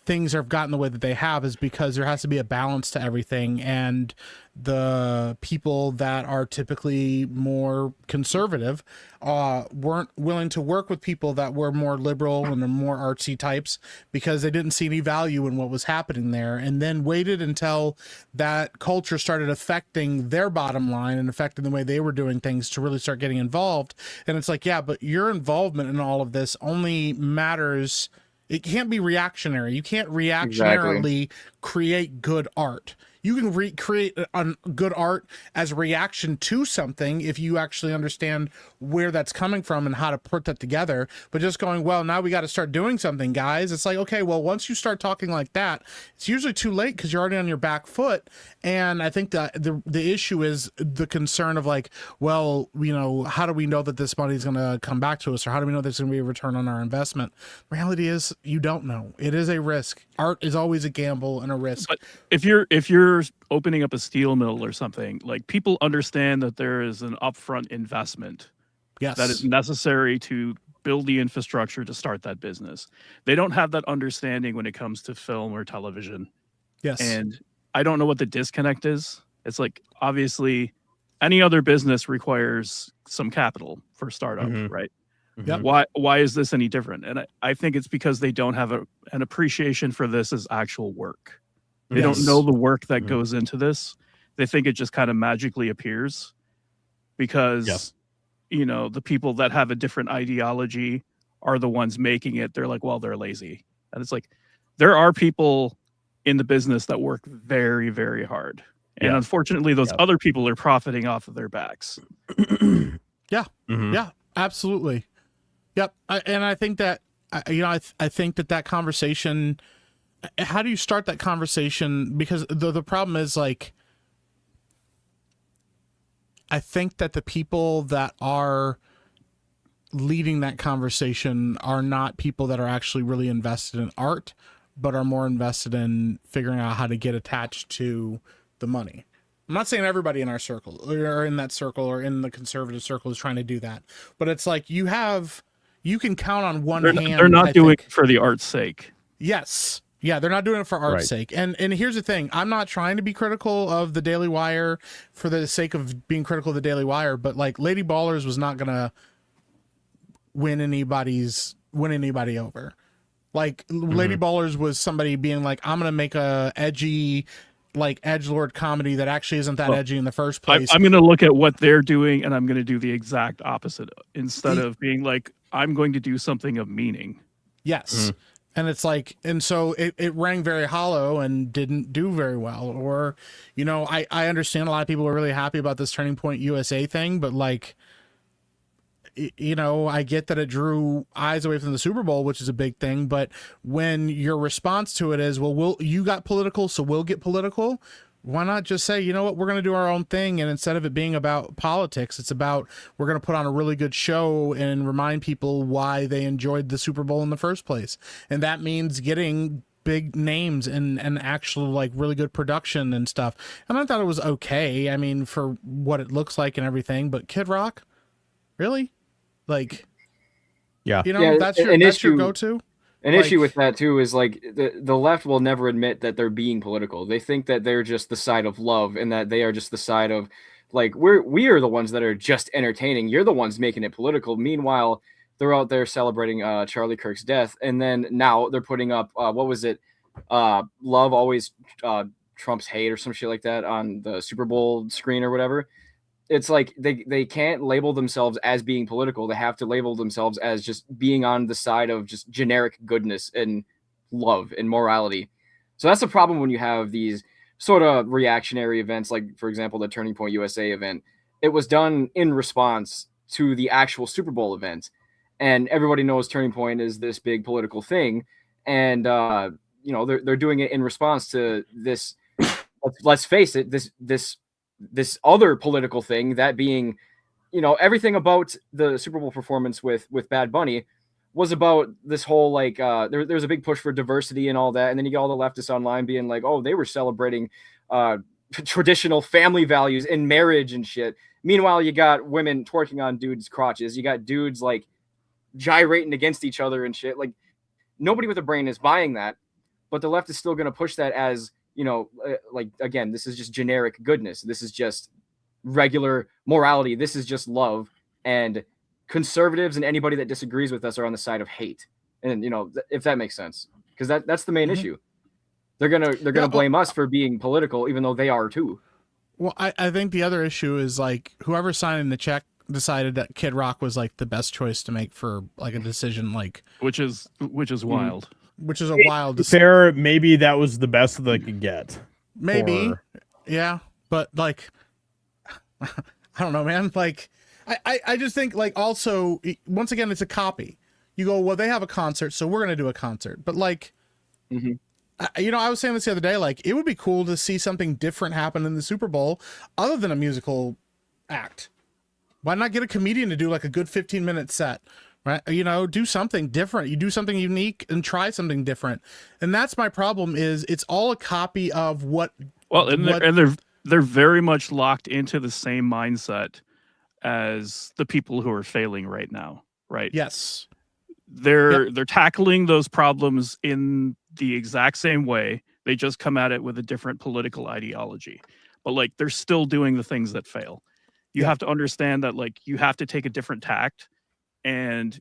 things have gotten the way that they have is because there has to be a balance to everything, and the people that are typically more conservative weren't willing to work with people that were more liberal and more artsy types because they didn't see any value in what was happening there, and then waited until that culture started affecting their bottom line and affecting the way they were doing things to really start getting involved. And it's like, yeah, but your involvement in all of this only matters. It can't be reactionary. You can't reactionarily create good art. you can recreate good art as a reaction to something if you actually understand where that's coming from and how to put that together. But just going, well, now we got to start doing something, guys. It's like, okay, well, once you start talking like that, it's usually too late because you're already on your back foot. And I think that the issue is the concern of like, well, you know, how do we know that this money is going to come back to us, or how do we know there's going to be a return on our investment? Reality is, you don't know. It is a risk. Art is always a gamble and a risk. But if you're opening up a steel mill or something, like, people understand that there is an upfront investment Yes. that is necessary to build the infrastructure to start that business. They don't have that understanding when it comes to film or television. Yes. And I don't know what the disconnect is. It's like, obviously any other business requires some capital for startup, Mhm. right? Yep. Why is this any different? And I think it's because they don't have an appreciation for this as actual work. They don't know the work that goes into this. They think it just kind of magically appears because, you know, the people that have a different ideology are the ones making it. They're like, well, they're lazy. And it's like, there are people in the business that work very, very hard. And unfortunately, those other people are profiting off of their backs. Yeah. Yeah, absolutely. Yep. And I think that, you know, I think that conversation, how do you start that conversation? Because the problem is, like, I think that the people that are leading that conversation are not people that are actually really invested in art, but are more invested in figuring out how to get attached to the money. I'm not saying everybody in our circle or in that circle or in the conservative circle is trying to do that, but it's like you can count on one hand. They're not I doing think. it for the art's sake. Yes. Yeah, they're not doing it for art's sake. And here's the thing. I'm not trying to be critical of the Daily Wire for the sake of being critical of the Daily Wire, but like Lady Ballers was not going to win anybody over. Like Lady Ballers was somebody being like, I'm going to make a edgy, like, edgelord comedy that actually isn't that edgy in the first place. I'm going to look at what they're doing and I'm going to do the exact opposite instead of being like, I'm going to do something of meaning. Yes. And it's like, and so it rang very hollow and didn't do very well. Or, you know, I understand a lot of people are really happy about this Turning Point USA thing, but like, you know, I get that it drew eyes away from the Super Bowl, which is a big thing. But when your response to it is, well, you got political, so we'll get political. Why not just say, you know what, we're going to do our own thing. And instead of it being about politics, it's about, we're going to put on a really good show and remind people why they enjoyed the Super Bowl in the first place. And that means getting big names and actual, like, really good production and stuff. And I thought it was okay. I mean, for what it looks like and everything, but Kid Rock, really? Like, you know, that's your go-to. An issue with that too is like the left will never admit that they're being political. They think that they're just the side of love and that they are just the side of, like, we are the ones that are just entertaining. You're the ones making it political. Meanwhile, they're out there celebrating Charlie Kirk's death, and then now they're putting up what was it? Love always trumps hate or some shit like that on the Super Bowl screen or whatever. It's like they can't label themselves as being political. They have to label themselves as just being on the side of just generic goodness and love and morality. So that's the problem when you have these sort of reactionary events, like, for example, the Turning Point USA event. It was done in response to the actual Super Bowl event. And everybody knows Turning Point is this big political thing. And, you know, they're doing it in response to this, let's face it, this other political thing, that being, you know, everything about the Super Bowl performance with Bad Bunny was about this whole, like, there's a big push for diversity and all that. And then you get all the leftists online being like, oh, they were celebrating traditional family values and marriage and shit. Meanwhile, you got women twerking on dudes' crotches. You got dudes, like, gyrating against each other and shit. Like, nobody with a brain is buying that, but the left is still going to push that as, you know, like, again, this is just generic goodness. This is just regular morality. This is just love. And conservatives and anybody that disagrees with us are on the side of hate. And, you know, if that makes sense, because that's the main issue. They're gonna blame us for being political, even though they are too. Well, I think the other issue is, like, whoever signed the check decided that Kid Rock was, like, the best choice to make for, like, a decision, like, which is wild. Which is a wild decision. Fair, maybe that was the best they could get. maybe, horror. yeah, but like, I don't know, man. Like, I just think like also once again it's a copy. You go, well, they have a concert, so we're gonna do a concert. But like, I was saying this the other day. Like, it would be cool to see something different happen in the Super Bowl, other than a musical act. Why not get a comedian to do like a good 15-minute set? Right? Do something different. You do something unique and try something different. And that's my problem. Is it's all a copy of what. Well, they're very much locked into the same mindset as the people who are failing right now, right? Yes. They're tackling those problems in the exact same way. They just come at it with a different political ideology. But like they're still doing the things that fail. You have to understand that like you have to take a different tact, and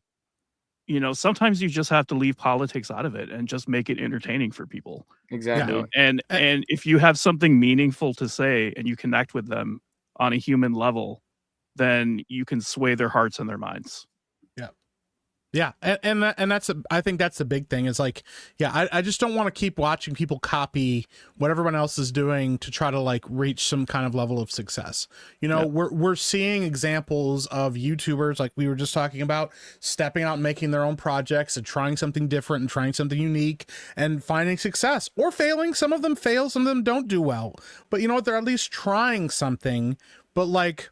sometimes you just have to leave politics out of it and just make it entertaining for people. Exactly. And if you have something meaningful to say and you connect with them on a human level, then you can sway their hearts and their minds. Yeah, and that's I think that's the big thing is like, I just don't want to keep watching people copy what everyone else is doing to try to like reach some kind of level of success. We're seeing examples of YouTubers like we were just talking about stepping out and making their own projects and trying something different and trying something unique and finding success or failing. Some of them fail, some of them don't do well, but you know what? They're at least trying something. But like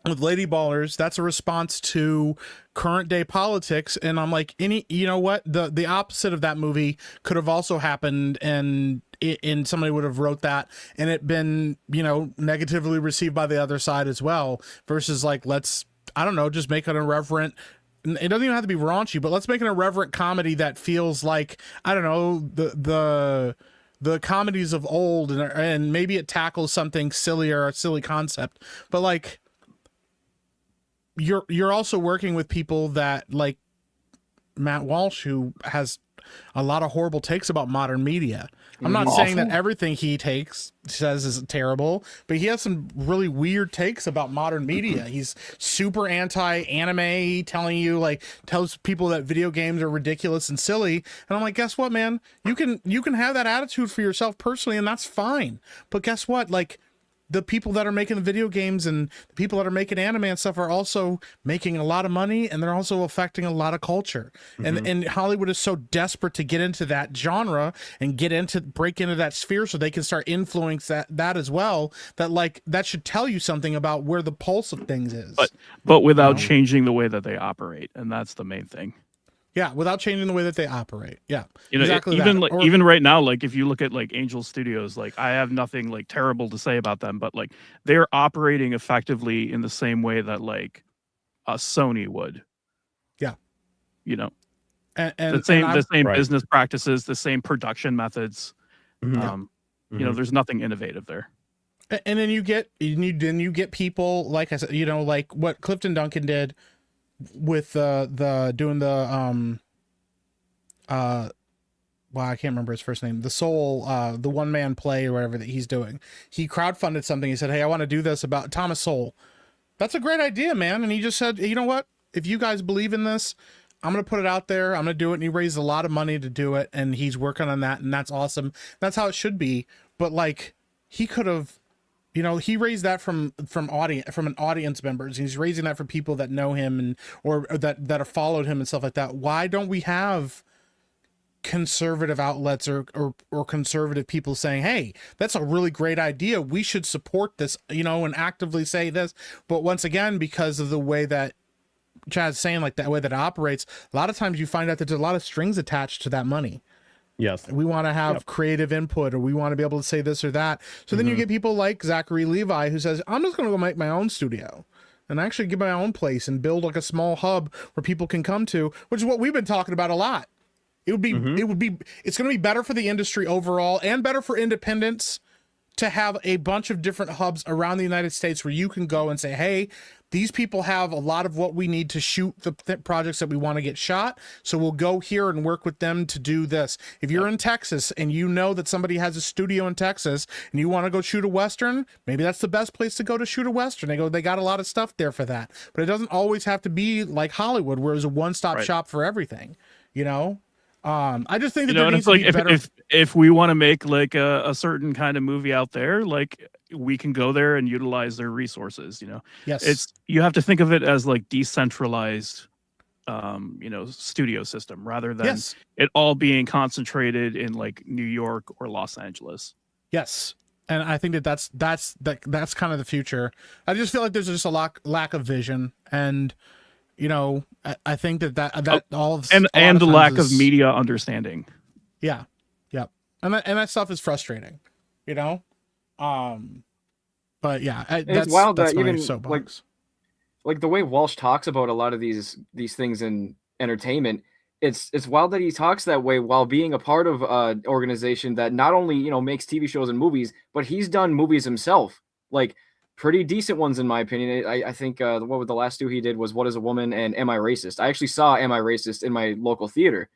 with Lady Ballers, that's a response to current day politics. And I'm like, the opposite of that movie could have also happened, and somebody would have wrote that and it been, negatively received by the other side as well, versus like, let's, I don't know, just make an irreverent, it doesn't even have to be raunchy, but let's make an irreverent comedy that feels like, I don't know, the comedies of old, and maybe it tackles something silly or a silly concept, but like, you're also working with people that like Matt Walsh, who has a lot of horrible takes about modern media. I'm not saying that everything he says is terrible, but he has some really weird takes about modern media. He's super anti-anime, tells people that video games are ridiculous and silly. And I'm like, guess what, man? You can have that attitude for yourself personally, and that's fine. But guess what? Like, the people that are making the video games and the people that are making anime and stuff are also making a lot of money, and they're also affecting a lot of culture. And Hollywood is so desperate to get into that genre and break into that sphere so they can start influencing that as well. That like, that should tell you something about where the pulse of things is. But without changing the way that they operate. And that's the main thing. Yeah, without changing the way that they operate. Yeah, exactly. Even right now, like if you look at like Angel Studios, like I have nothing like terrible to say about them, but like they're operating effectively in the same way that like a Sony would. Yeah, and the same business practices, the same production methods. There's nothing innovative there. And then you get people like I said, like what Clifton Duncan did with I can't remember his first name, the Soul, the one man play or whatever that he's doing. He crowdfunded something. He said, hey, I want to do this about Thomas Sowell. That's a great idea, man. And he just said, you know what, if you guys believe in this, I'm going to put it out there. I'm going to do it. And he raised a lot of money to do it. And he's working on that. And that's awesome. That's how it should be. But like, he could have, he raised that from an audience members. He's raising that for people that know him or that have followed him and stuff like that. Why don't we have conservative outlets or conservative people saying, hey, that's a really great idea, we should support this, and actively say this? But once again, because of the way that Chad's saying, like that way that it operates, a lot of times you find out that there's a lot of strings attached to that money. Yes. We want to have creative input, or we want to be able to say this or that. So then you get people like Zachary Levi who says, I'm just going to go make my own studio and actually get my own place and build like a small hub where people can come to, which is what we've been talking about a lot. It's going to be better for the industry overall and better for independents to have a bunch of different hubs around the United States where you can go and say, hey, these people have a lot of what we need to shoot the projects that we want to get shot. So we'll go here and work with them to do this. If you're in Texas and you know that somebody has a studio in Texas and you want to go shoot a Western, maybe that's the best place to go to shoot a Western. They got a lot of stuff there for that, but it doesn't always have to be like Hollywood, where it's a one-stop shop for everything, I just think that You know, there and needs it's like to be better. if we want to make like a certain kind of movie out there, like we can go there and utilize their resources. You know, Yes. you have to think of it as like decentralized, studio system rather than Yes. it all being concentrated in like New York or Los Angeles. Yes. And I think that's kind of the future. I just feel like there's just a lack of vision, and I think that all of And a lot the of lack times of media understanding. Yeah, yep. And that stuff is frustrating, But yeah, It's wild that's that my even soapbox. like the way Walsh talks about a lot of these things in entertainment. It's wild that he talks that way while being a part of an organization that not only makes TV shows and movies, but he's done movies himself, like pretty decent ones in my opinion. I think what was the last two he did was What Is a Woman and Am I Racist? I actually saw Am I Racist in my local theater,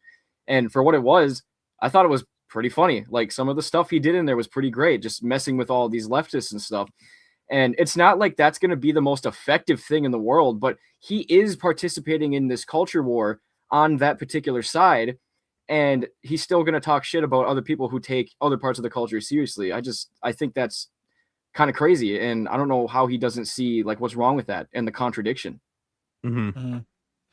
and for what it was, I thought it was pretty funny. Like some of the stuff he did in there was pretty great, just messing with all these leftists and stuff. And it's not like that's going to be the most effective thing in the world, but he is participating in this culture war on that particular side. And he's still going to talk shit about other people who take other parts of the culture seriously. I think that's kind of crazy. And I don't know how he doesn't see like what's wrong with that and the contradiction. Mm-hmm.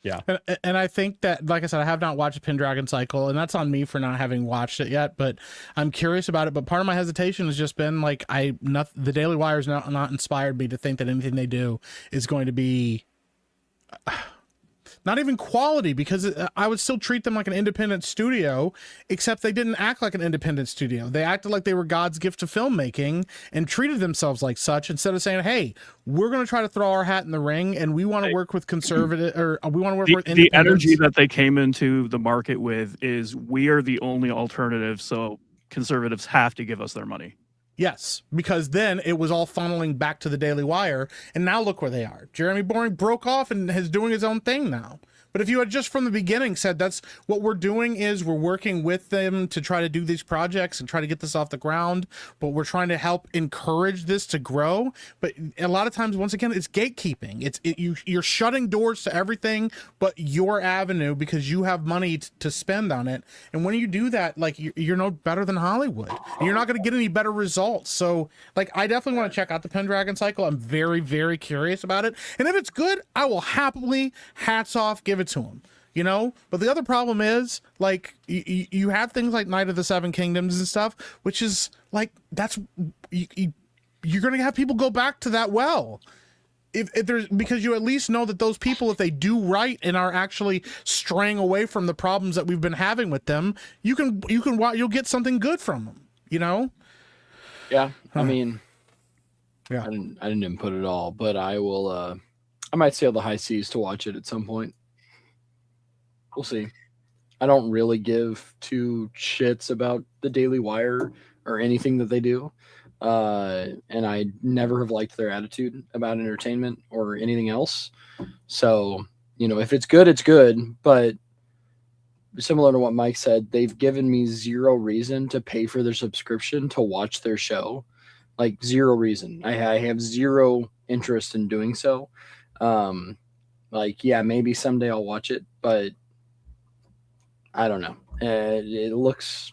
Yeah. And I think that, like I said, I have not watched Pendragon Cycle, and that's on me for not having watched it yet, but I'm curious about it. But part of my hesitation has just been like, the Daily Wire has not inspired me to think that anything they do is going to be not even quality, because I would still treat them like an independent studio, except they didn't act like an independent studio. They acted like they were God's gift to filmmaking and treated themselves like such, instead of saying, hey, we're going to try to throw our hat in the ring and we want to work with conservative, or we want to work with The independents. energy that they came into the market with is we are the only alternative, so conservatives have to give us their money. Yes, because then it was all funneling back to the Daily Wire, and now look where they are. Jeremy Boring broke off and is doing his own thing now. But if you had just from the beginning said, that's what we're doing, is we're working with them to try to do these projects and try to get this off the ground, but we're trying to help encourage this to grow. But a lot of times, once again, it's gatekeeping. You're shutting doors to everything but your avenue because you have money to spend on it. And when you do that, like, you're no better than Hollywood. And you're not going to get any better results. So, like, I definitely want to check out the Pendragon Cycle. I'm very, very curious about it. And if it's good, I will happily, hats off, give it to him. But the other problem is, like, you have things like Night of the Seven Kingdoms and stuff, which is like, that's you're gonna have people go back to that well, if there's, because you at least know that those people, if they do right and are actually straying away from the problems that we've been having with them, you'll get something good from them. Yeah, I mean, Yeah. I didn't input it all, but I will. I might sail the high seas to watch it at some point. We'll see. I don't really give two shits about the Daily Wire or anything that they do. And I never have liked their attitude about entertainment or anything else. So, if it's good, it's good. But similar to what Mike said, they've given me zero reason to pay for their subscription to watch their show. Like, zero reason. I have zero interest in doing so. Yeah, maybe someday I'll watch it, but I don't know. It looks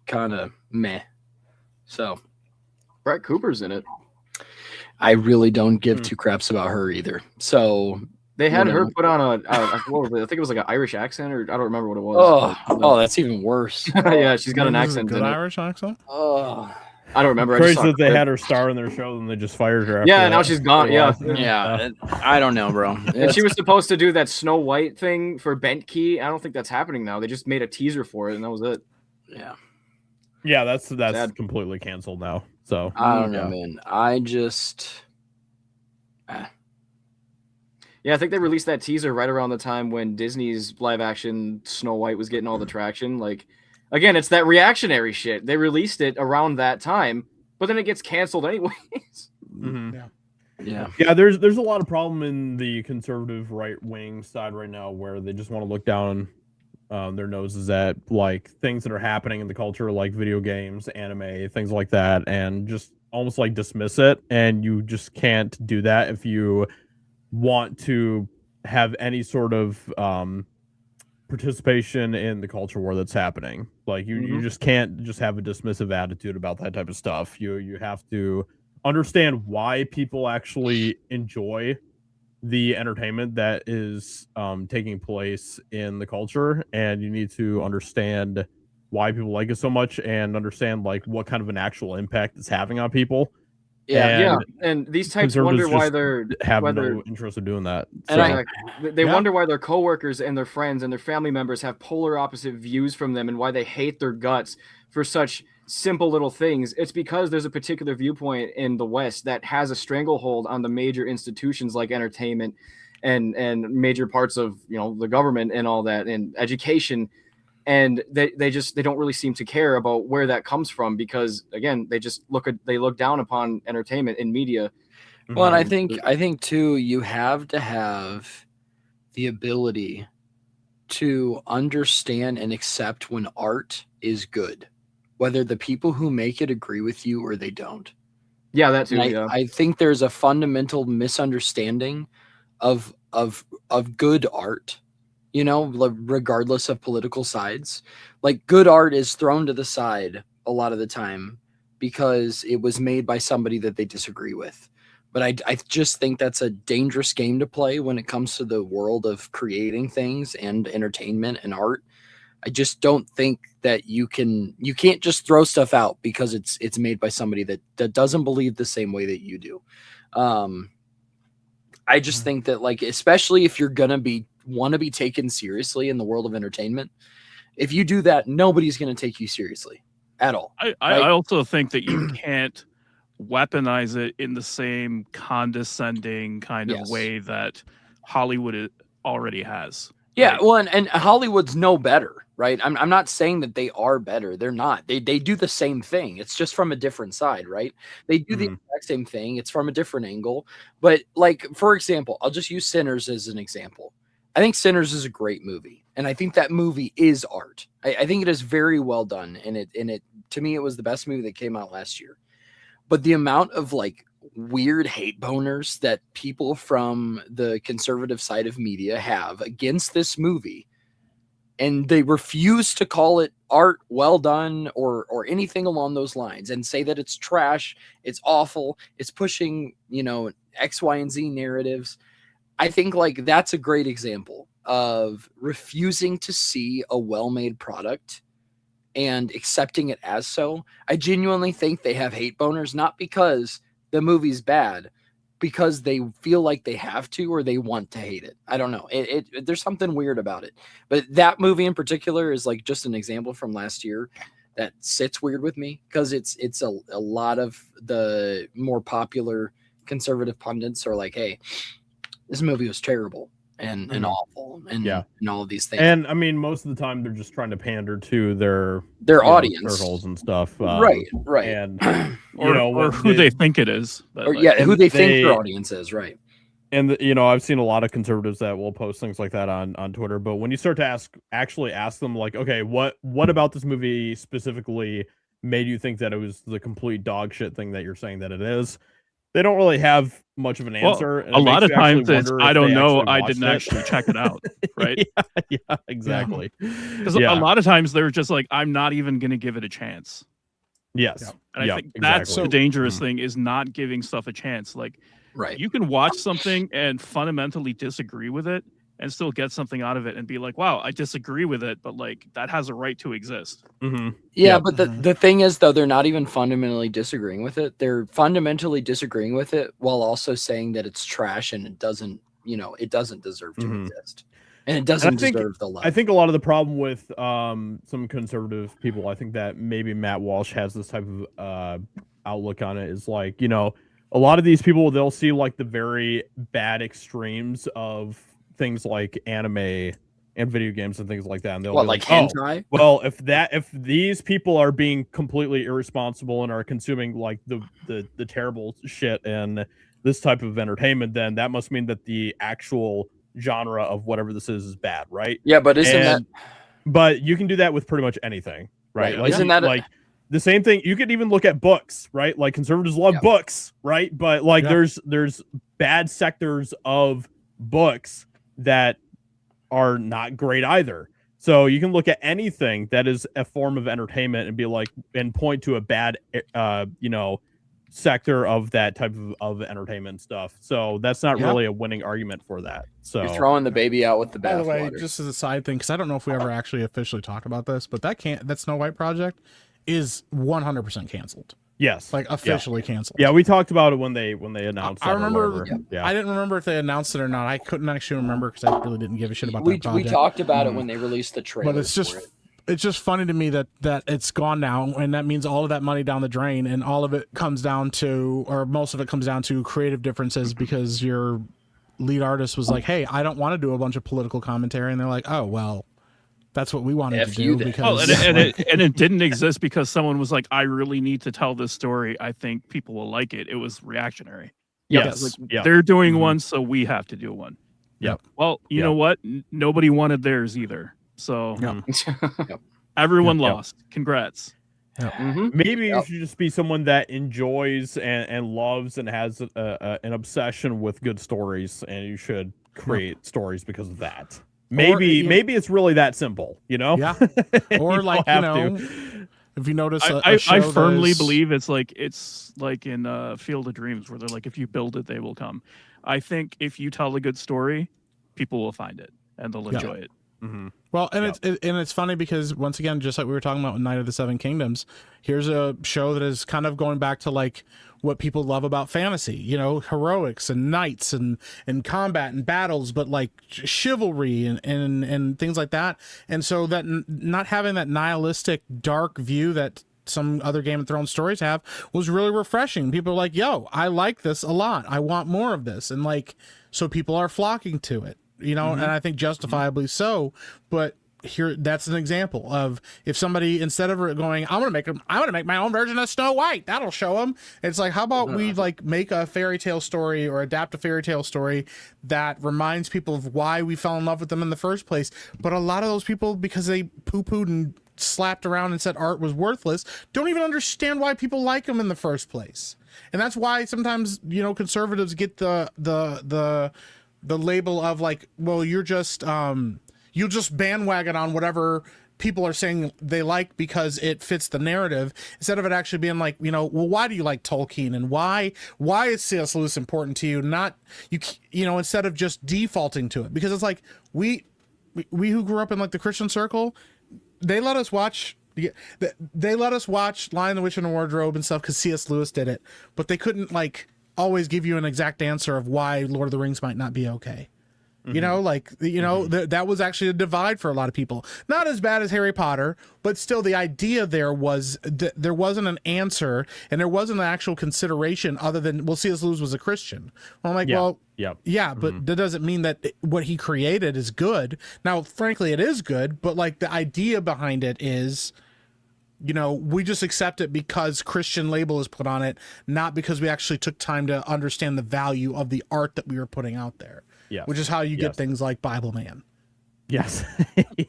kind of meh. So Brett Cooper's in it. I really don't give two craps about her either. So They had her put on I think it was like an Irish accent, or I don't remember what it was. Oh, that's even worse. Yeah, she's got an This is a accent good in it. Irish accent. Oh, I don't remember. I Crazy just saw that they it. had her star in their show and they just fired her. After Yeah, that. now she's gone. Yeah. Yeah, I don't know, bro. And she was supposed to do that Snow White thing for Bent Key. I don't think that's happening now. They just made a teaser for it, and that was it. Yeah. Yeah, that's Sad. completely canceled now. So I don't know, man. I just. Yeah, I think they released that teaser right around the time when Disney's live action Snow White was getting all the traction. Like, again, it's that reactionary shit. They released it around that time, but then it gets canceled anyways. Mhm. Yeah. Yeah, there's a lot of problem in the conservative right wing side right now where they just want to look down their noses at like things that are happening in the culture, like video games, anime, things like that, and just almost like dismiss it. And you just can't do that if you want to have any sort of participation in the culture war that's happening. Like you just can't just have a dismissive attitude about that type of stuff. You have to understand why people actually enjoy the entertainment that is taking place in the culture, and you need to understand why people like it so much and understand like what kind of an actual impact it's having on people. Yeah. And these types conservatives wonder why just they're have whether no interest in doing that. And So, they wonder why their coworkers and their friends and their family members have polar opposite views from them, and why they hate their guts for such simple little things. It's because there's a particular viewpoint in the West that has a stranglehold on the major institutions like entertainment and major parts of the government and all that, and education. And they don't really seem to care about where that comes from, because again, they look down upon entertainment and media. Well, and I think too, you have to have the ability to understand and accept when art is good, whether the people who make it agree with you or they don't. Yeah, that too. And I think there's a fundamental misunderstanding of good art, regardless of political sides. Like, good art is thrown to the side a lot of the time because it was made by somebody that they disagree with. But I just think that's a dangerous game to play when it comes to the world of creating things and entertainment and art. I just don't think that you can't just throw stuff out because it's made by somebody that doesn't believe the same way that you do. I just think that, like, especially if you're gonna want to be taken seriously in the world of entertainment, if you do that, nobody's gonna take you seriously at all. I also think that you can't weaponize it in the same condescending kind of way that Hollywood already has. Yeah, right? well, and Hollywood's no better, right? I'm not saying that they are better. They're not. They do the same thing. It's just from a different side, right? They do the exact same thing. It's from a different angle. But, like, for example, I'll just use Sinners as an example. I think Sinners is a great movie, and I think that movie is art. I think it is very well done, and it to me, it was the best movie that came out last year. But the amount of, like, weird hate boners that people from the conservative side of media have against this movie, and they refuse to call it art, well done, or anything along those lines, and say that it's trash, it's awful, it's pushing, X, Y, and Z narratives. I think, like, that's a great example of refusing to see a well-made product and accepting it as so. I genuinely think they have hate boners, not because the movie's bad, because they feel like they have to, or they want to hate it. I don't know. There's something weird about it. But that movie in particular is, like, just an example from last year that sits weird with me, because it's a lot of the more popular conservative pundits are like, hey, this movie was terrible and awful and all of these things. And I mean, most of the time they're just trying to pander to their audience, circles and stuff, right? And or who they think it is, or who they think their audience is, right? And I've seen a lot of conservatives that will post things like that on Twitter. But when you start to actually ask them, like, okay, what about this movie specifically made you think that it was the complete dog shit thing that you're saying that it is? They don't really have much of an answer. Well, a lot of times it's, I don't know, I didn't actually check it out, right? yeah, exactly. Because a lot of times they're just like, I'm not even going to give it a chance. Yes. And I think that's the dangerous thing, is not giving stuff a chance. Like, you can watch something and fundamentally disagree with it and still get something out of it and be like, wow, I disagree with it, but, like, that has a right to exist. Yeah, but the thing is, though, they're not even fundamentally disagreeing with it. They're fundamentally disagreeing with it while also saying that it's trash and it doesn't deserve to exist. And it doesn't deserve the love. I think a lot of the problem with some conservative people, I think that maybe Matt Walsh has this type of outlook on it, is like, a lot of these people, they'll see, like, the very bad extremes of things like anime and video games and things like that, and they'll be like hentai? Well, if these people are being completely irresponsible and are consuming, like, the terrible shit and this type of entertainment, then that must mean that the actual genre of whatever this is bad, right? Yeah, but but you can do that with pretty much anything, right? Like, isn't that like the same thing? You could even look at books, right? Like, conservatives love books, right? But, like, there's bad sectors of books that are not great either. So you can look at anything that is a form of entertainment and be like, and point to a bad, sector of that type of entertainment stuff. So that's not Yeah. really a winning argument for that. So You're throwing the baby out with the By the way, bathwater. just as a side thing, because I don't know if we ever actually officially talked about this, but that Snow White project is 100% canceled. yes, Like officially canceled. yeah, we talked about it when they announced. I it or remember. whatever. Yeah. I didn't remember if they announced it or not. I couldn't actually remember because I really didn't give a shit about we that project. talked about it when they released the trailer. But it's just funny to me that it's gone now, and that means all of that money down the drain, and all of it comes down to, or most of it comes down to, creative differences because your lead artist was like, "Hey, I don't want to do a bunch of political commentary," and they're like, "Oh well, that's what we wanted F to you do." then. Because and it didn't exist because someone was like, I really need to tell this story. I think people will like it. It was reactionary. Yes. Like, Yeah. they're doing Mhm. one, so we have to do one. Yep. Well, you Yep. know what? Nobody wanted theirs either. So everyone Yep. lost. Congrats. Mhm. Maybe Yep. you should just be someone that enjoys and loves and has an obsession with good stories, and you should create stories because of that. Maybe it's really that simple, you know? Yeah. You Or don't like, you have know, to. if you notice, I show firmly that is- believe it's like in Field of Dreams where they're like, if you build it, they will come. I think if you tell a good story, people will find it and they'll enjoy it. Mhm. Well, and Yep. it's funny because once again, just like we were talking about with Night of the Seven Kingdoms, here's a show that is kind of going back to like what people love about fantasy, you know, heroics and knights and combat and battles, but like chivalry and things like that. And so that not having that nihilistic dark view that some other Game of Thrones stories have was really refreshing. People are like, yo, I like this a lot. I want more of this. And like, so people are flocking to it. You know, and I think justifiably so. But here, that's an example of if somebody, instead of going, I want to make my own version of Snow White. That'll show them. It's like, how about we like make a fairy tale story or adapt a fairy tale story that reminds people of why we fell in love with them in the first place. But a lot of those people, because they poo-pooed and slapped around and said art was worthless, don't even understand why people like them in the first place. And that's why sometimes, you know, conservatives get the label of like, well, you'll just bandwagon on whatever people are saying they like because it fits the narrative, instead of it actually being like, you know, well, why do you like Tolkien and why is C.S. Lewis important to you? Not you know, instead of just defaulting to it, because it's like we who grew up in like the Christian circle, they let us watch. They let us watch Lion, the Witch, and the Wardrobe and stuff because C.S. Lewis did it, but they couldn't like always give you an exact answer of why Lord of the Rings might not be okay. You know, like, you know, that was actually a divide for a lot of people. Not as bad as Harry Potter, but still the idea there was there wasn't an answer and there wasn't an actual consideration other than, well, C.S. Lewis was a Christian. Well, I'm like, well, yeah, but that doesn't mean that what he created is good. Now, frankly, it is good, but like the idea behind it is, you know, we just accept it because Christian label is put on it, not because we actually took time to understand the value of the art that we were putting out there. Yeah, Which is how you get things like Bible Man. Yes.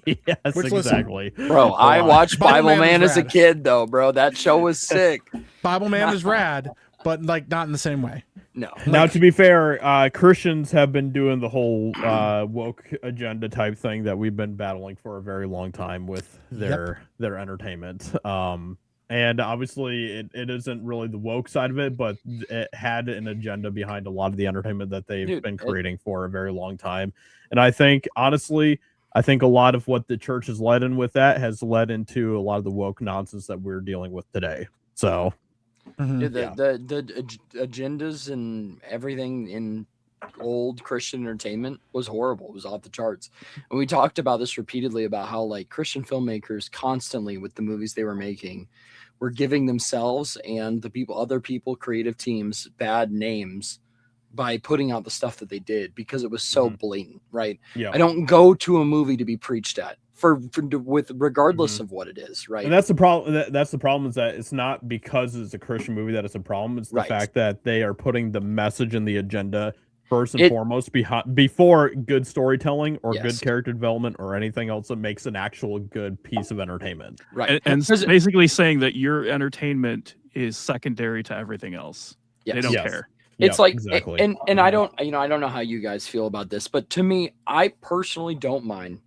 Yes, Which, exactly. Bro, I watched Bible Bible Man Man is as a rad. kid, though, bro. That show was sick. Bible Man is rad, but like not in the same way. No. Now, to be fair, Christians have been doing the whole woke agenda type thing that we've been battling for a very long time with their entertainment. And obviously, it isn't really the woke side of it, but it had an agenda behind a lot of the entertainment that they've been creating for a very long time. And I think, honestly, a lot of what the church has led in with that has led into a lot of the woke nonsense that we're dealing with today. So, Dude, the agendas and everything in old Christian entertainment was horrible. It was off the charts. And we talked about this repeatedly about how like Christian filmmakers constantly with the movies they were making were giving themselves and other people, creative teams, bad names by putting out the stuff that they did because it was so blatant, right? Yeah. I don't go to a movie to be preached at with regardless of what it is, right? And that's the problem. That's the problem, is that it's not because it's a Christian movie that it's a problem. It's the fact that they are putting the message and the agenda first and foremost before good storytelling or good character development or anything else that makes an actual good piece of entertainment. Right. And basically saying that your entertainment is secondary to everything else. They don't care. It's like, exactly. and I don't know how you guys feel about this, but to me, I personally don't mind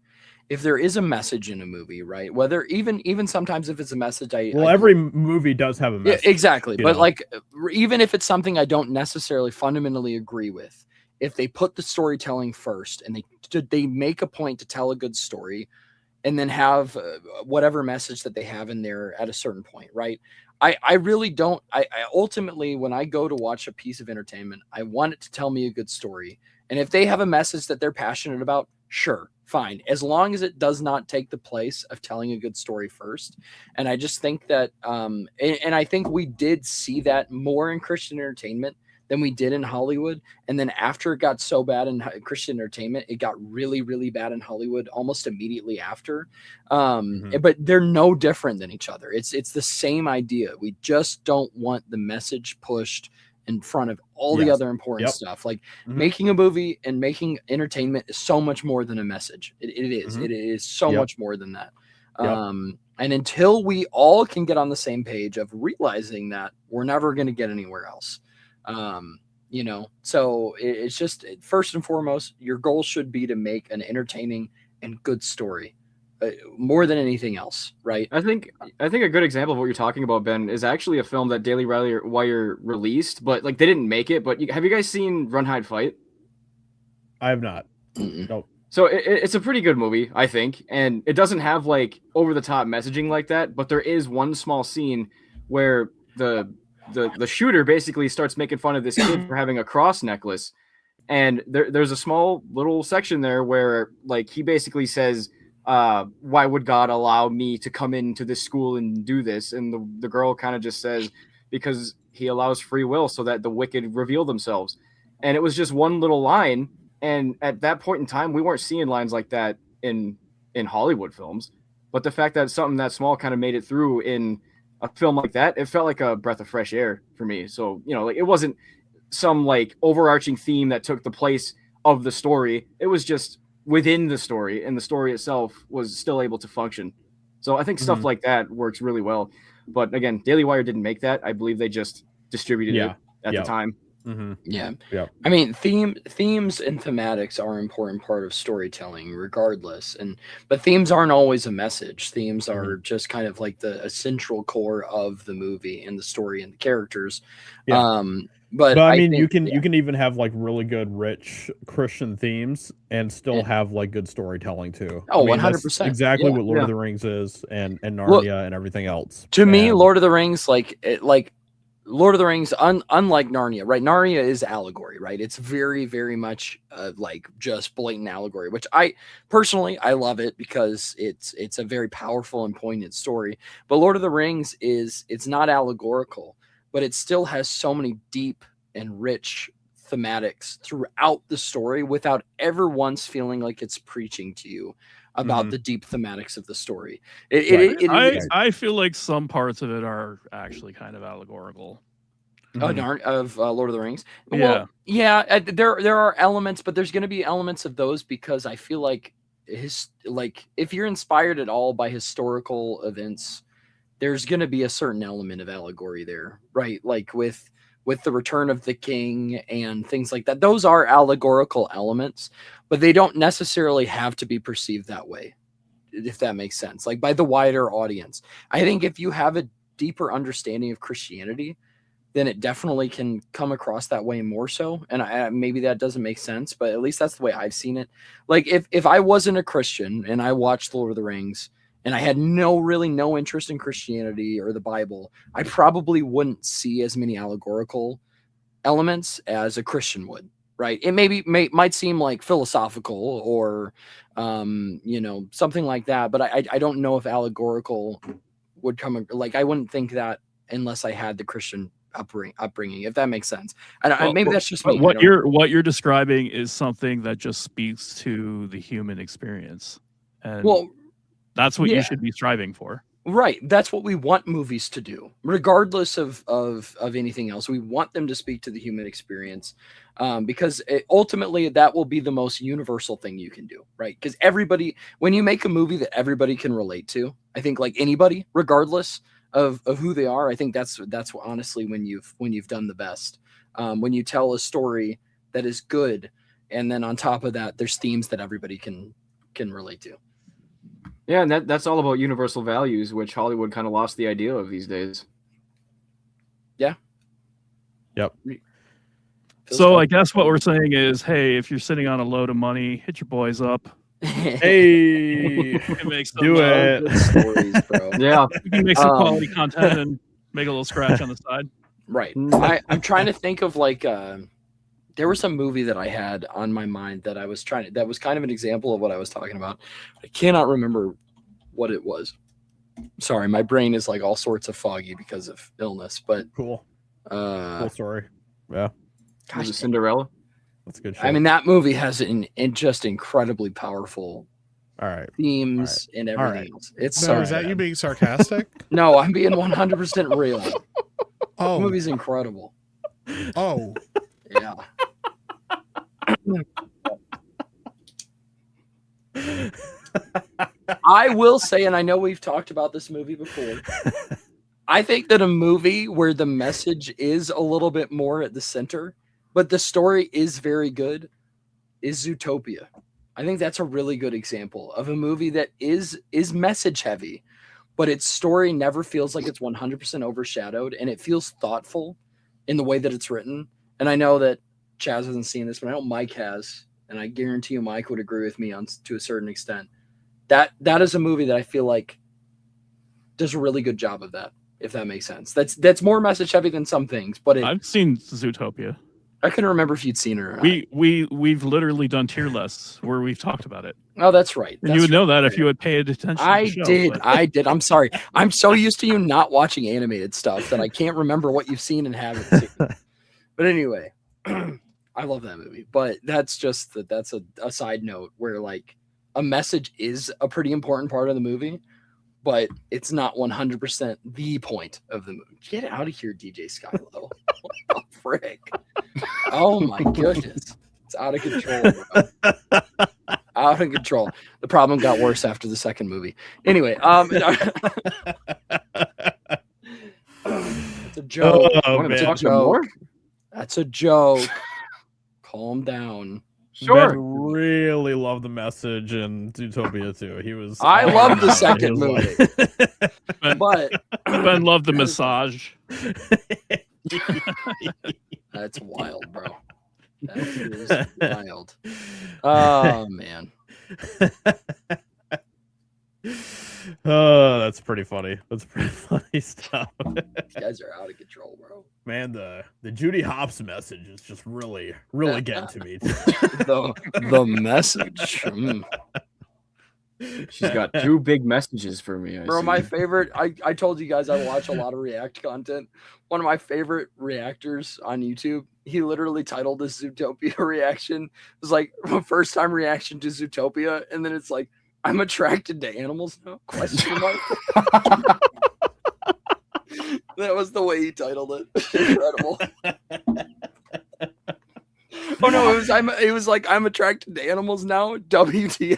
if there is a message in a movie, right? Whether even sometimes if it's a message, Well, every movie does have a yeah, message. exactly. you But know? like, even if it's something I don't necessarily fundamentally agree with, if they put the storytelling first and they make a point to tell a good story, and then have whatever message that they have in there at a certain point, right? I really don't. I ultimately, when I go to watch a piece of entertainment, I want it to tell me a good story. And if they have a message that they're passionate about, sure, fine, as long as it does not take the place of telling a good story first. And I just think that, and I think we did see that more in Christian entertainment than we did in Hollywood. And then after it got so bad in Christian entertainment, it got really, really bad in Hollywood almost immediately after. But they're no different than each other. It's the same idea. We just don't want the message pushed in front of all the Yes. other important Yep. stuff. Like Mhm. making a movie and making entertainment is so much more than a message. It is. Mhm. It is so Yep. much more than that. Yep. And until we all can get on the same page of realizing that, we're never going to get anywhere else. So it's just, first and foremost, your goal should be to make an entertaining and good story, more than anything else, right? I think a good example of what you're talking about, Ben, is actually a film that Daily Wire released, but like they didn't make it. But have you guys seen Run, Hide, Fight? I have not. Mm-mm. Nope. So it's a pretty good movie, I think, and it doesn't have like over the top messaging like that. But there is one small scene where the shooter basically starts making fun of this kid for having a cross necklace, and there's a small little section there where like he basically says, why would God allow me to come into this school and do this? And the girl kind of just says, because he allows free will so that the wicked reveal themselves. And it was just one little line. And at that point in time, we weren't seeing lines like that in Hollywood films. But the fact that something that small kind of made it through in a film like that, it felt like a breath of fresh air for me. So, like it wasn't some like overarching theme that took the place of the story. It was just within the story, and the story itself was still able to function. So I think stuff like that works really well. But again, Daily Wire didn't make that. I believe they just distributed it at the time. Mm-hmm. Yeah. Yeah. I mean, themes and thematics are an important part of storytelling regardless. But themes aren't always a message. Themes are just kind of like the central core of the movie and the story and the characters. Yeah. But I mean, think, you can even have like really good, rich Christian themes and still have like good storytelling too. Oh, I mean, that's 100%. exactly Yeah. what Lord of the Rings is, and Narnia and everything else. To me, And- Lord of the Rings, like Lord of the Rings, unlike Narnia, right? Narnia is allegory, right? It's very, very much like just blatant allegory, which I personally I love it because it's a very powerful and poignant story. But Lord of the Rings it's not allegorical, but it still has so many deep and rich thematics throughout the story without ever once feeling like it's preaching to you about the deep thematics of the story. I feel like some parts of it are actually kind of allegorical. Of Lord of the Rings. Yeah. Well, yeah, there are elements, but there's going to be elements of those because I feel like if you're inspired at all by historical events, there's going to be a certain element of allegory there, right? Like with the return of the king and things like that. Those are allegorical elements, but they don't necessarily have to be perceived that way, if that makes sense. Like by the wider audience. I think if you have a deeper understanding of Christianity, then it definitely can come across that way more so. And maybe that doesn't make sense, but at least that's the way I've seen it. Like if I wasn't a Christian and I watched Lord of the Rings and I had no interest in Christianity or the Bible, I probably wouldn't see as many allegorical elements as a Christian would, right? It might seem like philosophical or, something like that, but I don't know if allegorical would come, like, I wouldn't think that unless I had the Christian upbringing, if that makes sense. Maybe that's just me. What you're describing is something that just speaks to the human experience. And that's what you should be striving for. Right. That's what we want movies to do, regardless of anything else. We want them to speak to the human experience, because ultimately that will be the most universal thing you can do, right? Because when you make a movie that everybody can relate to, I think like anybody, regardless of who they are, I think that's honestly when you've done the best. When you tell a story that is good, and then on top of that, there's themes that everybody can relate to. Yeah, and that's all about universal values, which Hollywood kind of lost the idea of these days. Yep. So I guess what we're saying is, hey, if you're sitting on a load of money, hit your boys up. Hey, You can make some, do it. Good stories, bro. Yeah. You can make some quality content and make a little scratch on the side. Right. I'm trying to think of like there was some movie that I had on my mind that I was trying to, that was kind of an example of what I was talking about. I cannot remember what it was. Sorry, my brain is like all sorts of foggy because of illness, but Cool. Cool story. Yeah, Was it Cinderella? that's good shit. I mean, that movie has just incredibly powerful all right. themes and everything else. It's No, so is that bad. you being sarcastic? No, I'm being 100% real. The Oh, movie's incredible. oh, Yeah. I will say, and I know we've talked about this movie before, I think that a movie where the message is a little bit more at the center, but the story is very good, is Zootopia. I think that's a really good example of a movie that is message heavy, but its story never feels like it's 100% overshadowed, and it feels thoughtful in the way that it's written. And I know that Chaz hasn't seen this, but I know Mike has, and I guarantee you Mike would agree with me to a certain extent. That is a movie that I feel like does a really good job of that, if that makes sense. That's more message heavy than some things, but I've seen Zootopia. I couldn't remember if you'd seen it or not. We've literally done tier lists where we've talked about it. Oh, that's right. And you would know that if you had paid attention. To I the show, did. but- I did. I'm sorry. I'm so used to you not watching animated stuff that I can't remember what you've seen and haven't seen. But anyway, I love that movie. But that's just that's a side note where like a message is a pretty important part of the movie, but it's not 100% the point of the movie. Get out of here, DJ Skylo. What the frick? Oh my goodness. It's out of control, bro. Out of control. The problem got worse after the second movie. Anyway, it's a joke. Oh, Want to man. talk some more? That's a joke. Calm down. Sure. Ben really loved the message in Zootopia too. He was. I love the He second was movie. But Ben loved the massage. that's wild, bro. That is wild. Oh man. Oh, that's pretty funny. That's pretty funny stuff. You guys are out of control, bro. Man, the Judy Hopps message is just really getting to me. The message. Mm. She's got two big messages for me. I Bro, see. my favorite, I told you guys I watch a lot of React content. One of my favorite reactors on YouTube, he literally titled this Zootopia reaction. It was like my first time reaction to Zootopia, and then it's like, I'm attracted to animals now? Question mark. That was the way he titled it. Incredible. Oh no, it was like I'm attracted to animals now. WTF.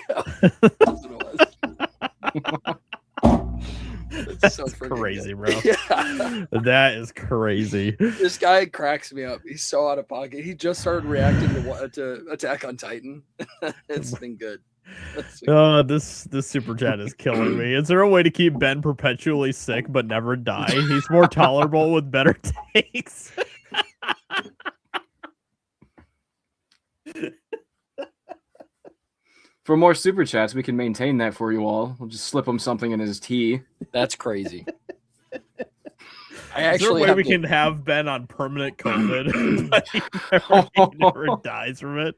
That's what it was. It's so freaking Crazy, good. bro. Yeah. That is crazy. This guy cracks me up. He's so out of pocket. He just started reacting to Attack on Titan. It's been good. This super chat is killing me. Is there a way to keep Ben perpetually sick but never die? He's more tolerable with better takes. For more super chats, we can maintain that for you all. We'll just slip him something in his tea. That's crazy. I Is actually there a way have we to- can have Ben on permanent COVID, but he never dies from it?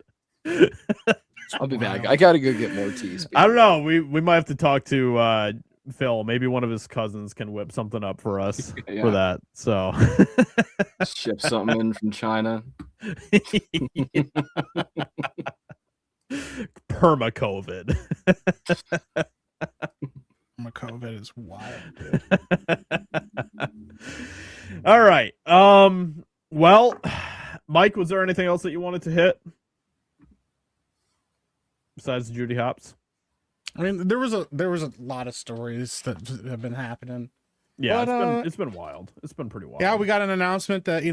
I'll be back. I gotta go get more teas. I don't know. We might have to talk to Phil. Maybe one of his cousins can whip something up for us Yeah. for that. So Ship something in from China. perma COVID. COVID is wild, dude. All right. Well, Mike, was there anything else that you wanted to hit besides Judy Hopps? I mean, there was a lot of stories that have been happening. Yeah, But, it's been wild. It's been pretty wild. Yeah, we got an announcement that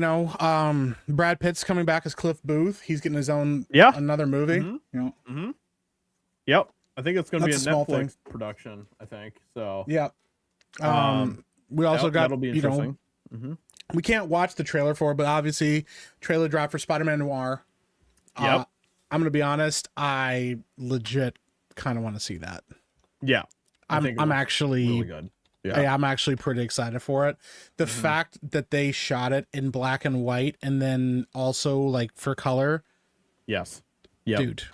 Brad Pitt's coming back as Cliff Booth. He's getting his own Yeah. another movie. Mhm. You know, Yep. I think it's going to be a That's a small Netflix thing. production. I think so. Yeah. Um, We also got, that'll be interesting. Mm-hmm. we can't watch the trailer for it, but obviously trailer drop for Spider-Man Noir. Yep. I'm going to be honest. I legit kind of want to see that. Yeah. I think it I'm looks actually really good. Yeah. I'm actually pretty excited for it. The fact that they shot it in black and white and then also like for color, Yes. Yeah. dude.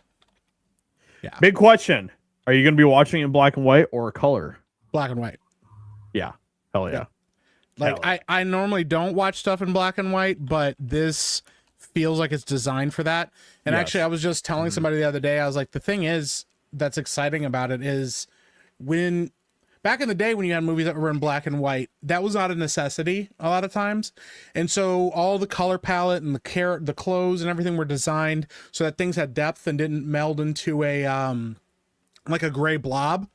Big question: are you going to be watching in black and white or color? Black and white. Yeah. Hell yeah. Like I normally don't watch stuff in black and white, but this feels like it's designed for that. And Yes. actually, I was just telling somebody the other day, I was like, the thing is that's exciting about it is when back in the day when you had movies that were in black and white, that was not a necessity a lot of times. And so all the color palette and the clothes and everything were designed so that things had depth and didn't meld into a like a gray blob.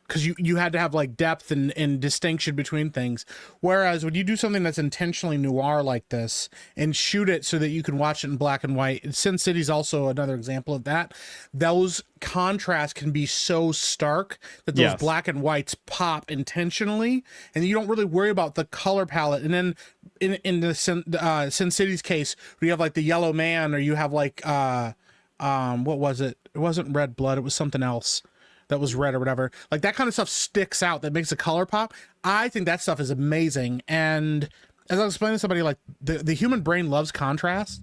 Because you had to have like depth and distinction between things. Whereas when you do something that's intentionally noir like this and shoot it so that you can watch it in black and white, Sin City's also another example of that. Those contrasts can be so stark that those Yes. black and whites pop intentionally, and you don't really worry about the color palette. And then in the Sin City's case, where you have like the yellow man, or you have like what was it? It wasn't red blood. It was something else that was red or whatever. Like that kind of stuff sticks out that makes the color pop. I think that stuff is amazing. And as I was explaining to somebody, like the human brain loves contrast.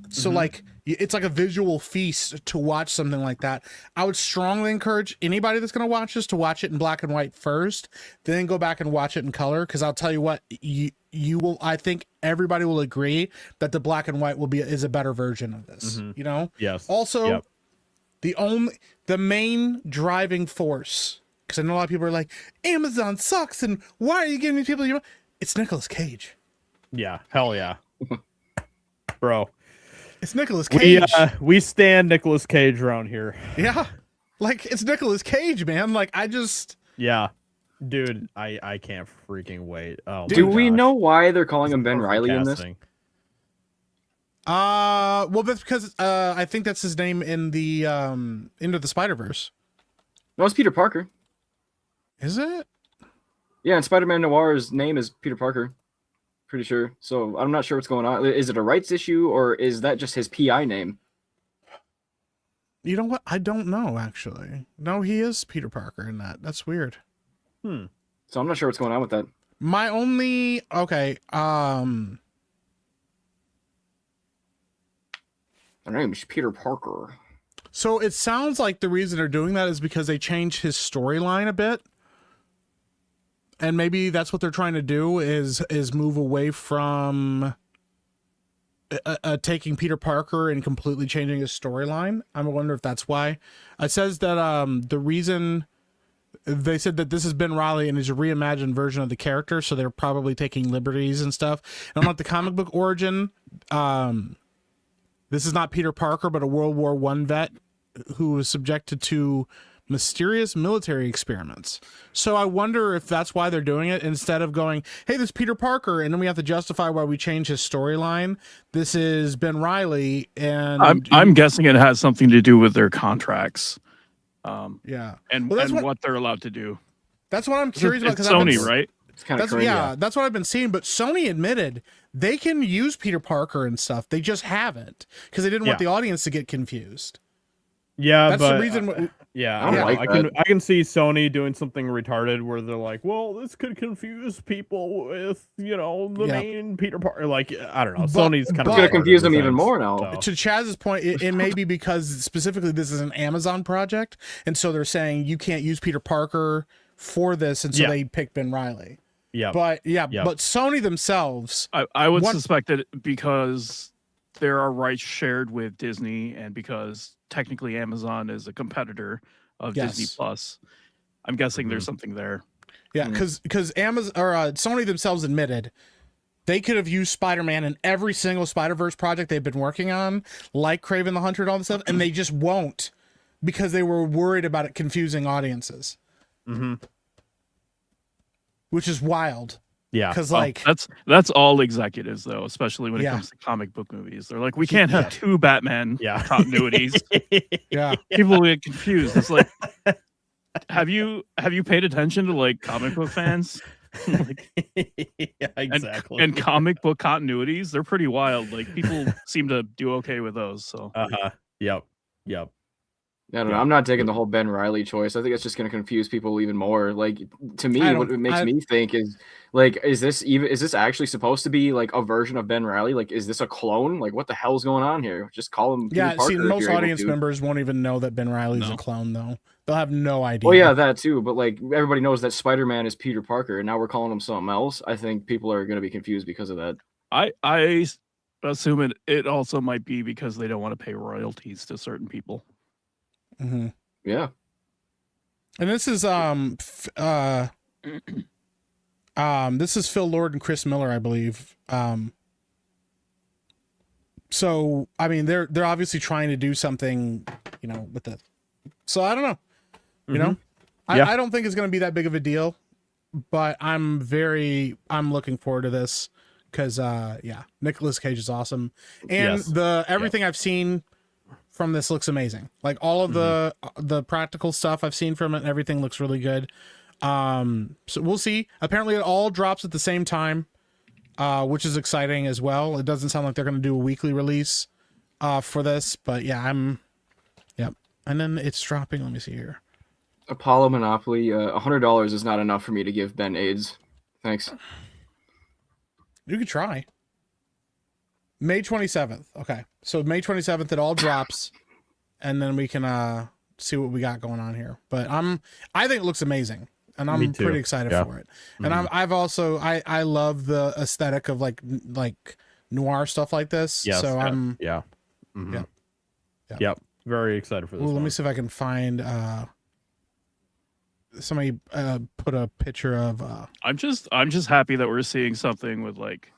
So like it's like a visual feast to watch something like that. I would strongly encourage anybody that's going to watch this to watch it in black and white first, then go back and watch it in color. Cause I'll tell you what, you will, I think everybody will agree that the black and white is a better version of this, you know? Yes. Also, the main driving force, because I know a lot of people are like, Amazon sucks, and why are you giving these people? It's Nicolas Cage. Yeah. Hell yeah. Bro. It's Nicolas Cage. We stand Nicolas Cage around here. Yeah, like it's Nicolas Cage, man. Like Yeah. Dude, I can't freaking wait. Oh, Do my we gosh. know why they're calling him Ben Perfect Reilly in this? casting. well, that's because I think that's his name in the Into the Spider-Verse. No, it's Peter Parker. Is it? Yeah, and Spider-Man Noir's name is Peter Parker. Pretty sure. So I'm not sure what's going on. Is it a rights issue or is that just his PI name? You know what? I don't know actually. No, he is Peter Parker in that. That's weird. So I'm not sure what's going on with that. My only Her name is Peter Parker. So it sounds like the reason they're doing that is because they changed his storyline a bit. And maybe that's what they're trying to do is move away from taking Peter Parker and completely changing his storyline. I wonder if that's why. It says that the reason they said that this has Ben Reilly and is a reimagined version of the character, so they're probably taking liberties and stuff. And unlike the comic book origin, this is not Peter Parker, but a World War I vet who was subjected to mysterious military experiments. So I wonder if that's why they're doing it instead of going, hey, this is Peter Parker, and then we have to justify why we changed his storyline. This is Ben Reilly, and I'm guessing it has something to do with their contracts. Yeah, and well, that's what they're allowed to do. That's what I'm curious about. It's Sony, right? It's kind of crazy. Yeah, that's what I've been seeing. But Sony admitted they can use Peter Parker and stuff. They just haven't because they didn't want the audience to get confused. Yeah, that's but the reason. Yeah, I don't like that. I can see Sony doing something retarded where they're like, well, this could confuse people with, you know, the main Peter Parker. Like, I don't know. Sony's kind of It's going to confuse them even more now. To Chaz's point, it may be because specifically this is an Amazon project, and so they're saying you can't use Peter Parker for this, and so they picked Ben Reilly. Yeah, but but Sony themselves, I would suspect that because there are rights shared with Disney, and because technically Amazon is a competitor of Disney Plus, I'm guessing there's something there. Yeah, because Amazon or Sony themselves admitted they could have used Spider-Man in every single Spider-Verse project they've been working on, like Kraven the Hunter and all this stuff, and they just won't because they were worried about it confusing audiences. Which is wild. Yeah, because that's all executives though, especially when it comes to comic book movies. They're like, we can't have two Batman continuities. Yeah, people get confused. It's like have you paid attention to like comic book fans? Like, Yeah, exactly. and comic book continuities, they're pretty wild. Like people seem to do okay with those. So Yep. I don't know. Yeah. I'm not taking the whole Ben Reilly choice. I think it's just going to confuse people even more. Like to me, what it makes me think is like, is this actually supposed to be like a version of Ben Reilly? Like, is this a clone? Like, what the hell's going on here? Just call him. Peter Yeah, Parker see, if most you're able audience to. members won't even know that Ben Reilly's a clone, though. They'll have no idea. Well, yeah, that too. But like everybody knows that Spider-Man is Peter Parker, and now we're calling him something else. I think people are going to be confused because of that. I assume it also might be because they don't want to pay royalties to certain people. Mm-hmm. Yeah. And this is this is Phil Lord and Chris Miller, I believe. So I mean, they're obviously trying to do something, you know, with it. So I don't know. You know, I don't think it's going to be that big of a deal, but I'm looking forward to this because Nicolas Cage is awesome, and everything I've seen from this looks amazing. Like all of the practical stuff I've seen from it, and everything looks really good. So we'll see. Apparently, it all drops at the same time, which is exciting as well. It doesn't sound like they're going to do a weekly release for this, but yeah, and then it's dropping. Let me see here. Apollo Monopoly. $100 is not enough for me to give Ben AIDS. Thanks. You could try. May 27th. Okay. So May 27th, it all drops, and then we can see what we got going on here. But I think it looks amazing, and I'm pretty excited for it. And I've also I love the aesthetic of like noir stuff like this. Yes, so I'm very excited for this. Let me see if I can find somebody put a picture of I'm just happy that we're seeing something with like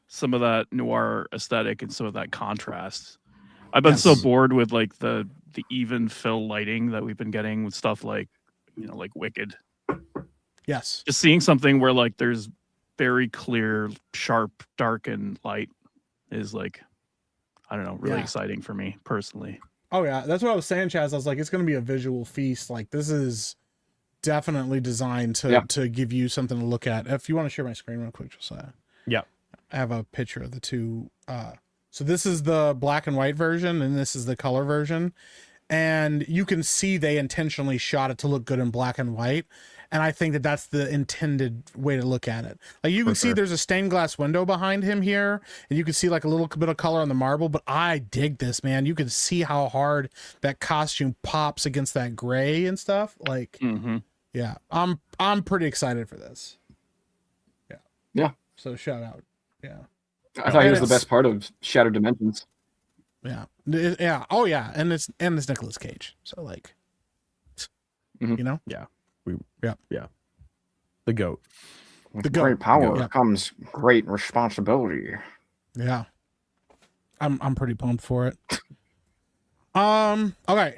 some of that noir aesthetic and some of that contrast. I've been so bored with like the even fill lighting that we've been getting with stuff like, you know, like Wicked. Yes. Just seeing something where like there's very clear, sharp, dark, and light is like, I don't know, really exciting for me personally. Oh yeah, that's what I was saying, Chaz. I was like, it's going to be a visual feast. Like this is definitely designed to give you something to look at. If you want to share my screen real quick, Josiah. Yeah. I have a picture of the two. So this is the black and white version, and this is the color version. And you can see they intentionally shot it to look good in black and white. And I think that that's the intended way to look at it. Like you can see there's a stained glass window behind him here, and you can see like a little bit of color on the marble, but I dig this, man. You can see how hard that costume pops against that gray and stuff. Like, yeah, I'm pretty excited for this. Yeah. Yeah. So shout out. Yeah. I thought he was the best part of Shattered Dimensions. Yeah. Yeah. Oh yeah. And it's Nicolas Cage. So like, you know? Yeah. With The GOAT. great power comes great responsibility. Yeah. I'm pretty pumped for it. Okay.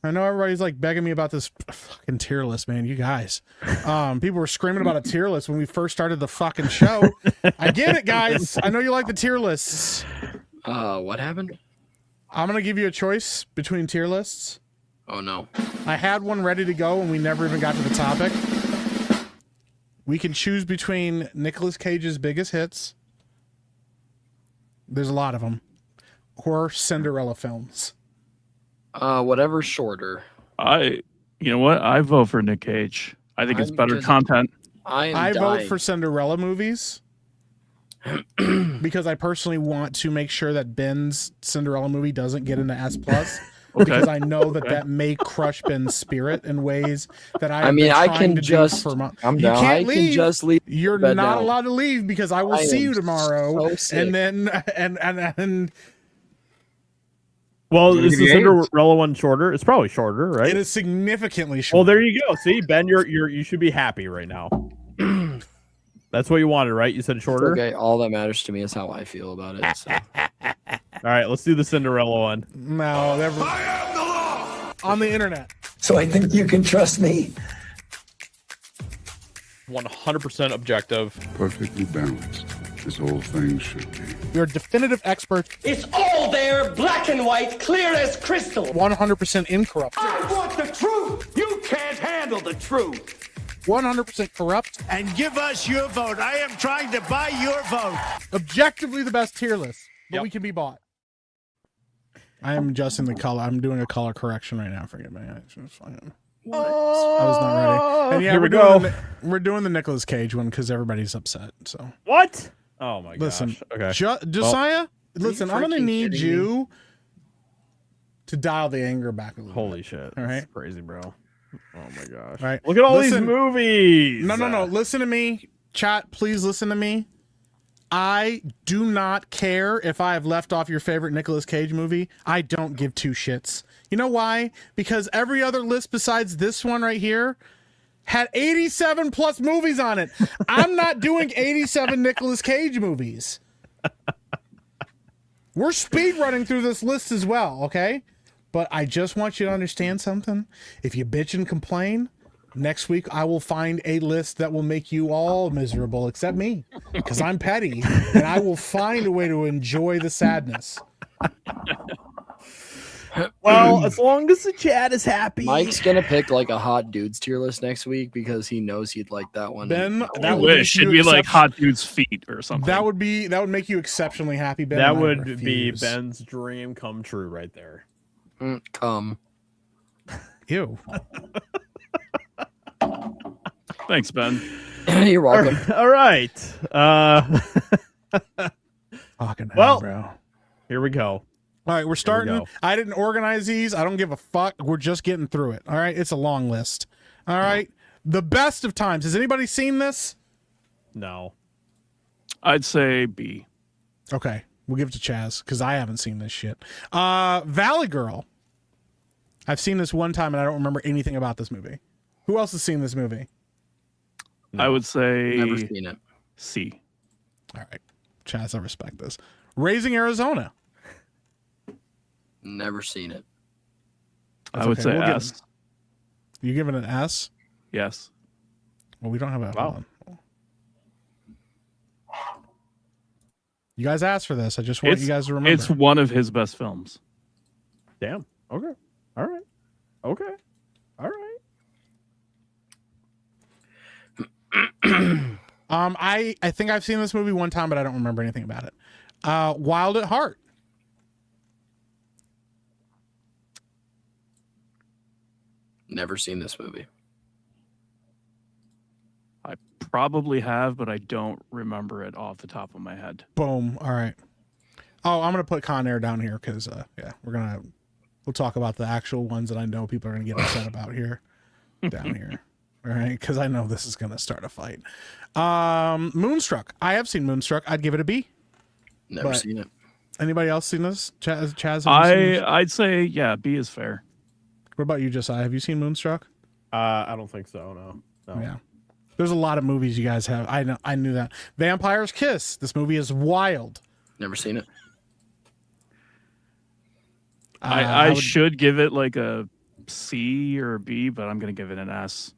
I know everybody's like begging me about this fucking tier list, man. You guys. People were screaming about a tier list when we first started the fucking show. I get it, guys. I know you like the tier lists. What happened? I'm gonna give you a choice between tier lists. Oh no. I had one ready to go and we never even got to the topic. We can choose between Nicolas Cage's biggest hits. There's a lot of them. Or Cinderella films. Whatever's shorter. You know what? I vote for Nick Cage. I think it's better content. I vote for Cinderella movies because I personally want to make sure that Ben's Cinderella movie doesn't get into S+. Because I know that may crush Ben's spirit in ways that I mean, I can just. I'm You down. can't I leave. can just leave. You're bed not now. allowed to leave because I will I see am you tomorrow. so sick. And then and Well, Gonna is give the you Cinderella one shorter? It's probably shorter, right? it is significantly Well, short. there you go. See, Ben, you should be happy right now. That's what you wanted, right? You said shorter. Okay, all that matters to me is how I feel about it. So. All right, let's do the Cinderella one. No, never. On the internet. So I think you can trust me. 100% objective. Perfectly balanced, as all things should be. You're a definitive expert. It's all there, black and white, clear as crystal. 100% incorrupt. I want the truth. You can't handle handle the truth. 100% corrupt. And give us your vote. I am trying to buy your vote. Objectively the best tier list, but Yep. we can be bought. I am adjusting the color. I'm doing a color correction right now. Forgive me. I was not ready. And yeah, Here we're we go. we're doing the Nicolas Cage one because everybody's upset. So What? Oh my listen, gosh. Okay. Josiah, listen, I'm gonna freaking need kidding you to dial the anger back a little. Holy bit. shit. All right. That's crazy, bro. Oh my gosh. All right. Look at all Listen- these movies. No. Listen to me, chat. Please listen to me. I do not care if I have left off your favorite Nicolas Cage movie. I don't give two shits. You know why? Because every other list besides this one right here had 87 plus movies on it. I'm not doing 87 Nicolas Cage movies. We're speed running through this list as well, okay? But I just want you to understand something. If you bitch and complain, next week I will find a list that will make you all miserable except me, because I'm petty, and I will find a way to enjoy the sadness. Well, as long as the chat is happy. Mike's gonna pick like a hot dudes tier list next week because he knows he'd like that one. Ben, I that would wish make it'd you be like excep- hot dude's feet or something. That would make you exceptionally happy, Ben. That and I would be refuse. Ben's dream come true right there. Come. Ew. Thanks, Ben. You're welcome. All right. Fucking hell, Well, bro. here we go. All right, we're starting. go. I didn't organize these. I don't give a fuck. We're just getting through it. All right, it's a long list. All right, the best of times. Has anybody seen this? No. I'd say B. Okay, we'll give it to Chaz because I haven't seen this shit. Valley Girl. I've seen this one time and I don't remember anything about this movie. Who else has seen this movie? I would say Never seen it. C. All right, Chaz, I respect this. Raising Arizona. Never seen it. That's I would okay. say We'll get- S. You giving it an S? Yes. Well, we don't have a. Wow. Hold on. You guys asked for this. I just want you guys to remember. It's one of his best films. Damn. Okay. All right. Okay. All right. I think I've seen this movie one time, but I don't remember anything about it. Wild at Heart. Never seen this movie. I probably have, but I don't remember it off the top of my head. Boom. All right. Oh, I'm gonna put Con Air down here because yeah, we'll talk about the actual ones that I know people are gonna get upset about here. Down here. All right, because I know this is gonna start a fight. Moonstruck. I have seen Moonstruck. I'd give it a B. Never But- seen it. Anybody else seen this? Chaz, have you seen this? I'd say yeah, B is fair. What about you, Josiah? Have you seen Moonstruck? I don't think so. No. Yeah. There's a lot of movies you guys have. I knew that. Vampire's Kiss. This movie is wild. Never seen it. I would- should give it like a C or a B, but I'm gonna give it an S.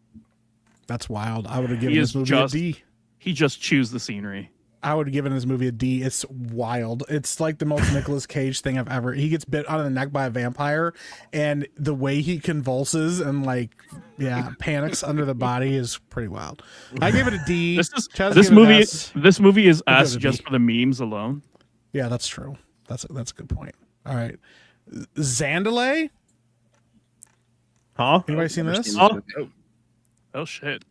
That's wild. I would have given He this is movie just- a D. He just chews the scenery. I would have given this movie a D. It's wild. It's like the most Nicolas Cage thing I've ever. He gets bit on the neck by a vampire, and the way he convulses and panics under the body is pretty wild. I gave it a D. Chaz This gave it an movie. S. This movie is I'll give S it a just B. for the memes alone. Yeah, that's true. That's a good point. All right, Zandalay. Huh? Anybody seen Never this? seen this movie. Oh shit!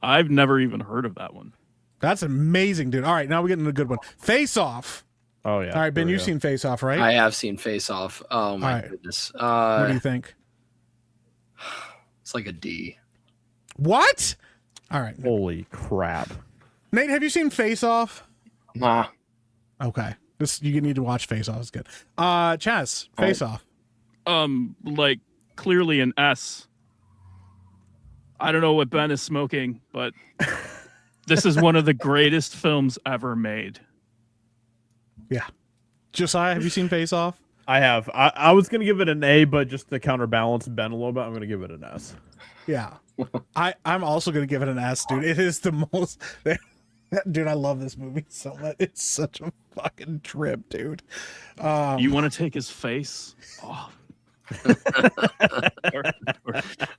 I've never even heard of that one. That's amazing, dude. All right, now we're getting a good one. Face Off. Oh yeah. All right, Ben, Here we you've go. seen Face Off, right? I have seen Face Off. Oh my All right. goodness. What do you think? It's like a D. What? All right, Holy crap. Nate, have you seen Face Off? Nah. Okay, you need to watch Face Off. It's good. Chaz, Face Off. Like clearly an S. I don't know what Ben is smoking, but this is one of the greatest films ever made. Yeah. Josiah, have you seen Face Off? I have. I was gonna give it an A, but just to counterbalance Ben a little bit, I'm gonna give it an S. Yeah. I'm also gonna give it an S, dude. It is the most. Dude, I love this movie so much. It's such a fucking trip, dude. You want to take his face off?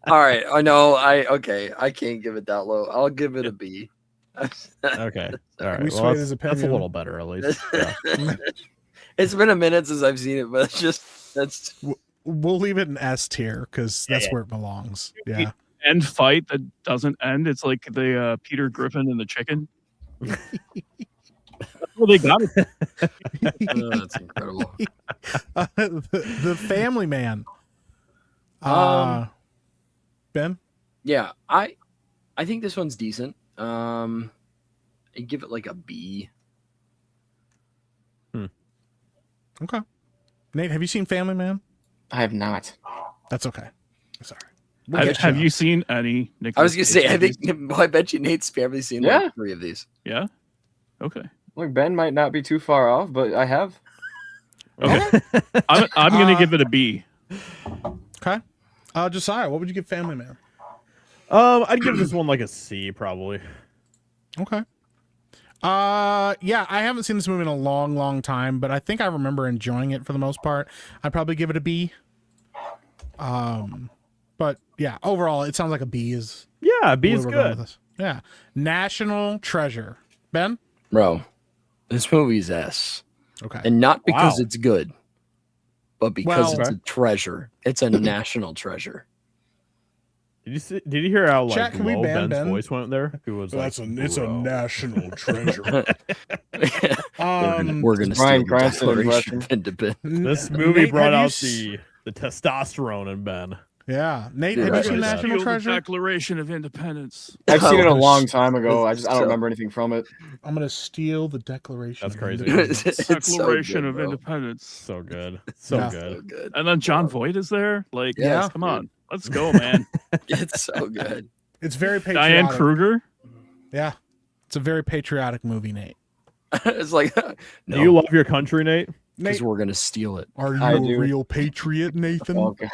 All right. I know. Okay. I can't give it that low. I'll give it a B. Okay. All right. We Well, swayed his that's a opinion. little better at least. Yeah. It's been a minute since I've seen it, but that's We'll leave it in S tier because that's Yeah. where it belongs. Yeah. End fight that doesn't end. It's like the Peter Griffin and the chicken. Well, they got it. that's incredible. The Family Man. Ben? Yeah, I think this one's decent. I give it like a B. Okay. Nate, have you seen Family Man? I have not. That's okay. Sorry. Have you seen any? I was gonna Nicolas say, Cage I movies? think I bet you Nate's probably seen Yeah. like 3 of these. Yeah. Okay. Look, Ben might not be too far off, but I have. Okay. I'm gonna give it a B. Okay. Josiah, what would you give Family Man? I'd give this one like a C probably. Okay. Yeah, I haven't seen this movie in a long time, but I think I remember enjoying it for the most part. I'd probably give it a B. But yeah, overall, it sounds like a B is. Yeah, B where is we're going good. with this. Yeah, National Treasure. Ben. Bro, this movie's S. Okay. And not because Wow. it's good, but because Well- it's a treasure. It's a national treasure. Did you hear how Chat, like can we low ban Ben's Ben? voice went there? It was It's like, a bro. national treasure. We're gonna Brian steal the Cranston Declaration impression. of Independence. This movie Nate, brought have you out s- the testosterone in Ben. Yeah, Nate, Dude, have right. you seen Steal National Steal the Treasure? Declaration of Independence. I've seen it a Oh, long time ago. I don't so- remember anything from it. I'm gonna steal the Declaration. That's of crazy. Independence. It's so Declaration good, of bro. Independence. So good. So Yeah. good. So good. And then John Voight is there. Like, Yeah. come on, let's go, man. It's so good. It's very patriotic. Diane Kruger. Yeah, it's a very patriotic movie, Nate. It's like, Do no, you love your country, Nate? because Nate, we're gonna steal it. are you I a do. real patriot, Nathan? Oh, God.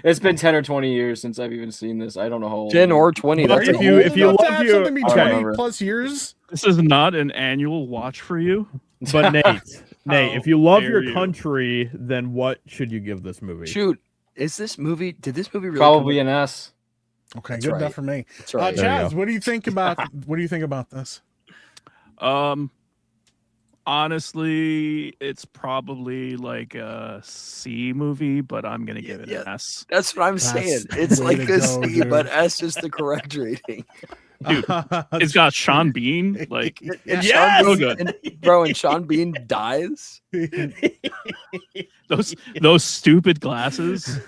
It's been 10 or 20 years since I've even seen this. I don't know how old. 10 I am. or 20. But That's if a you- whole- if you enough to love have your- something be I 20 remember. plus years. This is not an annual watch for you. But Nate, if you love dare your you. country, then what should you give this movie? Shoot, did this movie really Probably come- an S. Okay, That's good right. enough for me. That's right. There you Chaz, go. what do you think about this? Honestly, it's probably like a C movie, but I'm gonna give it Yeah. an S. That's what I'm That's saying. It's way like to this, go, C, dude. but S is the correct rating. Dude, It's got Sean Bean. Like, And Yes! Sean So good. and, bro, and Sean Bean dies. those stupid glasses.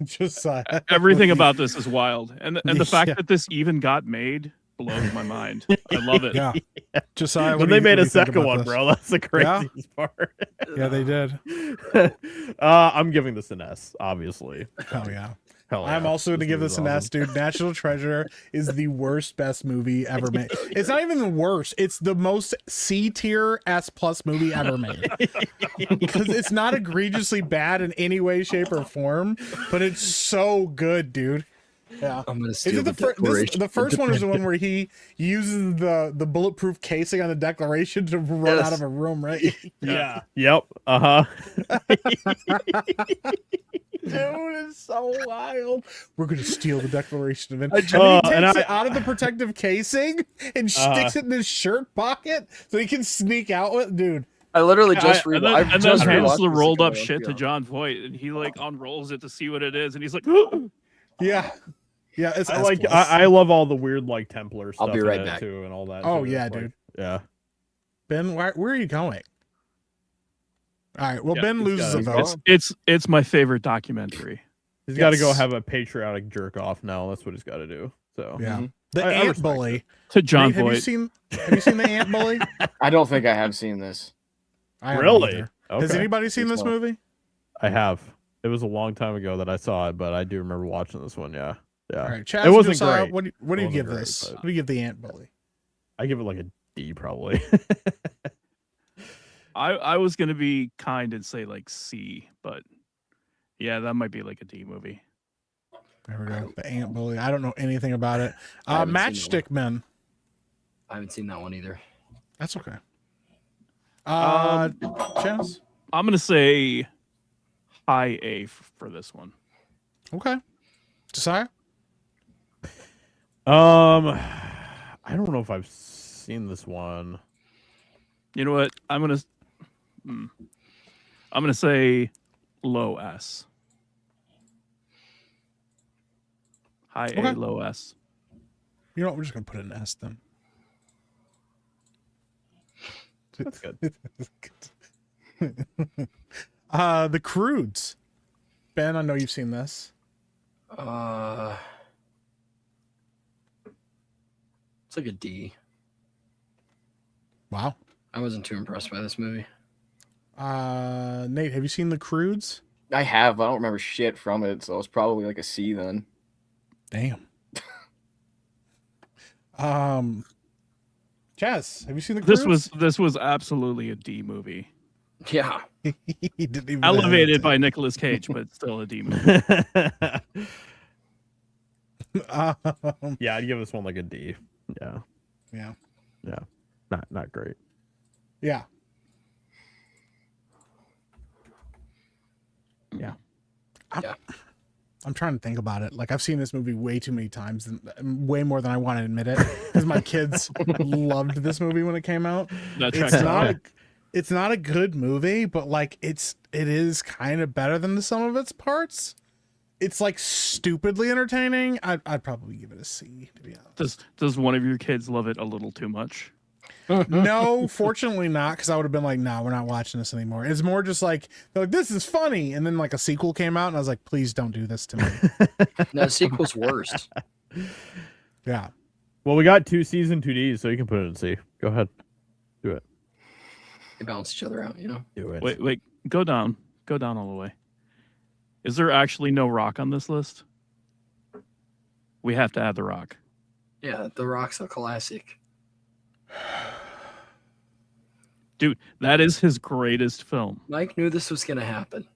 Josiah. Everything about this is wild, and the fact Yeah. that this even got made blows my mind. I love it. Yeah, Josiah. When what do they you- made what do a you think second about one, this? bro. That's the Yeah? craziest part. Yeah, they did. I'm giving this an S, obviously. Hell yeah. Hell I'm yeah. also going to give movie's this an S, dude. National Treasure is the worst, best movie ever made. It's not even the worst. It's the most C tier S plus movie ever made. Because it's not egregiously bad in any way, shape, or form, but it's so good, dude. Yeah. I'm gonna Is steal it the, the first one is the one where he uses the bulletproof casing on the Declaration to run Yes. out of a room, right? Yeah. Yep. Uh-huh. Dude, it's so wild. We're gonna steal the Declaration of I Independence. just- And then he and takes it out of the protective casing and sticks it in his shirt pocket so he can sneak out with. Dude, I literally just and I've then just hands rewatched the this rolled a up couple shit months to ago. John Voight, and he like unrolls it to see what it is, and he's like, yeah, yeah. It's I S like plus. I love all the weird like Templar stuff. I'll be in right it, back. too, and all that. Oh, too. yeah, It's like- dude. Yeah. Ben, where are you going? All right. Well, Yeah, Ben he's loses a got- vote. it's my favorite documentary. He's got to go Yes. have a patriotic jerk off now. That's what he's got to do. So Yeah. The I Ant respect Bully. To John Nate, have you Voight. seen the Ant Bully? I don't think I have seen this. I haven't Really? either. Okay. Has anybody seen It's this not. movie? I have. It was a long time ago that I saw it, but I do remember watching this one. Yeah. Yeah. All right. Chaz, It wasn't Josiah, great. What do you It wasn't give great, this? but- What do you give the Ant Bully? I give it like a D probably. I was gonna be kind and say like C, but yeah, that might be like a D movie. There we go. The Ant Bully. I don't know anything about it. I haven't seen Matchstick Men. I haven't seen that one either. That's okay. Chaz? I'm gonna say high A for this one. Okay. Josiah? I don't know if I've seen this one. You know what? I'm gonna say low S. High Okay. A, low S. You know what? We're just gonna put an S then. That's good. The Croods. Ben, I know you've seen this. It's like a D. Wow. I wasn't too impressed by this movie. Nate, have you seen The Croods? I have. I don't remember shit from it, so it's probably like a C then. Damn. Chaz, have you seen The Croods? This was absolutely a D movie. Yeah. He didn't even Elevated by Nicolas Cage, but still a D movie. Yeah, I'd give this one like a D. Yeah. Yeah. Yeah. Not great. Yeah. Yeah. I'm trying to think about it. Like, I've seen this movie way too many times, and way more than I want to admit it, because my kids loved this movie when it came out. It's not a good movie, but like it is kind of better than the sum of its parts. It's like stupidly entertaining. I'd probably give it a C, to be honest. Does one of your kids love it a little too much? No, fortunately not, because I would have been like, no, we're not watching this anymore. It's more just like, they're like, this is funny, and then like a sequel came out, and I was like, please don't do this to me. No, the sequel's worse. Yeah. Well, we got 2 C's and 2 D's, so you can put it in C. Go ahead. Do it. They balance each other out, you know? Do it. Wait, go down all the way. Is there actually no Rock on this list? We have to add The Rock. Yeah, The Rock's a classic. Dude, that is his greatest film. Mike knew this was going to happen.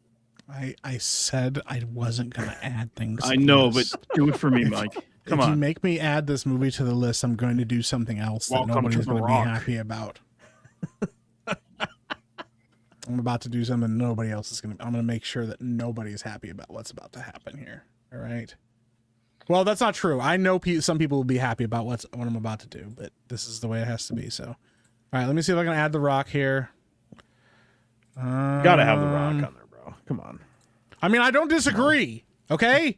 I said I wasn't going to add things. I know, but do it for me, Mike. Come If you on. make me add this movie to the list, I'm going to do something else that Welcome to nobody's The going to be Rock. happy about. I'm about to do something nobody else is going to. I'm going to make sure that nobody's happy about what's about to happen here. All right. Well, that's not true. I know some people will be happy about what I'm about to do, but this is the way it has to be. So, all right, let me see if I can add The Rock here. Gotta have The Rock on there, bro. Come on. I mean, I don't disagree. Okay.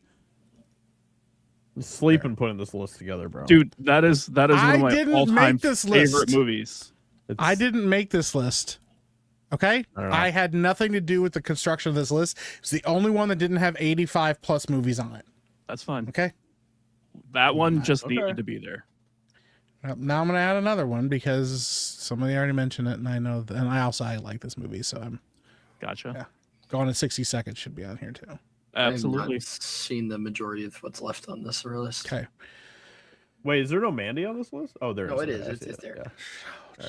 Sleep and putting this list together, bro. Dude, that is one I of my didn't all-time make this favorite list. movies. I didn't make this list. Okay? I had nothing to do with the construction of this list. It's the only one that didn't have 85 plus movies on it. That's fine. Okay? That one just needed to be there. Now I'm going to add another one because somebody already mentioned it, and I know, and I like this movie, so I'm Gotcha. Gone in 60 Seconds should be on here too. Absolutely. I've seen the majority of what's left on this list. Okay. Wait, is there no Mandy on this list? Oh, there is. No, it Okay, is. I It's see it. there. Yeah.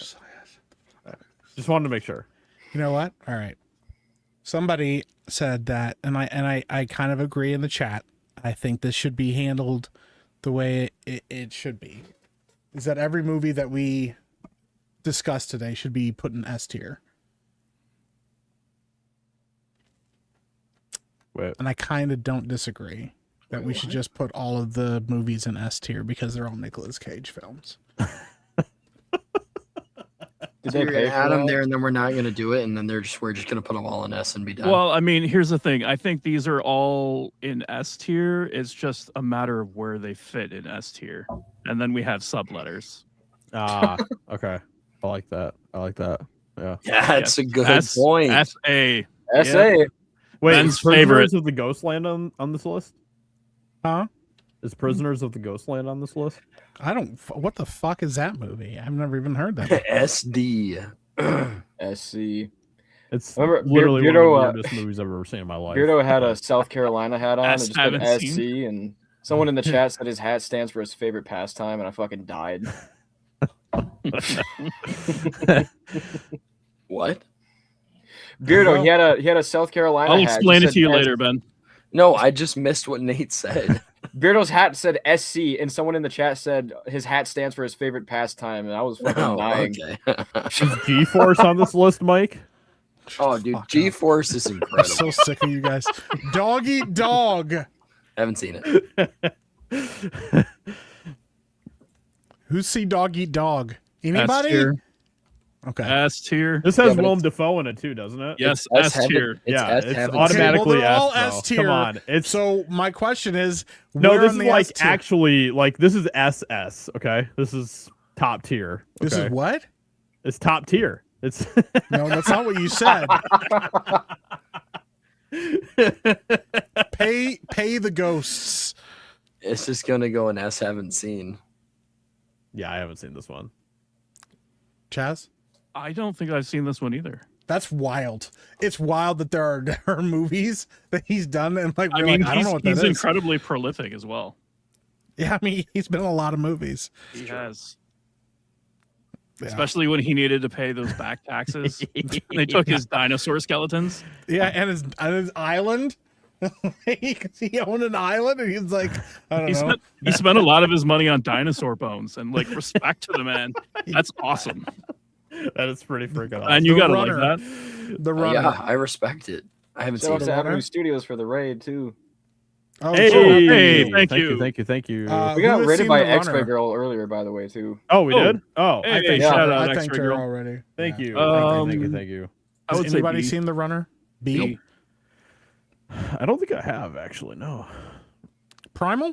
Just wanted to make sure. You know what? All right. Somebody said that, and I kind of agree in the chat. I think this should be handled the way it should be. Is that every movie that we discuss today should be put in S tier. Wait. And I kind of don't disagree that we should just put all of the movies in S tier because they're all Nicolas Cage films. So you're gonna add them there, and then we're not gonna do it, and then we're just gonna put them all in S and be done. Well, I mean, here's the thing. I think these are all in S tier. It's just a matter of where they fit in S tier. And then we have subletters. Okay. I like that. Yeah. Yeah, that's a good point. S.A. S.A. Wait, Ben's is Prisoners favorite. of the Ghostland on this list? Huh? Is Prisoners of the Ghostland on this list? I don't. What the fuck is that movie? I've never even heard that. SD. SC. It's Remember, literally Beardo, one of the weirdest movies I've ever seen in my life. Beardo had a South Carolina hat on and just put haven't SC, seen. and someone in the chat said his hat stands for his favorite pastime, and I fucking died. What? Beardo, he had a South Carolina I'll hat. explain Just it to you said later, Ben. No, I just missed what Nate said. Beardo's hat said SC, and someone in the chat said his hat stands for his favorite pastime, and I was fucking dying. Okay. Is G-Force on this list, Mike? Oh, dude, G-Force is I'm incredible. so sick of you guys. Dog eat dog. Haven't seen it. Who's See Dog Eat Dog? S Anybody? tier. Okay. S tier. This has Yeah, but Willem Dafoe in it too, doesn't it? Yes, S S tier. It's Yeah, S it's haven't automatically well, they're all S, S though. tier. Come on, it's So my question is, no. where This on is the like S tier? actually like this is SS. Okay, this is top tier. This okay? is what? It's top tier. It's No, that's not what you said. Pay the ghosts. It's just gonna go in S haven't seen. yeah. I haven't seen this one. Chaz? I don't think I've seen this one either. That's wild. It's wild that there are movies that he's done and like I we're mean, like, I don't know what that he's is. incredibly prolific as well. Yeah, I mean, he's been in a lot of movies. He has. Yeah. Especially when he needed to pay those back taxes. They took his dinosaur skeletons. Yeah, and his island. he owned an island, and he's like, I don't know. He spent a lot of his money on dinosaur bones, and like respect to the man. That's awesome. That is pretty freaking awesome. And you The gotta runner. like that. The runner. Yeah, I respect it. I haven't Shout out seen to it. Avenue Studios for the raid too. Oh, Hey, sure. Hey, thank you. thank you. We Who got has raided seen by The X-Ray Runner? Girl earlier, by the way, too. Oh, we Oh. did. Oh, Hey, I thanked yeah. her. shout out I thanked X-Ray her Girl. already. thank Yeah. you. Thank you. I Has would say anybody B. seen The Runner? B. B. I don't think I have actually. No. Primal?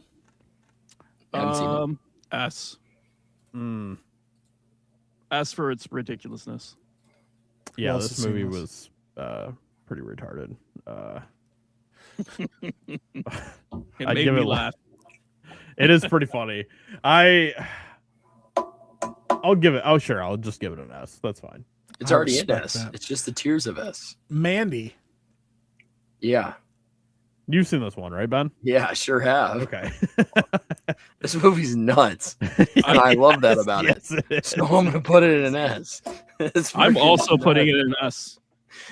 Haven't seen it. S. Mm. S for its ridiculousness. Yeah, else this has seen movie this? was pretty retarded. It I'd made give me it laugh. It is pretty funny. I'll give it. Oh, sure. I'll just give it an S. That's fine. It's I already in respect S. that. It's just the tiers of S. Mandy. Yeah. You've seen this one, right, Ben? Yeah, I sure have. Okay. This movie's nuts. And I love that about yes, it. it is. So I'm gonna put it in an S. It's I'm freaking also putting nuts. it in S.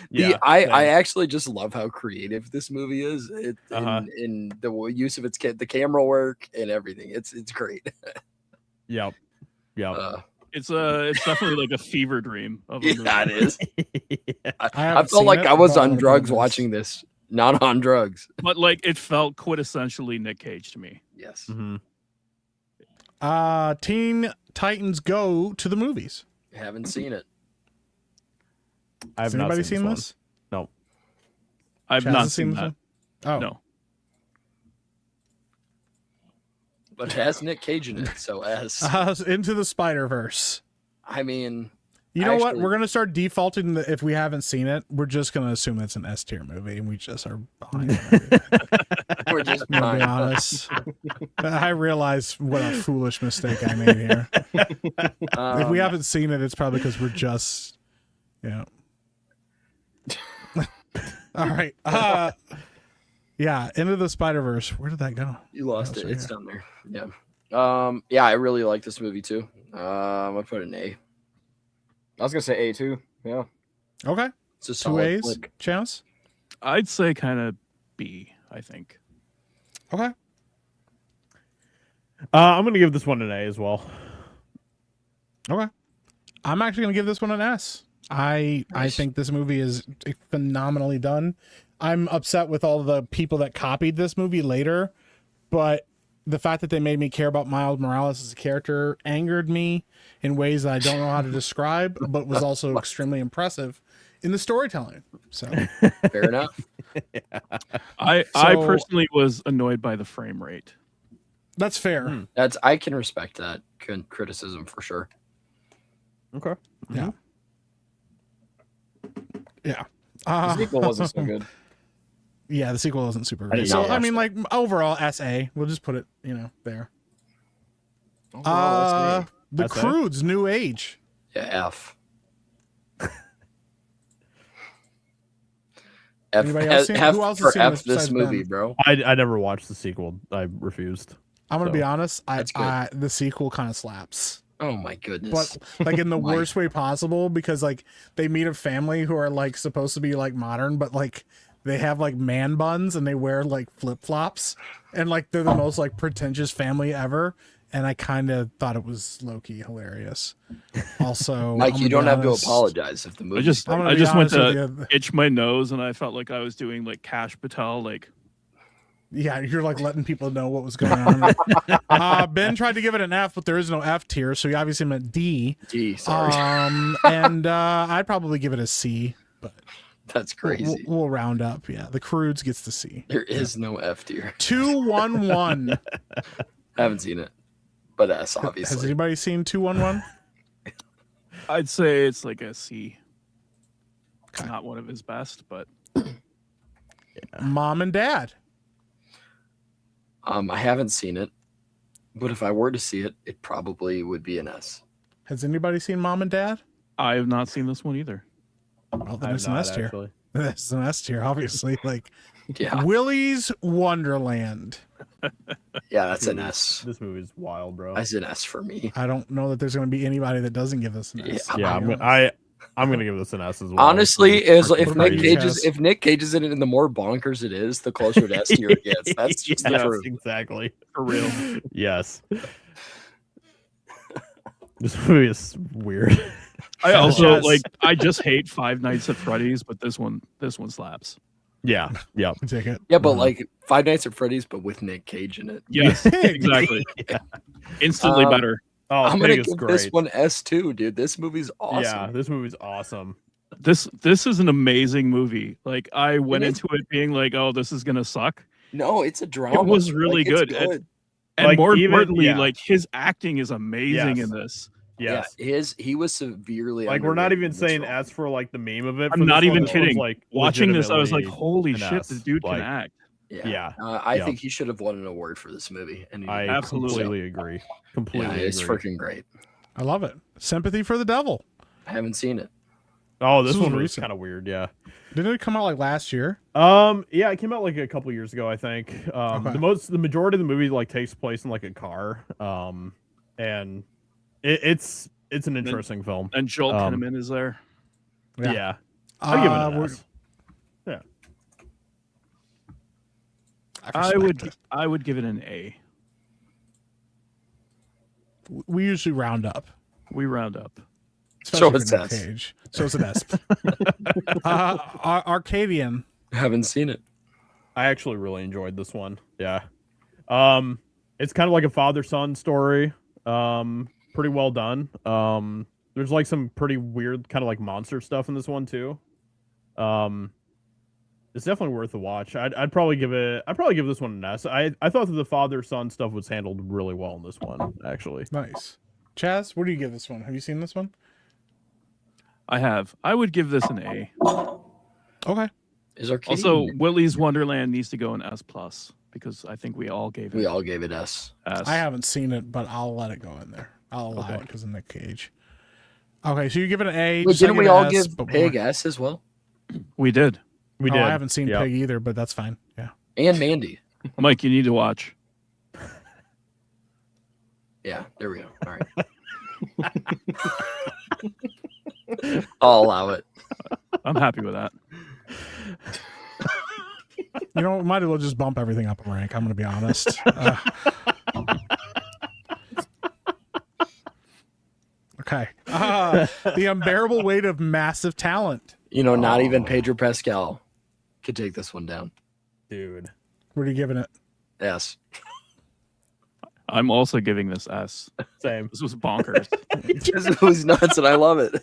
Yeah, I same. actually just love how creative this movie is. In the use of the camera work and everything. It's great. Yep. It's definitely like a fever dream of a movie. Yeah, it is. I haven't felt seen like it, I was but I on wanna drugs put this. watching this. Not on drugs. But like it felt quintessentially Nick Cage to me. Yes. Mhm. Teen Titans Go to the movies. Haven't seen it. I have Has not anybody seen seen one. this? No. I've Chaz not has seen this that. one? Oh, No. But it has Nick Cage in it, so S. Into the Spider-Verse. I mean, You know what? Actually- We're gonna start defaulting. If we haven't seen it, we're just gonna assume it's an S tier movie, and we just are behind. on everything. we're just I'm gonna be fine. honest. I realize what a foolish mistake I made here. If we haven't seen it, it's probably because we're just, yeah. All right. Yeah. Into the Spider-Verse. Where did that go? You lost That's it. right It's here. down there. Yeah. Yeah, I really like this movie too. I put an A. I was gonna say A too. Yeah. Okay. It's a Two solid A's. flick. Chance. I'd say kind of B, I think. Okay. I'm gonna give this one an A as well. Okay. I'm actually gonna give this one an S. I think this movie is phenomenally done. I'm upset with all the people that copied this movie later, but the fact that they made me care about Miles Morales as a character angered me in ways that I don't know how to describe, but was also extremely impressive in the storytelling. So Fair enough. I So- personally was annoyed by the frame rate. that's fair. I can respect that criticism for sure. Okay. Yeah. Yeah. The sequel wasn't so good. Yeah, the sequel wasn't super I great. did So not I watch mean, it. like overall SA. We'll just put it, there. Overall, that's The SA? Croods, New Age. Yeah, F. Anybody else seen it? F Who else has for seen F this this besides movie, Ben? bro. I never watched the sequel. I refused. I'm gonna So, be honest. That's good. The sequel kind of slaps, Oh my goodness. but like in the My- worst way possible, because like they meet a family who are like supposed to be like modern, but like they have like man buns and they wear like flip flops, and like they're the most like pretentious family ever. And I kind of thought it was low key hilarious. Also, Mike, I'm you gonna don't be have to honest. apologize if the movie. I just I'm gonna I be just went honest with to you. itch my nose and I felt like I was doing like Cash Patel, like Yeah, you're like letting people know what was going on. Ben tried to give it an F, but there is no F tier, so he obviously meant D. D, sorry. And I'd probably give it a C, but That's crazy. We'll round up. Yeah, the Crudes gets the C. There is no F tier. 211. Haven't seen it, but S obviously. Has anybody seen 211? I'd say it's like a C. It's not one of his best, but Mom and Dad. I haven't seen it, but if I were to see it, it probably would be an S. Has anybody seen Mom and Dad? I have not seen this one either. Well, then it's an S tier. That's an S tier, obviously. Like, Yeah, Willy's Wonderland. yeah, that's an S. This movie's wild, bro. That's an S for me. I don't know that there's going to be anybody that doesn't give this an S. Yeah, I'm gonna give this an S as well. Honestly, if What about Nick you, Cage Chaz? is if Nick Cage is in it, and the more bonkers it is, the closer to S tier it gets. That's just the Yes, truth. exactly. For real. Yes. This movie is weird. I also Yes. like. I just hate Five Nights at Freddy's, but this one slaps. Yeah. Yeah. Take it. Yeah, but like Five Nights at Freddy's, but with Nick Cage in it. Yes, exactly. Instantly better. Oh, I'm gonna Pig is give great. this one S too, dude. This movie's awesome. Yeah, this movie's awesome. This is an amazing movie. Like I went is. into it being like, oh, this is gonna suck. No, it's a drama. It was really Like, it's good. And Like, more even- importantly, yeah. like his acting is amazing Yes. in this. Yes. Yeah, he was severely Like we're not underrated even in this saying role. S for like the meme of it. I'm for not this one. even This one's, kidding. Like Watching this, I was like, legitimately holy an shit, S. this dude Like, can act. Yeah. I Yeah. think he should have won an award for this movie. And he I didn't. Absolutely. completely agree. Completely Yeah, it's agree. freaking great. I love it. Sympathy for the Devil. I haven't seen it. Oh, this This was one was recent. kind of weird. Yeah. Didn't it come out like last year? Yeah, it came out like a couple years ago, I think. Okay. The majority of the movie like takes place in like a car. And it's an interesting film. And Joel Um, Kinnaman is there. Yeah. I'll give it an we're- S. Yeah. I would give it an A. We usually round up. We round up. Especially So it's for Nick S. Cage. So it's an S. Arcadian. Haven't seen it. I actually really enjoyed this one. Yeah. It's kind of like a father-son story. Pretty well done. There's like some pretty weird kind of like monster stuff in this one too. It's definitely worth a watch. I'd probably give this one an S. I thought that the father-son stuff was handled really well in this one, actually. Nice. Chaz, what do you give this one? Have you seen this one? I have. I would give this an A. Okay. Is Arcadian? Also, Willy's Wonderland needs to go an S plus because I think we all gave it. We all gave it S. S. I haven't seen it, but I'll let it go in there. I'll allow Okay. it because of Nick Cage. Okay, so you give it an A. Wait, Just like didn't we an all S, give but Pig more. S as well? We did. We Oh, did. I haven't seen Yep. Pig either, but that's fine. Yeah. And Mandy. Mike, you need to watch. Yeah, there we go. All right. I'll allow it. I'm happy with that. You know, we might as well just bump everything up a rank. I'm going to be honest. Okay. The unbearable weight of massive talent. You know, not even Pedro Pascal could take this one down. Dude. What are you giving it? S. I'm also giving this S. Same. This was bonkers. It was nuts, and I love it.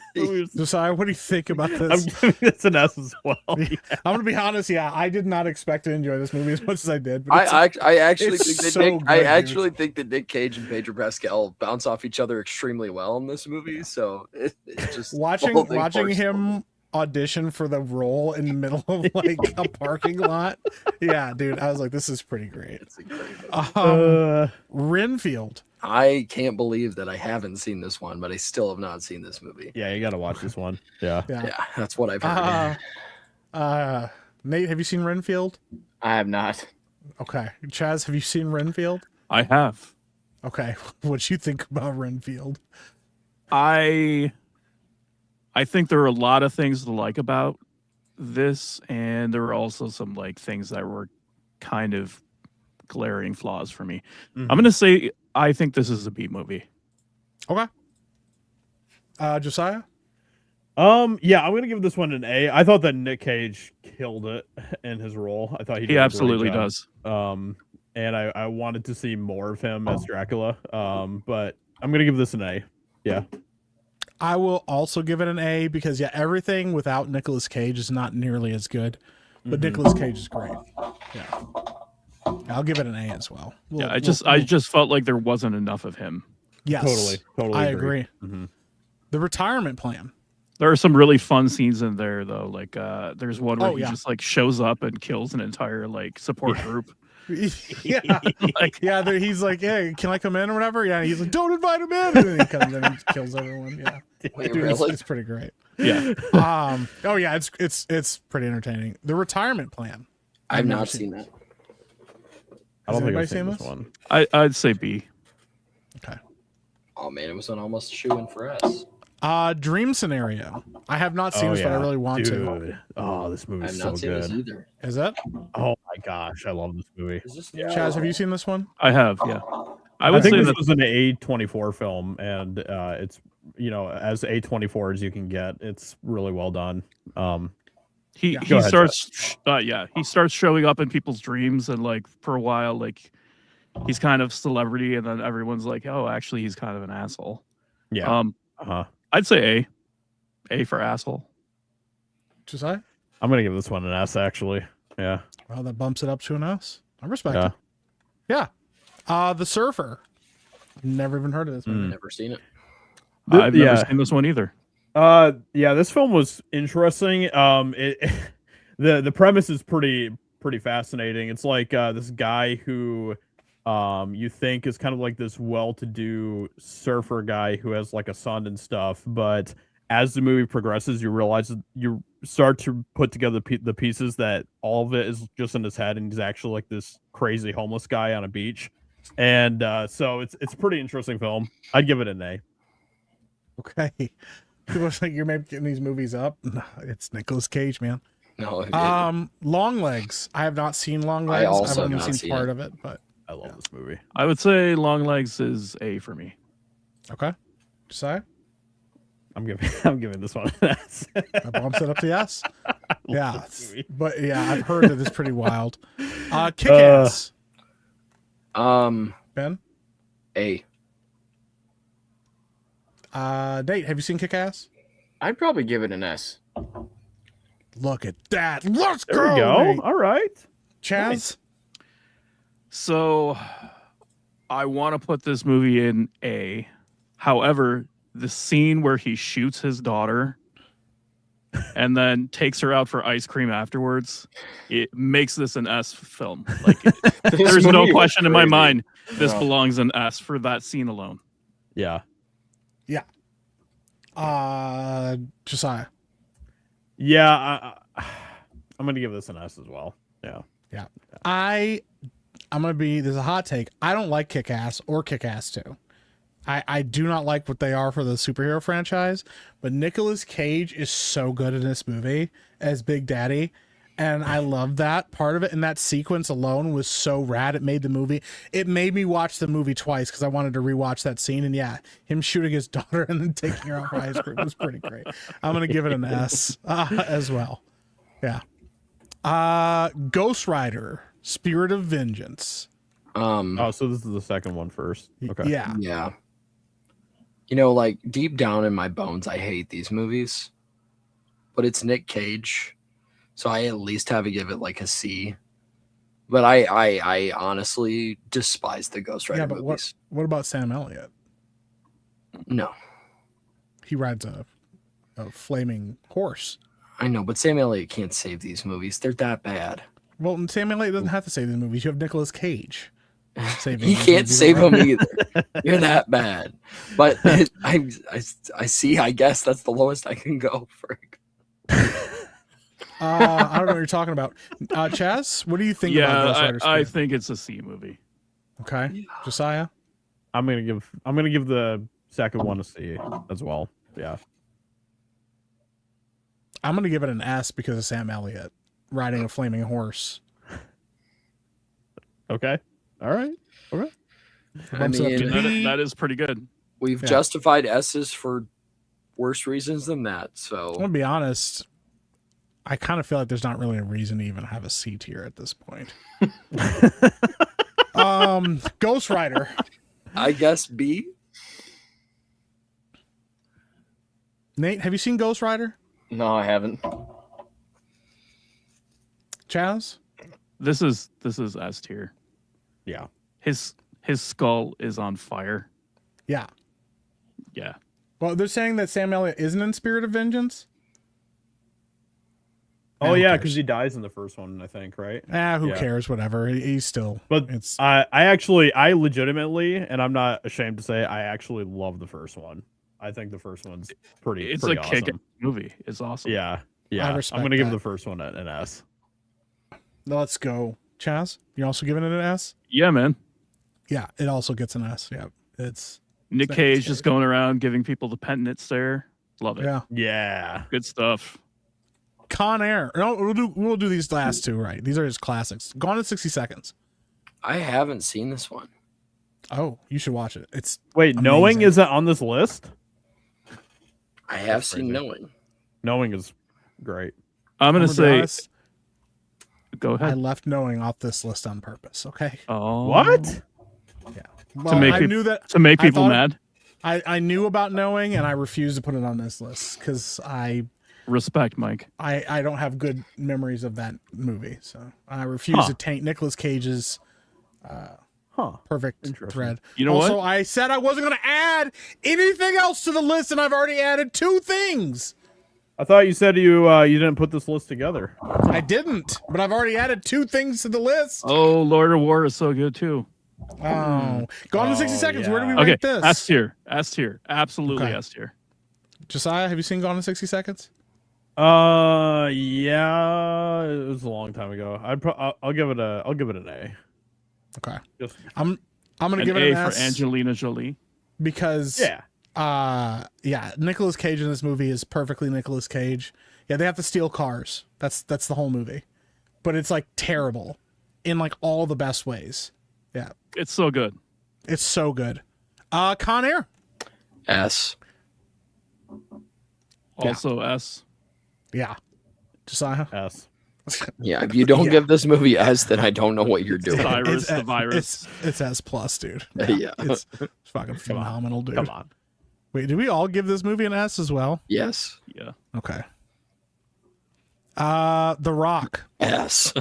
Josiah, what do you think about this? I'm giving this an S as well. I'm gonna be honest. Yeah, I did not expect to enjoy this movie as much as I did. But I actually it's think that so Nick, good, I dude. actually think that Nick Cage and Pedro Pascal bounce off each other extremely well in this movie. So it's just watching the whole thing works. him audition for the role in the middle of like a parking lot. Yeah, dude, I was like, this is pretty great. It's a great movie. Renfield. I can't believe that I haven't seen this one, but I still have not seen this movie. Yeah, you got to watch this one. Yeah. Yeah, that's what I've heard. Nate, have you seen Renfield? I have not. Okay. Chaz, have you seen Renfield? I have. Okay. What you think about Renfield? I think there are a lot of things to like about this, and there were also some like things that were kind of glaring flaws for me. I'm gonna say I think this is a B movie. Okay. Josiah? Yeah, I'm gonna give this one an A. I thought that Nick Cage killed it in his role. I thought he did He a great absolutely job. does. And I wanted to see more of him as Dracula. But I'm gonna give this an A. Yeah. I will also give it an A because everything without Nicolas Cage is not nearly as good, but Nicolas Cage is great. Yeah, I'll give it an A as well. I just felt like there wasn't enough of him. Yes, totally. I agree. The retirement plan. There are some really fun scenes in there though. Like there's one where he yeah. just like shows up and kills an entire like support group. Yeah, he's like, "Hey, can I come in or whatever?" Yeah, he's like, "Don't invite him in," and then he comes in and kills everyone. Yeah, Wait, dude, really? it's pretty great. Yeah. Oh yeah, it's pretty entertaining. The retirement plan. I've not seen that. I don't think I've anybody seen seen this this? one. I'd say B. Okay. Oh man, it was an almost shoe-in for us. Dream Scenario. I have not seen this, but I really want to. Oh, this movie's I've so not seen this good. either. Is that? Oh my gosh, I love this movie. Is this Chaz, have you seen this one? I have, yeah. I I think say this that was an A24 film, and it's as A24 as you can get. It's really well done. he Go ahead, starts he starts showing up in people's dreams, and like for a while like he's kind of celebrity, and then everyone's like, oh, actually he's kind of an asshole. Yeah. I'd say A for asshole. Josiah? I'm gonna give this one an S. Actually, yeah. Well, that bumps it up to an S. I respect it. Yeah. The Surfer. Never even heard of this movie. Never seen it. I've never seen this one either. Yeah, this film was interesting. The premise is pretty fascinating. It's like this guy who you think is kind of like this well-to-do surfer guy who has like a son and stuff, but as the movie progresses, you realize that you start to put together the pieces that all of it is just in his head, and he's actually like this crazy homeless guy on a beach. And so it's a pretty interesting film. I'd give it an A. Okay. People are like, you're maybe getting these movies up. No, it's Nicolas Cage, man. No. Long Legs. I have not seen Long Legs. also I've have only not seen seen part it. of it, but I love this movie. I would say Long Legs is A for me. okay. Josiah? I'm giving this one an S. That bumps it up to yes. Yeah. this movie. But yeah, I've heard that it's pretty wild. Kick-Ass. Ben? A. Nate, have you seen Kick-Ass? I'd probably give it an S. Look at that. Let's There go. we go. Nate. All right. Chaz? Nice. So I want to put this movie in A. However, the scene where he shoots his daughter and then takes her out for ice cream afterwards, it makes this an S film. Like there's no movie was question in my crazy. mind this No. belongs in S for that scene alone. Yeah. Yeah. Josiah? Yeah. I'm gonna give this an S as well. Yeah. Yeah. I'm gonna be, there's a hot take. I don't like Kick-Ass or Kick-Ass 2. I do not like what they are for the superhero franchise, but Nicolas Cage is so good in this movie as Big Daddy, and I love that part of it. And that sequence alone was so rad. It made me watch the movie twice because I wanted to rewatch that scene. And yeah, him shooting his daughter and then taking her out for ice cream was pretty great. I'm gonna give it an S as well. Yeah. Ghost Rider, Spirit of Vengeance. Oh, so this is the second one first. Okay. Yeah. Yeah. You know, like deep down in my bones, I hate these movies, but it's Nick Cage, so I at least have to give it like a C. But I honestly despise the Ghost Rider Yeah, but movies. what about Sam Elliott? No, He rides a flaming horse. I know, but Sam Elliott can't save these movies. They're that bad. Well, Sam Elliott doesn't have to save these movies. You have Nicolas Cage saving. He these can't movies save them already. either. You're that bad. But I see. I guess that's the lowest I can go for. I don't know what you're talking about. Chaz, what do you think about Ghost Rider? I Spirit? think it's a C movie. Okay, Josiah. I'm gonna give the second one a C as well. Yeah. I'm gonna give it an S because of Sam Elliott riding a flaming horse. Okay. All right. Okay. Bumps it up to mean, D. That is pretty good. We've Yeah. justified S's for worse reasons than that. I'm So gonna be honest. I kind of feel like there's not really a reason to even have a C tier at this point. Ghost Rider. I guess B. Nate, have you seen Ghost Rider? No, I haven't. Chaz? This is S tier. Yeah. His skull is on fire. Yeah. Yeah. Well, they're saying that Sam Elliott isn't in Spirit of Vengeance. Oh who yeah, cares? because he dies in the first one, I think, right? Who Yeah. cares? Whatever. He's still. But it's. I legitimately, and I'm not ashamed to say, I actually love the first one. I think the first one's pretty. It's pretty a awesome. kick movie. It's awesome. Yeah, I yeah. respect I'm gonna give that. the first one an S. Let's go, Chaz. You're also giving it an S. Yeah, man. Yeah, it also gets an S. Yeah, it's. Nick It's Cage scary. just going around giving people the penitent stare. Love it. Yeah. Yeah. Good stuff. Con Air. No, we'll do these last two, right? These are his classics. Gone in 60 Seconds. I haven't seen this one. Oh, you should watch it. It's Wait, amazing. Knowing is that on this list? I have seen crazy. Knowing. Knowing is great. I'm gonna be say. honest, Go I ahead. left Knowing off this list on purpose. Okay. Oh. What? Well, make I peop- knew that. To make I people thought- mad. I knew about Knowing, and I refused to put it on this list because I Respect, Mike. don't have good memories of that movie, so I refuse to taint Nicolas Cage's perfect Interesting. thread. You know also, what? I said I wasn't going to add anything else to the list, and I've already added 2 things. I thought you said you didn't put this list together. I didn't, but I've already added 2 things to the list. Oh, Lord of War is so good too. Oh, Gone in 60 Seconds. Where do we Okay, rate this? S tier. S tier. Absolutely Okay. S tier. Josiah, have you seen Gone in 60 Seconds? Yeah, it was a long time ago. I'll give it an A. Okay, Just I'm gonna An give it A an for S Angelina Jolie. because Nicolas Cage in this movie is perfectly Nicolas Cage. Yeah, they have to steal cars. That's the whole movie, but it's like terrible in like all the best ways. Yeah, It's so good. it's so good. Con Air. S. Also S. Yeah, Josiah. S. Yeah, if you don't Yeah. give this movie S, then I don't know what you're doing. Virus, the virus. It's S plus, dude. Yeah. It's fucking phenomenal, dude. Come on. Wait, did we all give this movie an S as well? Yes. Yeah. Okay. The Rock. S.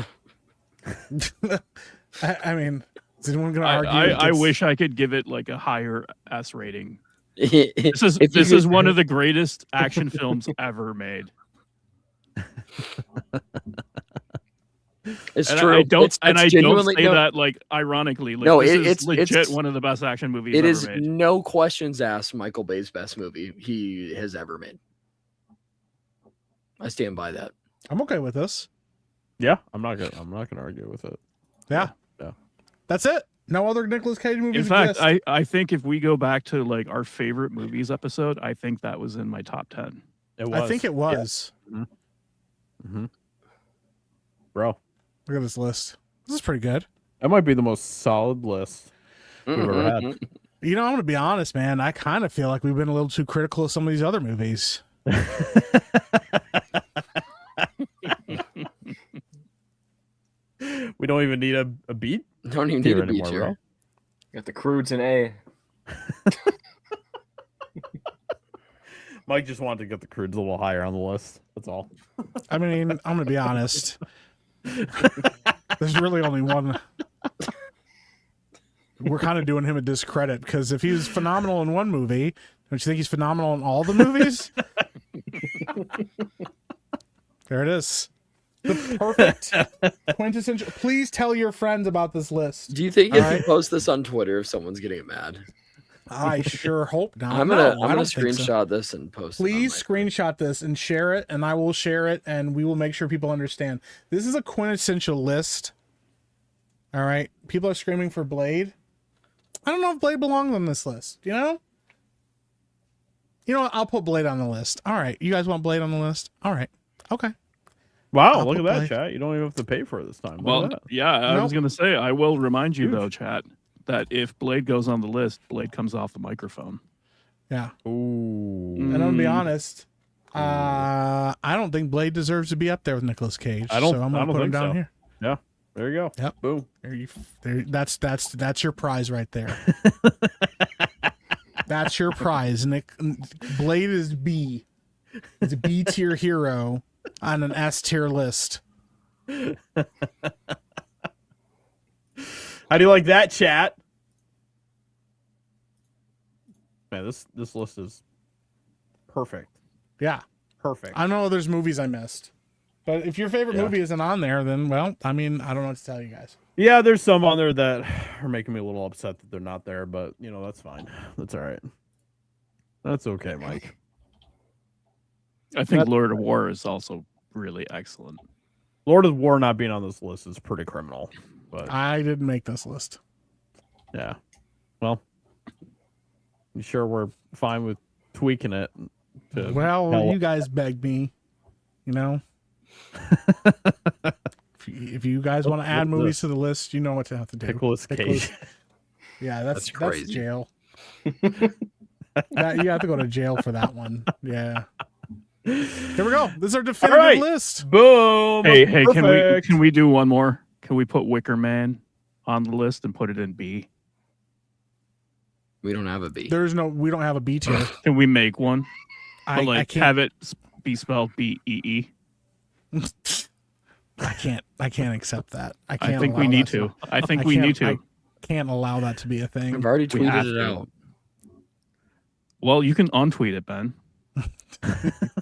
I mean, is anyone gonna I, argue? I, I against- wish I could give it like a higher S rating. This This is one of the greatest action films ever made. It's And true. I don't It's and I don't genuinely- say no, that like ironically. Like, No, this it's is legit it's- one of the best action movies It ever is made. no questions asked Michael Bay's best movie he has ever made. I stand by that. I'm okay with this. Yeah, I'm not gonna argue with it. Yeah. Yeah. That's it. No other Nicolas Cage movies In fact, exist. I think if we go back to like our favorite movies episode, I think that was in my top 10. It was. I think it was. Mm-hmm. Bro, Look at this list. This is pretty good. that might be the most solid list we've ever had. You know, I'm gonna be honest, man. I kind of feel like we've been a little too critical of some of these other movies. We don't even need a beat Don't even need here a beat anymore, here. bro. Got the Crudes in A. Mike just wanted to get the Crudes a little higher on the list. That's all. I mean, I'm gonna be honest. There's really only one. We're kind of doing him a discredit because if he was phenomenal in one movie, don't you think he's phenomenal in all the movies? There it is. The perfect quintessential. Please tell your friends about this list. Do you think you All can right. post this on Twitter if someone's getting mad? I sure hope not. I'm No, gonna I I'm gonna don't think so. screenshot this and post. Please it on screenshot this and share it, and I will share it, and we will make sure people understand. This is a quintessential list. All right, people are screaming for Blade. I don't know if Blade belongs on this list. You know what? I'll put Blade on the list. All right, you guys want Blade on the list? All right, okay. Wow, I'll look at put that, Blade. chat. You don't even have to pay for it this time. Look Well, at that. yeah, I was Nope. gonna say I will remind you though, Huge. chat, that if Blade goes on the list, Blade comes off the microphone. Yeah, Ooh. and I'm gonna be honest. I don't think Blade deserves to be up there with Nicolas Cage. I don't- So I'm I gonna don't put him think down so. here. Yeah. There you go. Yep. Boom. That's your prize right there. That's your prize. Nick Blade is B. He's a B tier hero on an S tier list. How do you like that, chat? Man, this list is perfect. Yeah. Perfect. I know there's movies I missed. But if your favorite movie isn't on there, then, well, I mean, I don't know what to tell you guys. Yeah, there's some on there that are making me a little upset that they're not there, but, you know, that's fine. That's all right. That's okay, Mike. I think Lord of War is also really excellent. Lord of War not being on this list is pretty criminal. But I didn't make this list. yeah. Well, you sure we're fine with tweaking it? Well, you guys begged me, you know. If you guys want to add movies to the list, you know what to have to do. Nicolas Cage. Yeah, that's crazy. jail. You have to go to jail for that one. Yeah. There we go. This is our definitive list. Boom. Hey, Perfect. can we do one more? Can we put Wicker Man on the list and put it in B? We don't have a B. We don't have a B tier. Can we make one? I can't have it be spelled BEE. I can't accept that. I think we need to. I think we need to. I can't allow that to be a thing. I've already We have tweeted it to. out. Well, you can untweet it, Ben.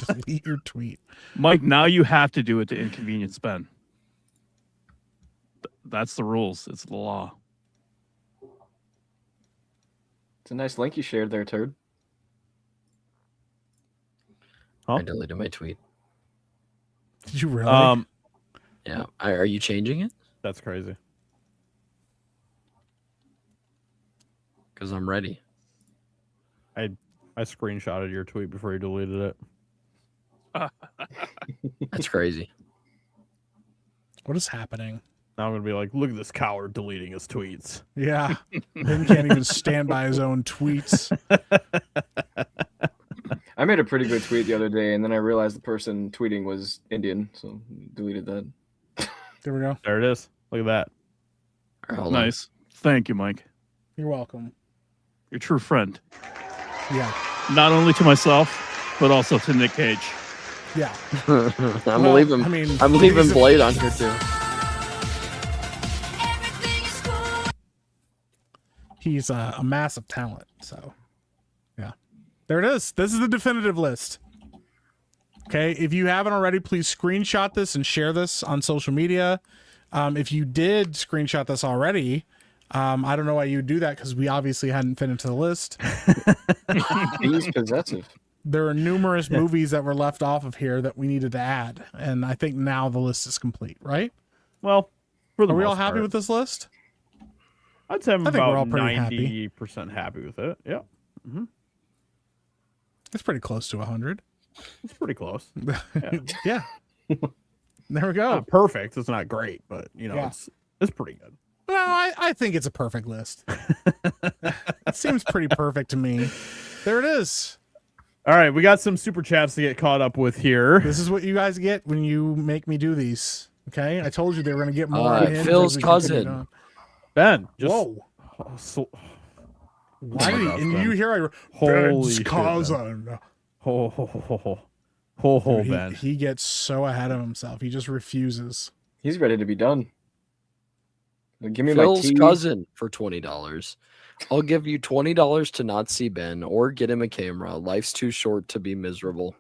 Delete your tweet. Mike, now you have to do it to inconvenience Ben. That's the rules. It's the law. It's a nice link you shared there, Turd. I deleted my tweet. Did you really? Yeah. Are you changing it? That's crazy. Because I'm ready. I screenshotted your tweet before you deleted it. That's crazy. What is happening? Now I'm gonna be like, look at this coward deleting his tweets. Yeah. Ben can't even stand by his own tweets. I made a pretty good tweet the other day, and then I realized the person tweeting was Indian, so deleted that. There we go. There it is. Look at that. All right, hold on. Nice. Thank you, Mike. You're welcome. Your true friend. Yeah. Not only to myself, but also to Nick Cage. Yeah. I'm leaving. I'm leaving Blade on here too. He's a massive talent. So, yeah. There it is. This is the definitive list. Okay. If you haven't already, please screenshot this and share this on social media. If you did screenshot this already, I don't know why you would do that because we obviously hadn't fit into the list. He's possessive. There are numerous movies that were left off of here that we needed to add, and I think now the list is complete, right? Well, are we all happy with this list? I'd say I'm I think we're all about pretty happy. 90% happy with it. Yeah. Mm-hmm. It's pretty close to 100. It's pretty close. Yeah. There we go. Not perfect. It's not great, but you know, Yeah. it's pretty good. Well, I think it's a perfect list. It seems pretty perfect to me. There it is. All right, we got some super chats to get caught up with here. This is what you guys get when you make me do these. Okay, I told you they were going to get more. in Phil's because we cousin. continued on. Ben, just Whoa. Why did enough, and Ben. you hear Holy Ben's shit, cousin? Dude, Ben. He gets so ahead of himself. He just refuses. He's ready to be done. Give me my Phil's tea. cousin for $20. I'll give you $20 to not see Ben or get him a camera. Life's too short to be miserable.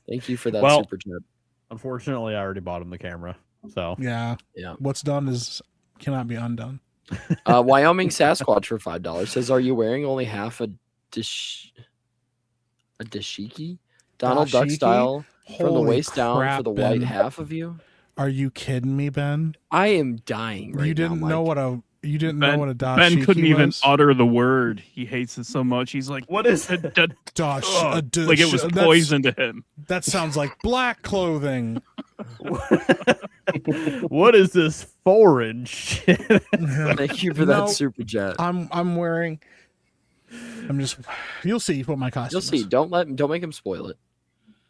Thank you for that Well, super chat. Unfortunately, I already bought him the camera. So Yeah. What's done cannot be undone. Wyoming Sasquatch for $5 says, "Are you wearing only half a dashiki? Donald Duck Dashiki? style from the Holy waist down crap, for the white Ben. half of you?" Are you kidding me, Ben? I am dying right You didn't now, know Mike. what a dashiki Ben couldn't even was? utter the word. He hates it so much. He's like, what is it? like it was poison to him. That sounds like black clothing. What is this foreign shit? Thank you for that No, super chat. I'm wearing. You'll see what my costume. You'll see. is. Don't make him spoil it.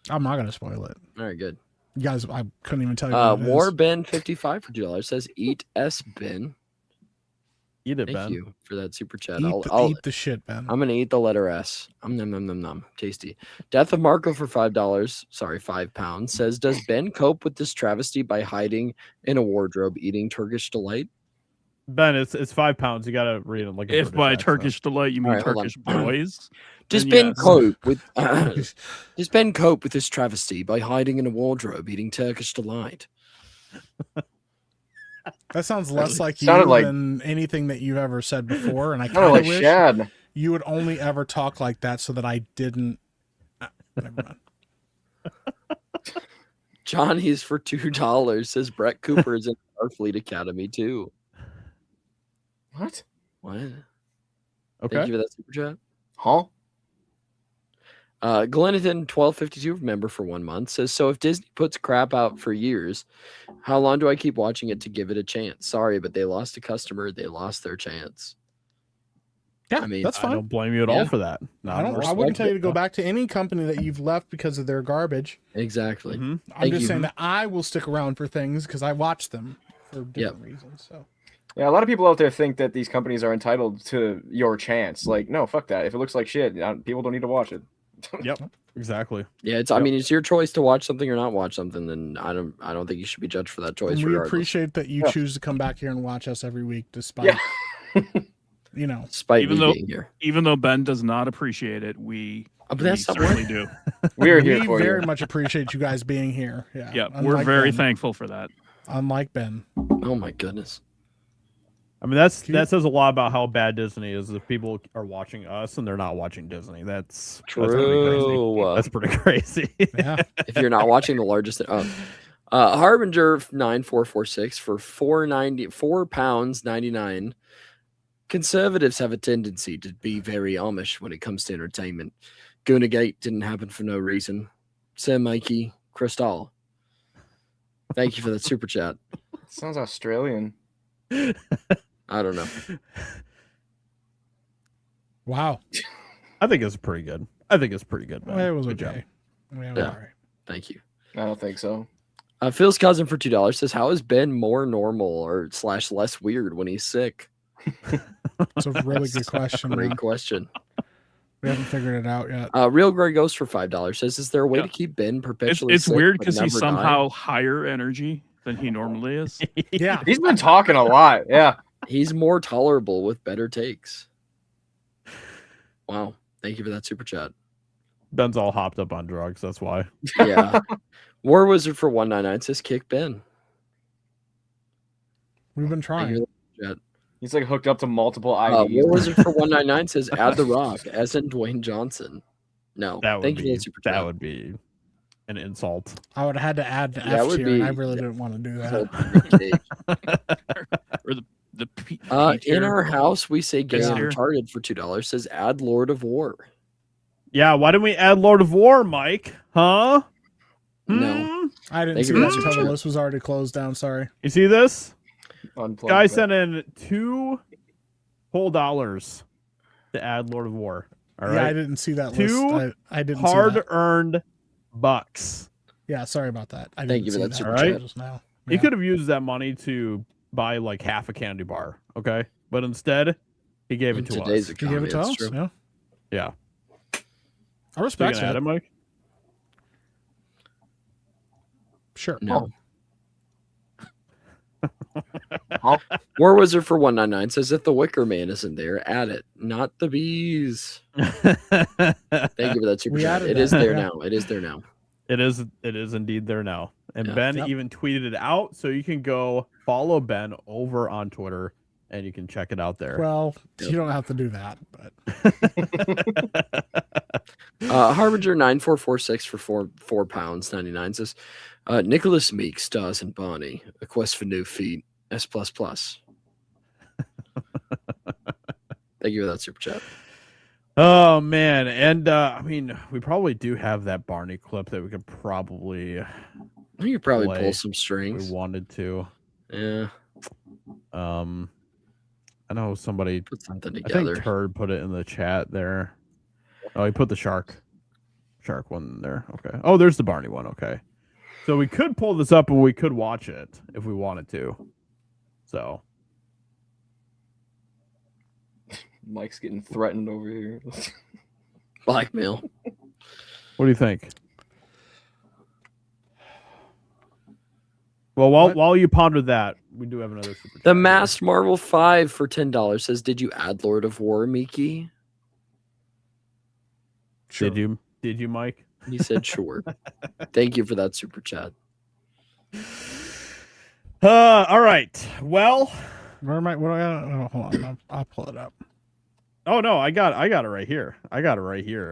I'm not gonna spoil it. All right, good. You guys, I couldn't even tell you. What it is. War Ben 55 for $2 says eat S Ben. Eat it, Thank Ben. you for that super chat. Eat the shit, Ben. I'm gonna eat the letter S. Nom nom nom nom. Tasty. Death of Marco for $5. Sorry, £5 says, does Ben cope with this travesty by hiding in a wardrobe, eating Turkish delight? Ben, it's 5 pounds. You gotta read it like a If British by accent. Turkish delight you mean Alright, hold on. Turkish boys, Does then Ben yes. cope with does Ben cope with this travesty by hiding in a wardrobe, eating Turkish delight? That sounds less like you Sounded like- than anything that you've ever said before, and I Kind of kind like of wish Shad. you would only ever talk like that so that I didn't. Never mind. Johnny's for $2 says Brett Cooper is in Starfleet Academy too. What? What? Okay. Thank you for that super chat. Huh? Glennington 1252 member for 1 month says, so if Disney puts crap out for years, how long do I keep watching it to give it a chance? Sorry, but they lost a customer. They lost their chance. Yeah, I mean, that's I fine. don't blame you at all for that. No, I don't. I respect wouldn't tell you to it, go though. back to any company that you've left because of their garbage. Exactly. Mhm. I'm Thank just you. saying that I will stick around for things because I watch them for different reasons. So Yeah, a lot of people out there think that these companies are entitled to your chance. Like, no, fuck that. If it looks like shit, people don't need to watch it. Yep. Exactly. Yeah, I mean, it's your choice to watch something or not watch something. Then I don't think you should be judged for that choice. and we regardless. appreciate that you Yeah. choose to come back here and watch us every week, despite you know. Despite Even me though- being here. even though Ben does not appreciate it, we But that's not certainly do. We're here We for very you. much appreciate you guys being here. Yeah, Yeah, we're unlike very Ben. thankful for that. Unlike Ben. Oh my goodness. I mean, that says a lot about how bad Disney is. If people are watching us and they're not watching Disney, that's pretty crazy. True. That's pretty crazy. Yeah. If you're not watching the largest, Harbinger 9446 for £4.99. Conservatives have a tendency to be very Amish when it comes to entertainment. Goonagate didn't happen for no reason. Sir Mikey Crystal. Thank you for that super chat. Sounds Australian. I don't know. Wow. I think it's pretty good. I think it's pretty good. Man. Well, it was Good job. okay. I mean, it was Yeah. all right. Thank you. I don't think so. Phil's cousin for $2 says, how is Ben more normal or / less weird when he's sick? It's a really good question. Great Man. question. We haven't figured it out yet. Real Grey Ghost for $5 says, is there a way Yeah. to keep Ben It's, perpetually it's sick weird but because he's never die? somehow higher energy than he normally is. Yeah. He's been talking a lot. Yeah. He's more tolerable with better takes. Wow. Thank you for that super chat. Ben's all hopped up on drugs. That's why. Yeah. War Wizard for $1.99 says kick Ben. We've been Thank you trying. for that chat. He's like hooked up to multiple War IDs. Wizard for $1.99 says add the Rock as in Dwayne Johnson. No. That would Thank you for be that super chat. that would be an insult. I would have had to add the That F would tier, and I be- really didn't want to do that. Or the P In tier. our house, we say gay Yes, and dear. retarded for $2 says add Lord of War. Yeah, why didn't we add Lord of War, Mike? Huh? No. I didn't Thank see you for that that super until the chat. list was already closed down. Sorry. You see this? Unplugged Guy it. sent in $2 whole dollars to add Lord of War. All Yeah, I right. didn't see that Two list. I didn't see that. Hard-earned bucks. Yeah, sorry about that. I Thank didn't you for see that that super until chat. just now. He Yeah. could have used that money to buy like half a candy bar, okay? But instead, he gave it to Today's us. He gave economy, it to that's us. true. Yeah. Yeah. I So you respect gonna add that. it, Mike? Sure. No. War Wizard for $1.99 says if the Wicker Man isn't there, add it, not the bees. Thank you for that super We chat. added It that, is there yeah. now. It is there now. It is indeed there now. And Yeah. Ben Yep. even tweeted it out, so you can go follow Ben over on Twitter and you can check it out there. Well, Yep. you don't have to do that, but Harbinger 9446 for £4.99 says Nicholas Meek stars in Barney, A Quest for New Feet, S++. Thank you for that super chat. Oh man, and I mean, we probably do have that Barney clip that we could probably You could probably play pull some if strings. we wanted to. Yeah, I know somebody. put something I together. think Turd put it in the chat there. Oh, he put the shark Shark one there. Okay. Oh, there's the Barney one. Okay. So we could pull this up and we could watch it if we wanted to. So Mike's getting threatened over here. Blackmail. what do you think? Well, while you ponder that, we do have another super chat. The Masked Marvel 5 for $10 says, "Did you add Lord of War, Miki?" Sure. Did you, Mike? He said, "Sure." Thank you for that super chat. All right. Well, Where am I? What do I got? Oh, hold on. I'll pull it up. oh no, I got it right here.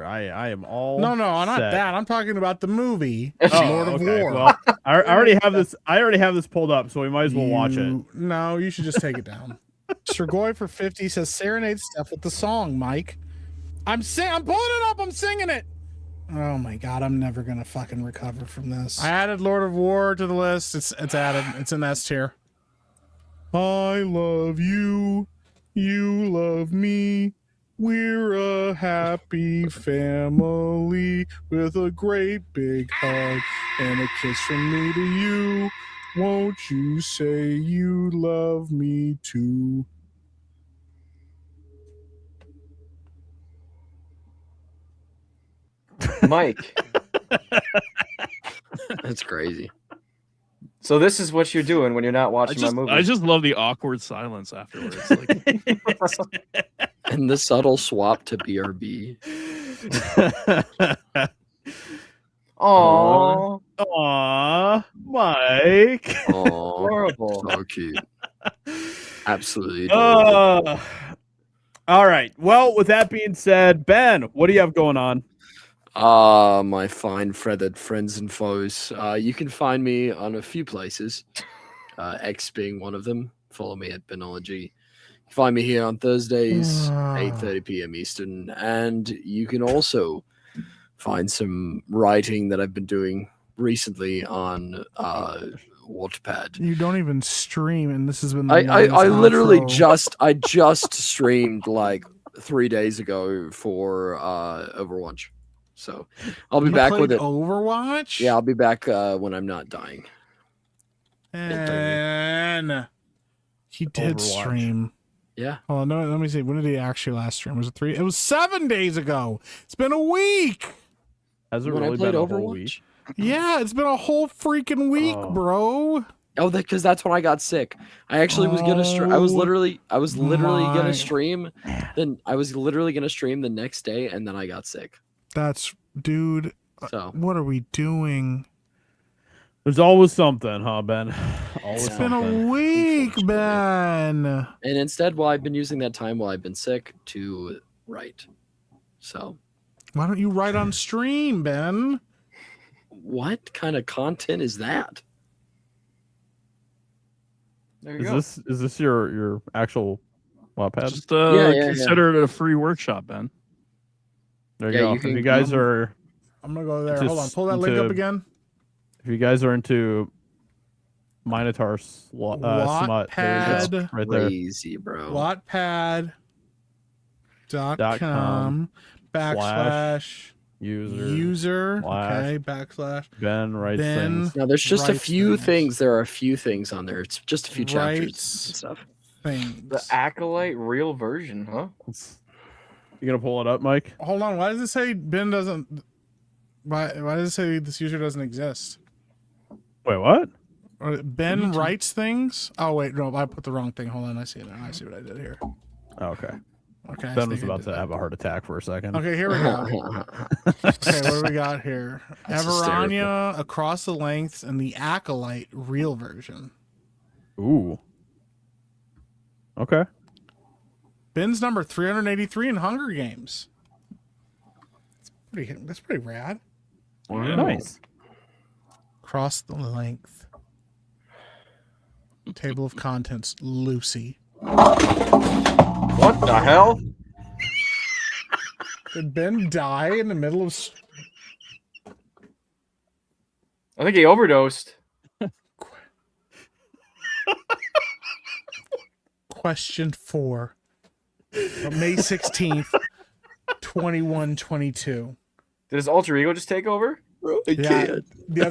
I I am all No, not set. that. I'm talking about the movie Oh, Lord of okay. War. Well, I already have this. I already have this pulled up, so we might as well watch it. No, you should just take it down. Shergoy for 50 says serenade Steph with the song, Mike. I'm pulling it up, I'm singing it. Oh my god, I'm never gonna fucking recover from this. I added Lord of War to the list. It's added. It's in S tier. I love you. You love me. We're a happy family with a great big hug and a kiss from me to you. Won't you say you love me too? Mike. That's crazy. So this is what you're doing when you're not watching my movie. I just love the awkward silence afterwards. Like, And the subtle swap to BRB. Aww. Aw, Mike. Oh, Horrible. so cute. Absolutely adorable. All right. Well, with that being said, Ben, what do you have going on? My fine feathered friends and foes. You can find me on a few places. X being one of them. Follow me at Benology. Find me here on Thursdays, 8:30 p.m. Eastern, and you can also find some writing that I've been doing recently on Wattpad. You don't even stream, and this has been. The I literally outro. just streamed like 3 days ago for Overwatch. So I'll be You back with played it. Overwatch. Yeah, I'll be back when I'm not dying. And he did Overwatch. stream. Yeah. Hold on, no, let me see. When did he actually last stream? Was it 3? It was 7 days ago. It's been a week. Has it When I really played been a whole Overwatch? week? Yeah, it's been a whole freaking week, Oh. bro. Oh, because that's when I got sick. I actually was gonna stream. I was literally my- gonna stream. Then I was literally gonna stream the next day, and then I got sick. That's, dude. So What are we doing? There's always something, huh, Ben? Always It's been a something. week, Ben. and instead, well, I've been using that time while I've been sick to write. So Why don't you write on stream, Ben? what kind of content is that? There you go. Is this your actual Wattpad? just Yeah. consider it a free workshop, Ben. There Yeah, you go. you If can you guys come- are I'm gonna go there. Into Hold on, pull that s- link up into- again. if you guys are into Minotaur smut, there you go. Wattpad. Right there. Crazy, bro. Wattpad.com / user slash okay / Ben writes Ben things. Now, there's just a writes few things. things. There are a few things on there. It's just a few chapters Writes and stuff. things. The Acolyte real version, huh? You gonna pull it up, Mike? Hold on, why does it say Ben doesn't? Why does it say this user doesn't exist? Wait, what? Or Ben writes things. Oh wait, no, I put the wrong thing. Hold on, I see it now. I see what I did here. Oh, okay. Okay, I Ben see was who about did to that. have a heart attack for a second. Okay, here we go. Okay, what do we got here? That's Everania, Across the Lengths, and the Acolyte real version. Ooh. Okay. Ben's number 383 in Hunger Games. That's pretty rad. Nice. Across the Length. Table of Contents, Lucy. What the hell? Did Ben die in the middle of... I think he overdosed. Question 4. May 16th, 2122. Did his alter ego just take over? Bro, I Yeah, can't. the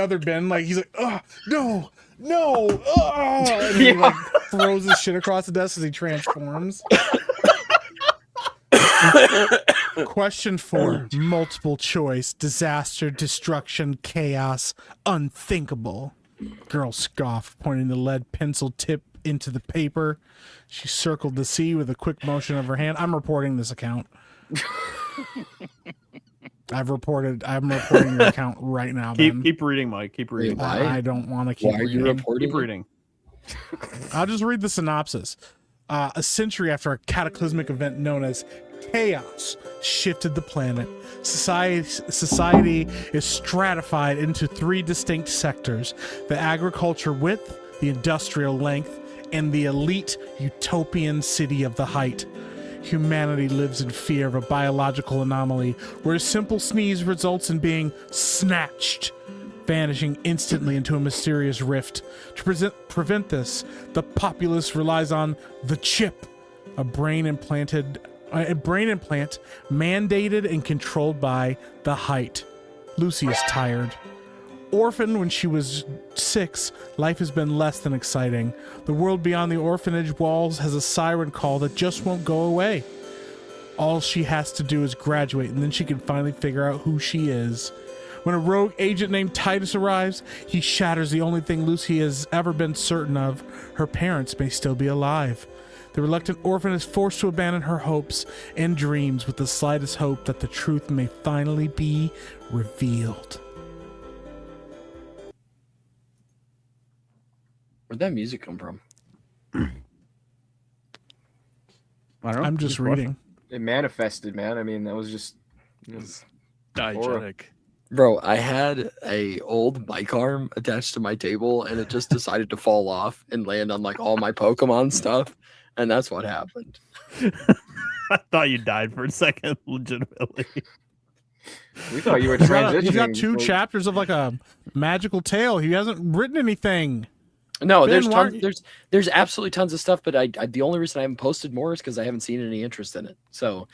other Ben, like he's like, oh no, and he like throws his shit across the desk as he transforms. Question 4, multiple choice, disaster, destruction, chaos, unthinkable. Girl scoffed, pointing the lead pencil tip into the paper. She circled the C with a quick motion of her hand. I'm reporting this account. I'm reporting your account right now, Ben. Keep reading, Mike. Keep reading. Why? I don't want to keep Why are you reading. reporting? Keep reading. I'll just read the synopsis. A century after a cataclysmic event known as chaos shifted the planet, society is stratified into 3 distinct sectors: the agriculture width, the industrial length, and the elite utopian city of the height. Humanity lives in fear of a biological anomaly where a simple sneeze results in being snatched, vanishing instantly into a mysterious rift. To prevent this, the populace relies on the chip, a brain implant mandated and controlled by the Height. Lucy is tired. Orphaned when she was 6, life has been less than exciting. The world beyond the orphanage walls has a siren call that just won't go away. All she has to do is graduate, and then she can finally figure out who she is. When a rogue agent named Titus arrives, he shatters the only thing Lucy has ever been certain of: her parents may still be alive. The reluctant orphan is forced to abandon her hopes and dreams with the slightest hope that the truth may finally be revealed. Where'd that music come from? I don't know. I'm just reading. It manifested, man. I mean, that was just. It was Diegetic. Bro, I had a old bike arm attached to my table, and it just decided to fall off and land on like all my Pokemon stuff, and that's what happened. I thought you died for a second, legitimately. We thought you were He's transitioning. got 2 chapters of like a magical tale. He hasn't written anything. No, Ben, there's absolutely tons of stuff, but I the only reason I haven't posted more is because I haven't seen any interest in it. So,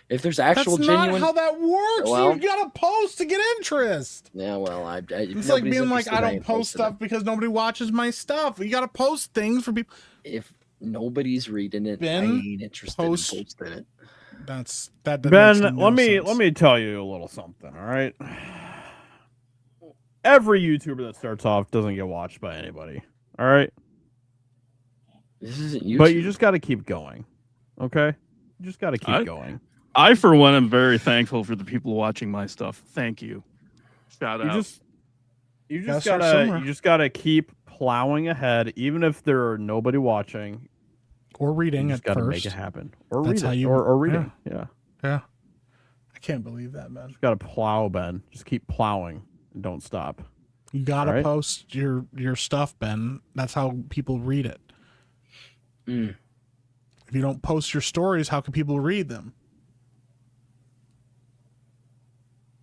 if there's actual That's genuine, not how that works. Well- You gotta post to get interest. yeah, well, It's like being like, I don't post stuff because nobody watches my stuff. You gotta post things for people. If nobody's reading it, Ben, I ain't interested post- in posting it. That Ben, makes no sense. let me tell you a little something. All right. Every YouTuber that starts off doesn't get watched by anybody. All right. This isn't YouTube. But you just got to keep going. Okay. You just got to keep going. I, for one, am very thankful for the people watching my stuff. Thank you. Shout out. You Gotta just start gotta somewhere. keep plowing ahead, even if there are nobody watching. Or reading You at just gotta first. make it happen. Or That's reading. how you- or reading. Yeah. Yeah. I can't believe that, man. Just gotta plow, Ben. Just keep plowing and don't stop. You gotta All right. post your stuff, Ben. That's how people read it. Mm. If you don't post your stories, how can people read them?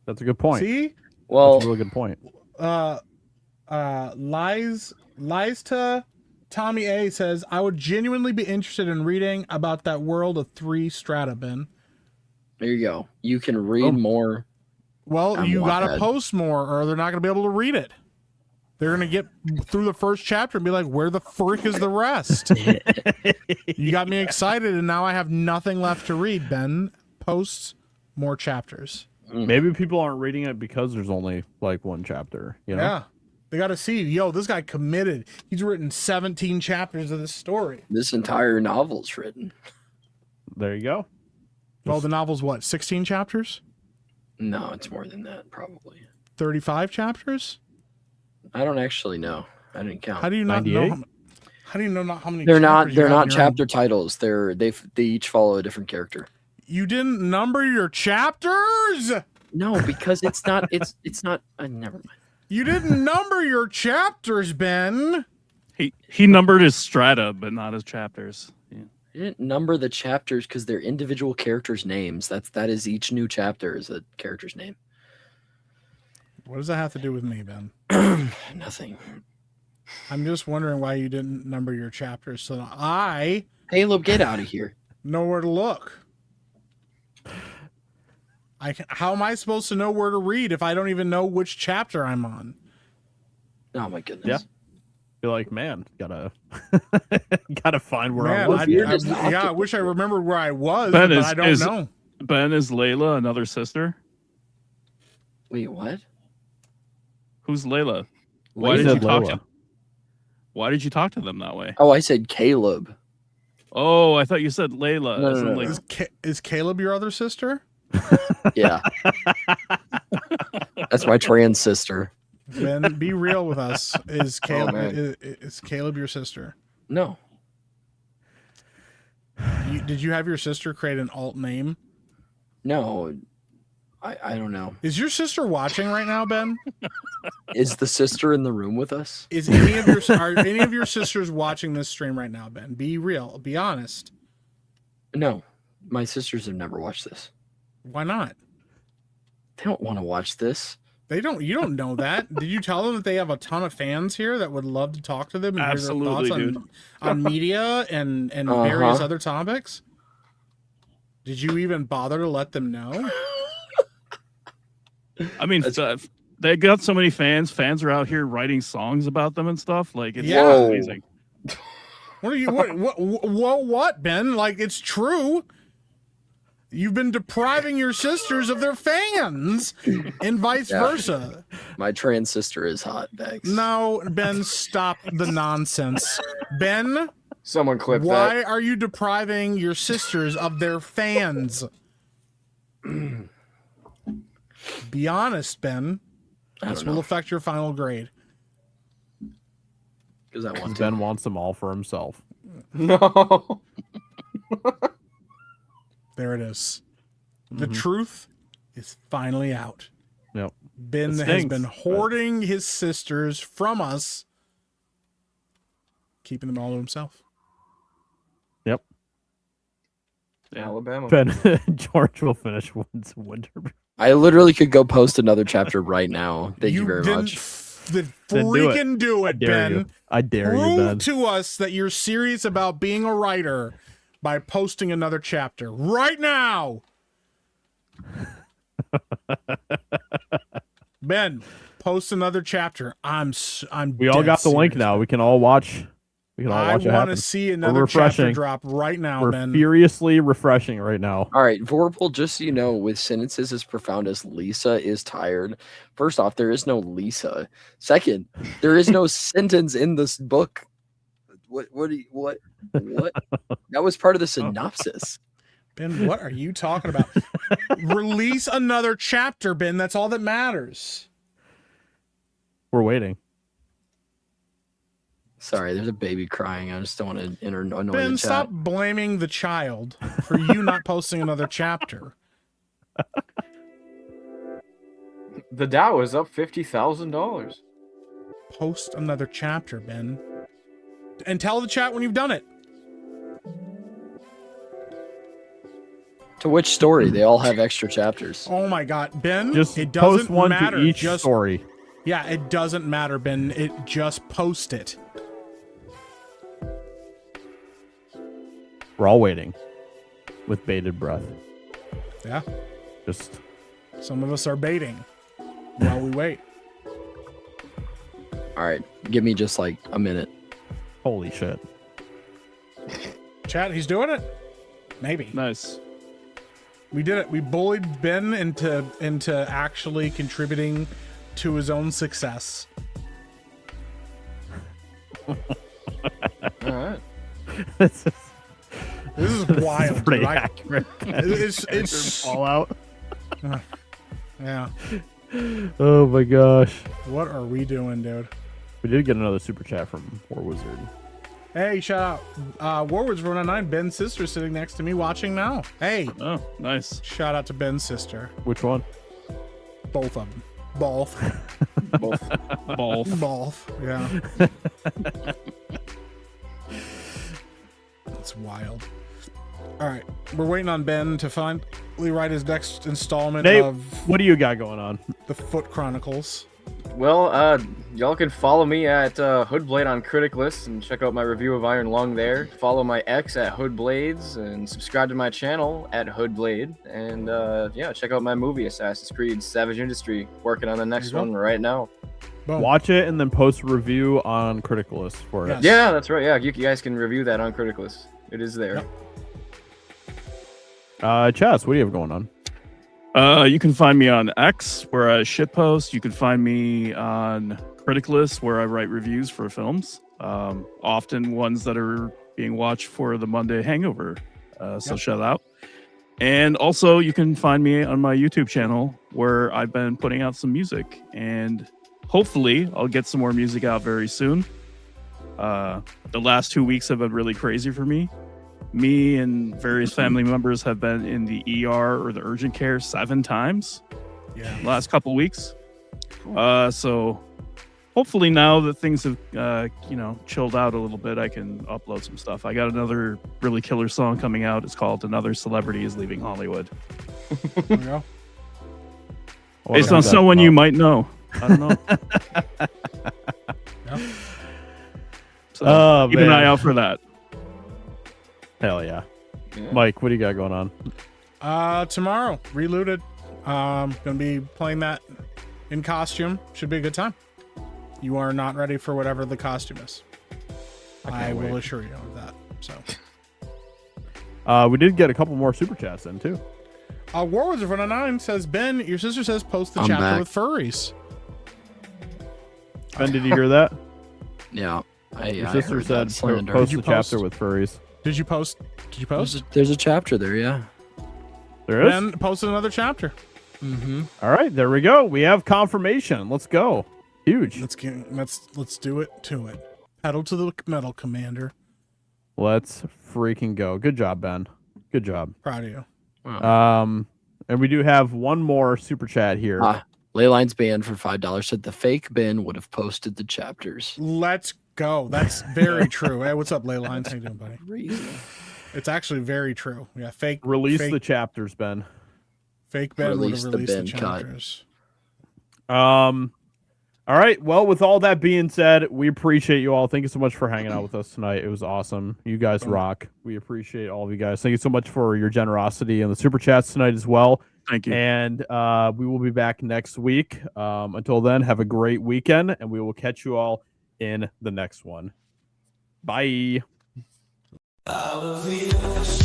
That's a good point. See? Well, That's a really good point. Lies to Tommy A says, I would genuinely be interested in reading about that world of 3 strata, Ben. there you go. You can read Oh. more. Well, I'm you gotta Wattpad. post more or they're not gonna be able to read it. They're gonna get through the first chapter and be like, where the frick is the rest? You got me excited and now I have nothing left to read, Ben. Post more chapters. Maybe people aren't reading it because there's only like 1 chapter. You know? Yeah. They gotta see, yo, this guy committed. He's written 17 chapters of this story. This entire novel's written. There you go. Well, the novel's what, 16 chapters? No, it's more than that, probably. 35 chapters? I don't actually know. I didn't count. How do you not 98? know? How do you know not how many? They're not. chapters you They're have not in your own- chapter titles. They each follow a different character. You didn't number your chapters. No, because it's not. It's not. Never mind. You didn't number your chapters, Ben. He numbered his strata, but not his chapters. Yeah. I didn't number the chapters because they're individual characters' names. That is each new chapter is a character's name. What does that have to do with me, Ben? Nothing. I'm just wondering why you didn't number your chapters so that I Caleb, get out of here. know where to look. How am I supposed to know where to read if I don't even know which chapter I'm on? Oh my goodness. Yeah. You're like, man, gotta find where I Man, was. I wish I remembered where I was, Ben, but is- I don't is- know. Ben, is Layla another sister? Wait, what? Who's Layla? Layla. Why did you talk to them that way? Oh, I said Caleb. Oh, I thought you said Layla. No, as in, no, like, Is Caleb your other sister? Yeah. That's my trans sister. Ben, be real with us. Is Caleb man. is Caleb your sister? No. Did you have your sister create an alt name? No. I don't know. Is your sister watching right now, Ben? Is the sister in the room with us? Is any of your are any of your sisters watching this stream right now, Ben? Be real. Be honest. No. My sisters have never watched this. Why not? They don't want to watch this. They don't. You don't know that. Did you tell them that they have a ton of fans here that would love to talk to them and Absolutely, hear their dude. thoughts on media and various other topics? Did you even bother to let them know? I mean, they got so many fans. Fans are out here writing songs about them and stuff. Like, it's Yeah. amazing. What are you? What, Ben? Like, it's true. You've been depriving your sisters of their fans, and vice versa. My trans sister is hot, Bags. No, Ben, stop the nonsense. Ben, Someone clip why that. are you depriving your sisters of their fans? Be honest, Ben. This will affect your final grade. Because I want to. Ben wants them all for himself. No. There it is. The truth is finally out. Yep. Ben It has stinks, been but- hoarding his sisters from us, keeping them all to himself. Yep. Alabama. Ben George will finish Winter. I literally could go post another chapter right now. Thank you very didn't much. Then freaking do it, I dare Ben. you. I dare you, Prove Ben. to us that you're serious about being a writer by posting another chapter right now. Ben, post another chapter. We all dead got the link serious. now. We can all watch. We can all I watch it want happen. to see We're another chapter refreshing. drop right now, We're Ben. furiously refreshing right now. All right, Vorpal, just so you know, with sentences as profound as Lisa is tired, first off, there is no Lisa. Second, there is no sentence in this book. What? That was part of the synopsis. Ben, what are you talking about? Release another chapter, Ben. That's all that matters. We're waiting. Sorry, there's a baby crying. I just don't want to annoy the Ben, chat. stop blaming the child for you not posting another chapter. The Dow is up $50,000. Post another chapter, Ben. And tell the chat when you've done it. To which story? They all have extra chapters. Oh my God, Ben! Just it doesn't post one matter. to each Just story. yeah, it doesn't matter, Ben. It just post it. We're all waiting with bated breath. Yeah, Just some of us are baiting while we wait. All right, give me just like a minute. holy shit. Chat, he's doing it. Maybe Nice. we did it. We bullied Ben into actually contributing to his own success. All right. This is This is wild. pretty dude. accurate. It's Fallout. yeah. Oh my gosh. What are we doing, dude? We did get another super chat from War Wizard. Hey, shout out. Warwoods 499, Ben's sister sitting next to me watching now. Hey, Oh, nice. shout out to Ben's sister. Which one? Both of them. Both. Ball. Both. Yeah. That's wild. All right. We're waiting on Ben to finally write his next installment Nate, of what do you got going on? the Foot Chronicles. Well, y'all can follow me at Hoodblade on Critic List and check out my review of Iron Lung there. Follow my ex at Hoodblades and subscribe to my channel at Hoodblade. And yeah, check out my movie Assassin's Creed Savage Industry. Working on the next one right now. Boom. Watch it and then post a review on Critical List for it. Yes. Yeah, that's right. Yeah, you guys can review that on Critic List. It is there. Yep. Chaz, what do you have going on? You can find me on X where I shitpost. You can find me on Criticalist where I write reviews for films, often ones that are being watched for the Monday Hangover. So shout out. And also you can find me on my YouTube channel where I've been putting out some music, and hopefully I'll get some more music out very soon. The last 2 weeks have been really crazy for me. Me and various family members have been in the ER or the urgent care 7 times last couple weeks. So hopefully now that things have, chilled out a little bit, I can upload some stuff. I got another really killer song coming out. It's called Another Celebrity is Leaving Hollywood. There we go. Based on someone you might know. I don't know. So keep an eye out for that. Hell yeah. Mike, what do you got going on? Tomorrow, Reloaded. Gonna be playing that in costume. Should be a good time. You are not ready for whatever the costume is. I will assure you of that. So we did get a couple more super chats in too. War Wizard 109 says, Ben, your sister says post the chapter with furries. Ben, did you hear that? Yeah. Your sister said slander. post the chapter with furries. Did you post? There's a chapter there, yeah. There is? Ben posted another chapter. Mm-hmm. All right, there we go. We have confirmation. Let's go. Huge. Let's do it to it. Pedal to the metal, Commander. Let's freaking go. Good job, Ben. Good job. Proud of you. Wow. And we do have one more super chat here. Leyline's band for $5 said the fake Ben would have posted the chapters. Let's go. That's very true. Hey, what's up, Leyline? How you doing, buddy? Crazy. It's actually very true. Yeah, fake. Release the chapters, Ben. Fake Ben would have released the Ben chapters. All right. Well, with all that being said, we appreciate you all. Thank you so much for hanging out with us tonight. It was awesome. You guys rock. We appreciate all of you guys. Thank you so much for your generosity and the super chats tonight as well. Thank you. And we will be back next week. Until then, have a great weekend, and we will catch you all in the next one. Bye. Out of the ocean.